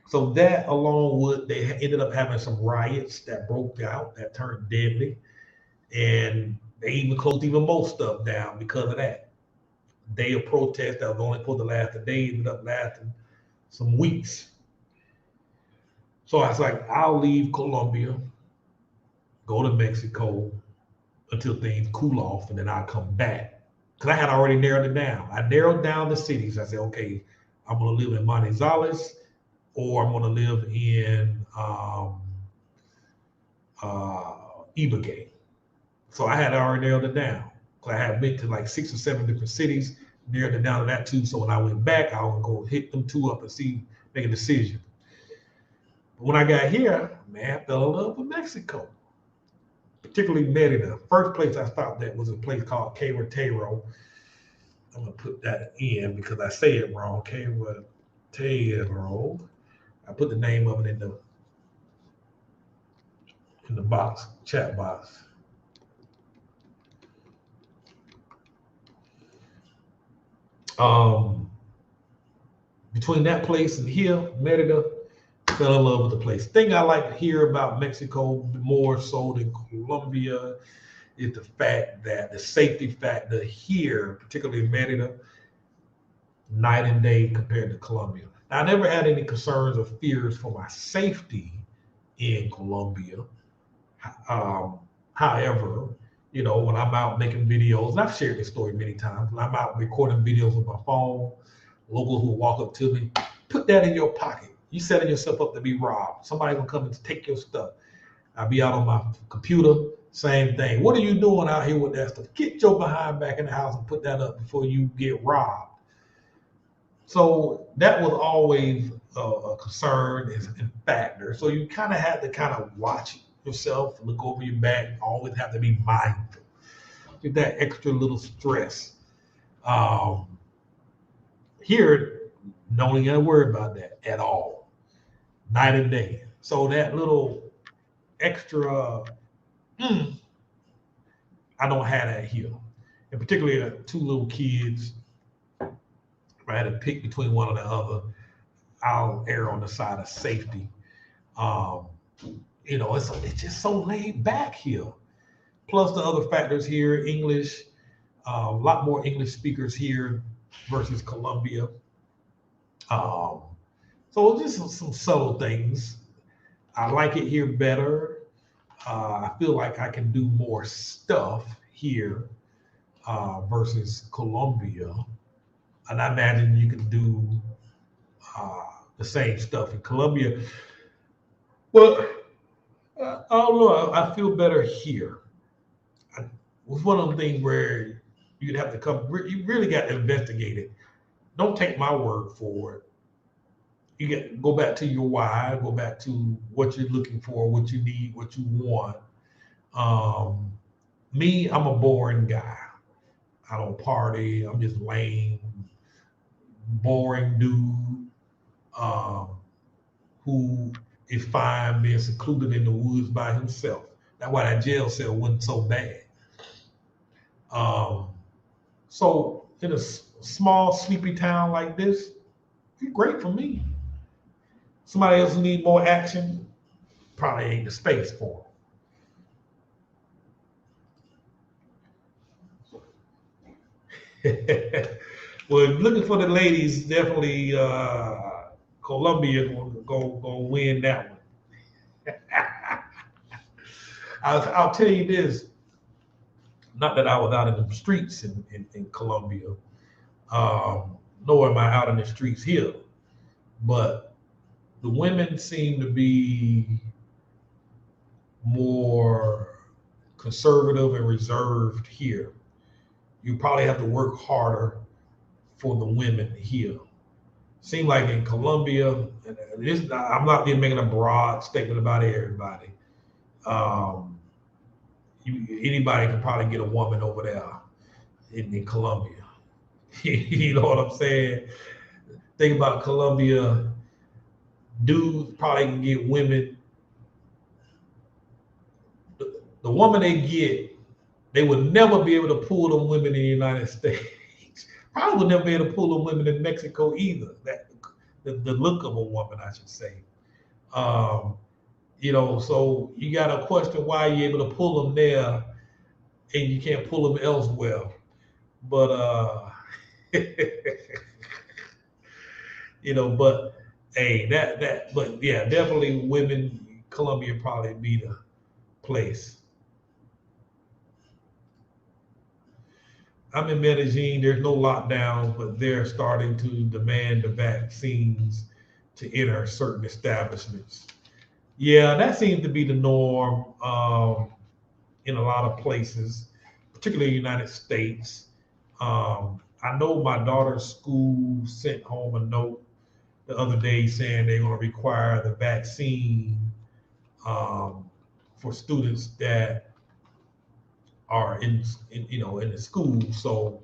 So that, along with, they ended up having some riots that broke out, that turned deadly. And They even closed even more stuff down because of that. Day of protest that was only supposed to last a day ended up lasting some weeks. So I was like, I'll leave Colombia, go to Mexico until things cool off, and then I'll come back. Because I had already narrowed it down. I narrowed down the cities. I said, okay, I'm going to live in Manizales, or I'm going to live in Ibagué. So I had already narrowed it down. So I had been to like 6 or 7 different cities, narrowed it down to that too. So when I went back, I would go hit them 2 up and make a decision. But when I got here, man, I fell in love with Mexico, particularly Merida. First place I stopped at was a place called Querétaro. I'm gonna put that in because I say it wrong. Querétaro. I put the name of it in the box, chat box. Between that place and here, Merida, fell in love with the place. Thing I like here about Mexico more so than Colombia is the fact that the safety factor here, particularly in Merida, night and day compared to Colombia. Now, I never had any concerns or fears for my safety in Colombia. However, you know, when I'm out making videos, and I've shared this story many times, when I'm out recording videos with my phone, locals will walk up to me, put that in your pocket. You setting yourself up to be robbed. Somebody gonna come and take your stuff. I'll be out on my computer, same thing. What are you doing out here with that stuff? Get your behind back in the house and put that up before you get robbed. So that was always a concern and factor. So you kind of had to kind of watch yourself, look over your back, always have to be mindful. Get that extra little stress. Here, don't even worry about that at all, night and day. So that little extra, I don't have that here. And particularly 2 little kids, if I had to pick between one or the other, I'll err on the side of safety. You know, it's just so laid back here. Plus the other factors here, English, a lot more English speakers here versus Colombia. So just some subtle things. I like it here better. I feel like I can do more stuff here versus Colombia. And I imagine you can do the same stuff in Colombia. Well, I don't know. I feel better here. It was one of the things where you'd have to come. You really got to investigate it. Don't take my word for it. You get go back to your why. Go back to what you're looking for, what you need, what you want. Me, I'm a boring guy. I don't party. I'm just lame, boring dude who is fine being secluded in the woods by himself. That's why that jail cell wasn't so bad. So in a small, sleepy town like this, it's great for me. Somebody else who need more action, probably ain't the space for them. Well, looking for the ladies, definitely Colombia gonna win that one. I'll tell you this. Not that I was out in the streets in Colombia, nor am I out in the streets here, but the women seem to be more conservative and reserved here. You probably have to work harder for the women here. Seem like in Colombia, I'm not even making a broad statement about everybody. Anybody can probably get a woman over there in Colombia. You know what I'm saying? Think about Colombia. Dudes probably can get women. The woman they get, they would never be able to pull them women in the United States. Probably would never be able to pull them women in Mexico either. The look of a woman, I should say. You know, so you got to question why you're able to pull them there and you can't pull them elsewhere. But but hey, but yeah, definitely women. Colombia probably be the place. I'm in Medellin. There's no lockdowns, but they're starting to demand the vaccines to enter certain establishments. Yeah, that seems to be the norm in a lot of places, particularly the United States. I know my daughter's school sent home a note the other day saying they're going to require the vaccine um, for students that are in the school. So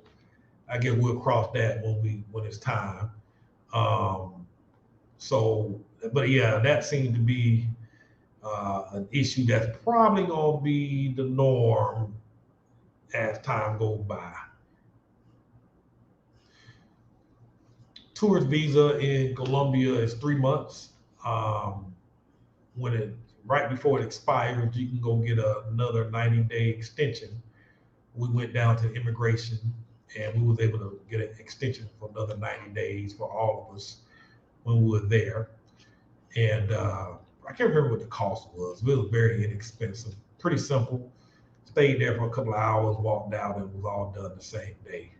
I guess we'll cross that when it's time. Um, so, but yeah, that seemed to be an issue that's probably going to be the norm as time goes by. Tourist visa in Colombia is 3 months. When it right before it expires, you can go get another 90-day extension. We went down to immigration and we was able to get an extension for another 90 days for all of us when we were there. And I can't remember what the cost was, but it was very inexpensive, pretty simple. Stayed there for a couple of hours, walked out, and it was all done the same day.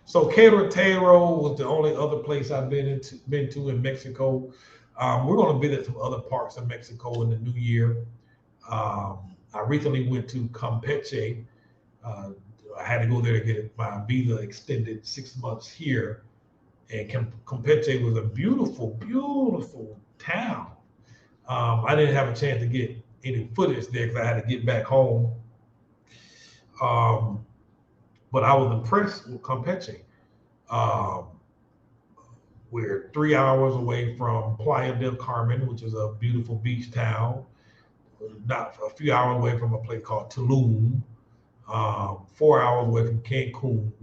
So Querétaro was the only other place I've been to in Mexico. We're going to visit some other parts of Mexico in the new year. I recently went to Campeche. I had to go there to get my visa extended 6 months here. And Campeche was a beautiful, beautiful town. I didn't have a chance to get any footage there because I had to get back home. But I was impressed with Campeche. We're 3 hours away from Playa del Carmen, which is a beautiful beach town. Not a few hours away from a place called Tulum. 4 hours away from Cancun.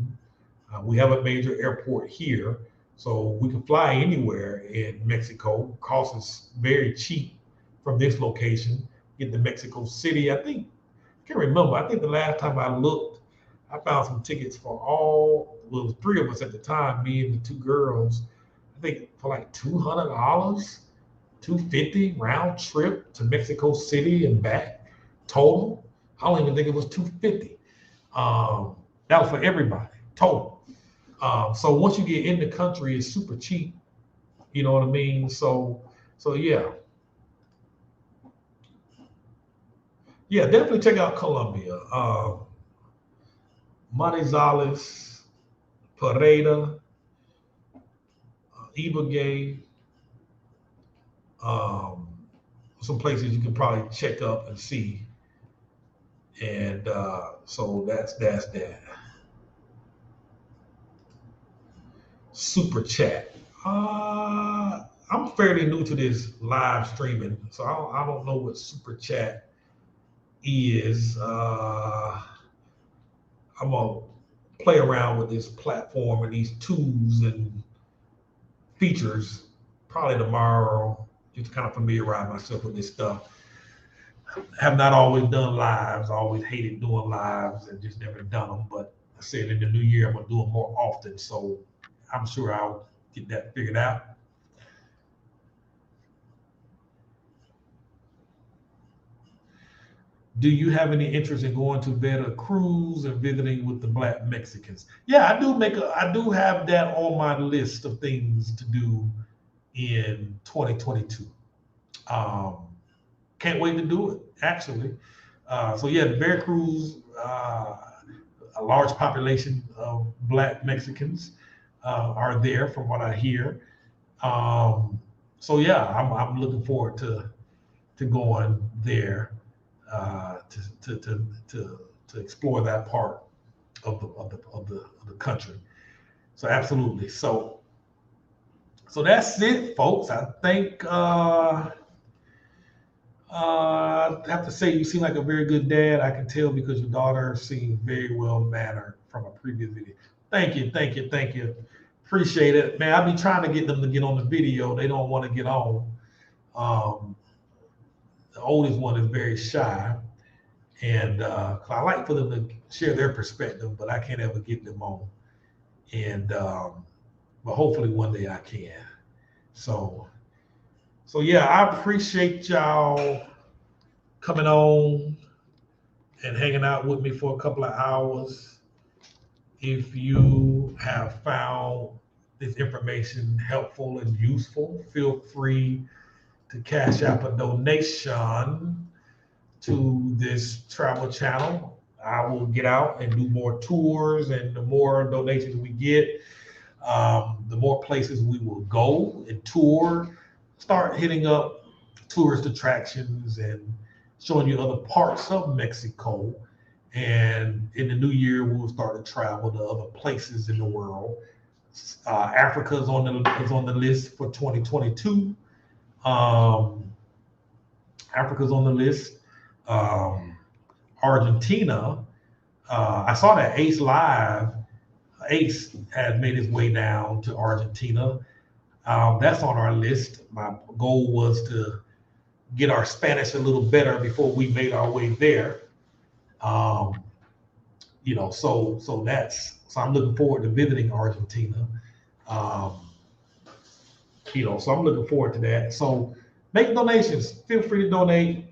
We have a major airport here, so we can fly anywhere in Mexico. Cost is very cheap from this location. Get to Mexico City. I can't remember. I think the last time I looked, I found some tickets for well, 3 of us at the time, me and the 2 girls. I think for like $200, $250 round trip to Mexico City and back total. I don't even think it was $250. That was for everybody total. So once you get in the country, it's super cheap. You know what I mean? So yeah. Yeah, definitely check out Colombia. Manizales, Pereira, Ibagué, some places you can probably check up and see. And so that's that. Super chat. I'm fairly new to this live streaming, so I don't know what super chat is. I'm gonna play around with this platform and these tools and features probably tomorrow, just to kind of familiarize myself with this stuff. Have not always done lives. I always hated doing lives and just never done them. But I said in the new year I'm gonna do them more often, so I'm sure I'll get that figured out. Do you have any interest in going to Veracruz and visiting with the Black Mexicans? Yeah, I do have that on my list of things to do in 2022. Can't wait to do it, actually. So yeah, the Veracruz, a large population of Black Mexicans are there, from what I hear. So yeah, I'm looking forward to going there. To explore that part of the country. So absolutely. So that's it, folks. I think I have to say you seem like a very good dad. I can tell because your daughter seems very well mannered from a previous video. Thank you. Appreciate it, man. I've been trying to get them to get on the video. They don't want to get on. The oldest one is very shy, and I like for them to share their perspective, but I can't ever get them on. And but hopefully one day I can. So yeah, I appreciate y'all coming on and hanging out with me for a couple of hours. If you have found this information helpful and useful, feel free to cash out a donation to this travel channel. I will get out and do more tours, and the more donations we get, the more places we will go and tour, start hitting up tourist attractions and showing you other parts of Mexico. And in the new year, we'll start to travel to other places in the world. Africa is on the list for 2022. Africa's on the list. Argentina. I saw that Ace had made his way down to Argentina. That's on our list. My goal was to get our Spanish a little better before we made our way there. So I'm looking forward to visiting Argentina. So I'm looking forward to that. So make donations. Feel free to donate.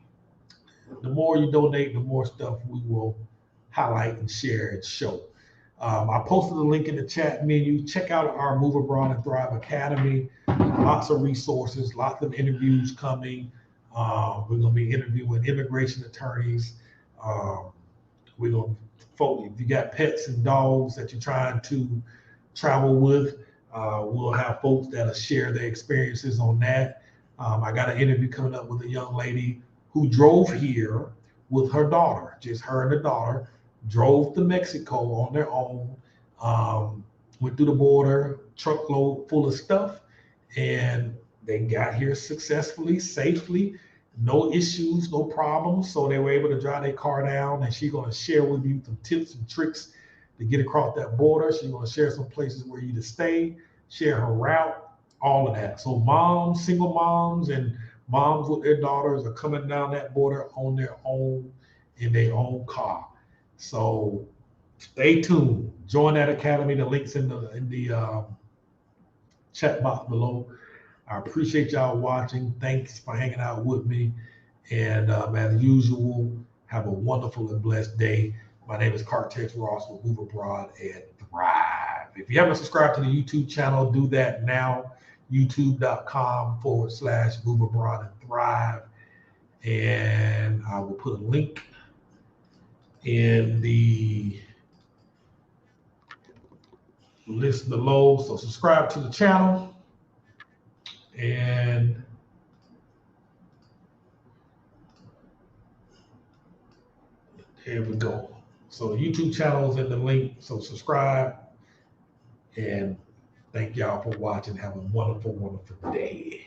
The more you donate, the more stuff we will highlight and share and show. I posted a link in the chat menu. Check out our Move Abroad and Thrive Academy. Lots of resources, lots of interviews coming. We're going to be interviewing immigration attorneys. We're going to, if you got pets and dogs that you're trying to travel with, we'll have folks that'll share their experiences on that. I got an interview coming up with a young lady who drove here with her daughter, just her and her daughter, drove to Mexico on their own, went through the border, truckload full of stuff, and they got here successfully, safely, no issues, no problems. So they were able to drive their car down, and she's going to share with you some tips and tricks to get across that border. She's going to share some places where you to stay, share her route, all of that. So moms, single moms, and moms with their daughters are coming down that border on their own, in their own car. So stay tuned. Join that academy. The link's in the chat box below. I appreciate y'all watching. Thanks for hanging out with me. And as usual, have a wonderful and blessed day. My name is Cartex Ross with Move Abroad and Thrive. If you haven't subscribed to the YouTube channel, do that now. youtube.com/Move Abroad and Thrive. And I will put a link in the list below. So subscribe to the channel, and here we go. So the YouTube channel is in the link. So subscribe, and thank y'all for watching. Have a wonderful, wonderful day.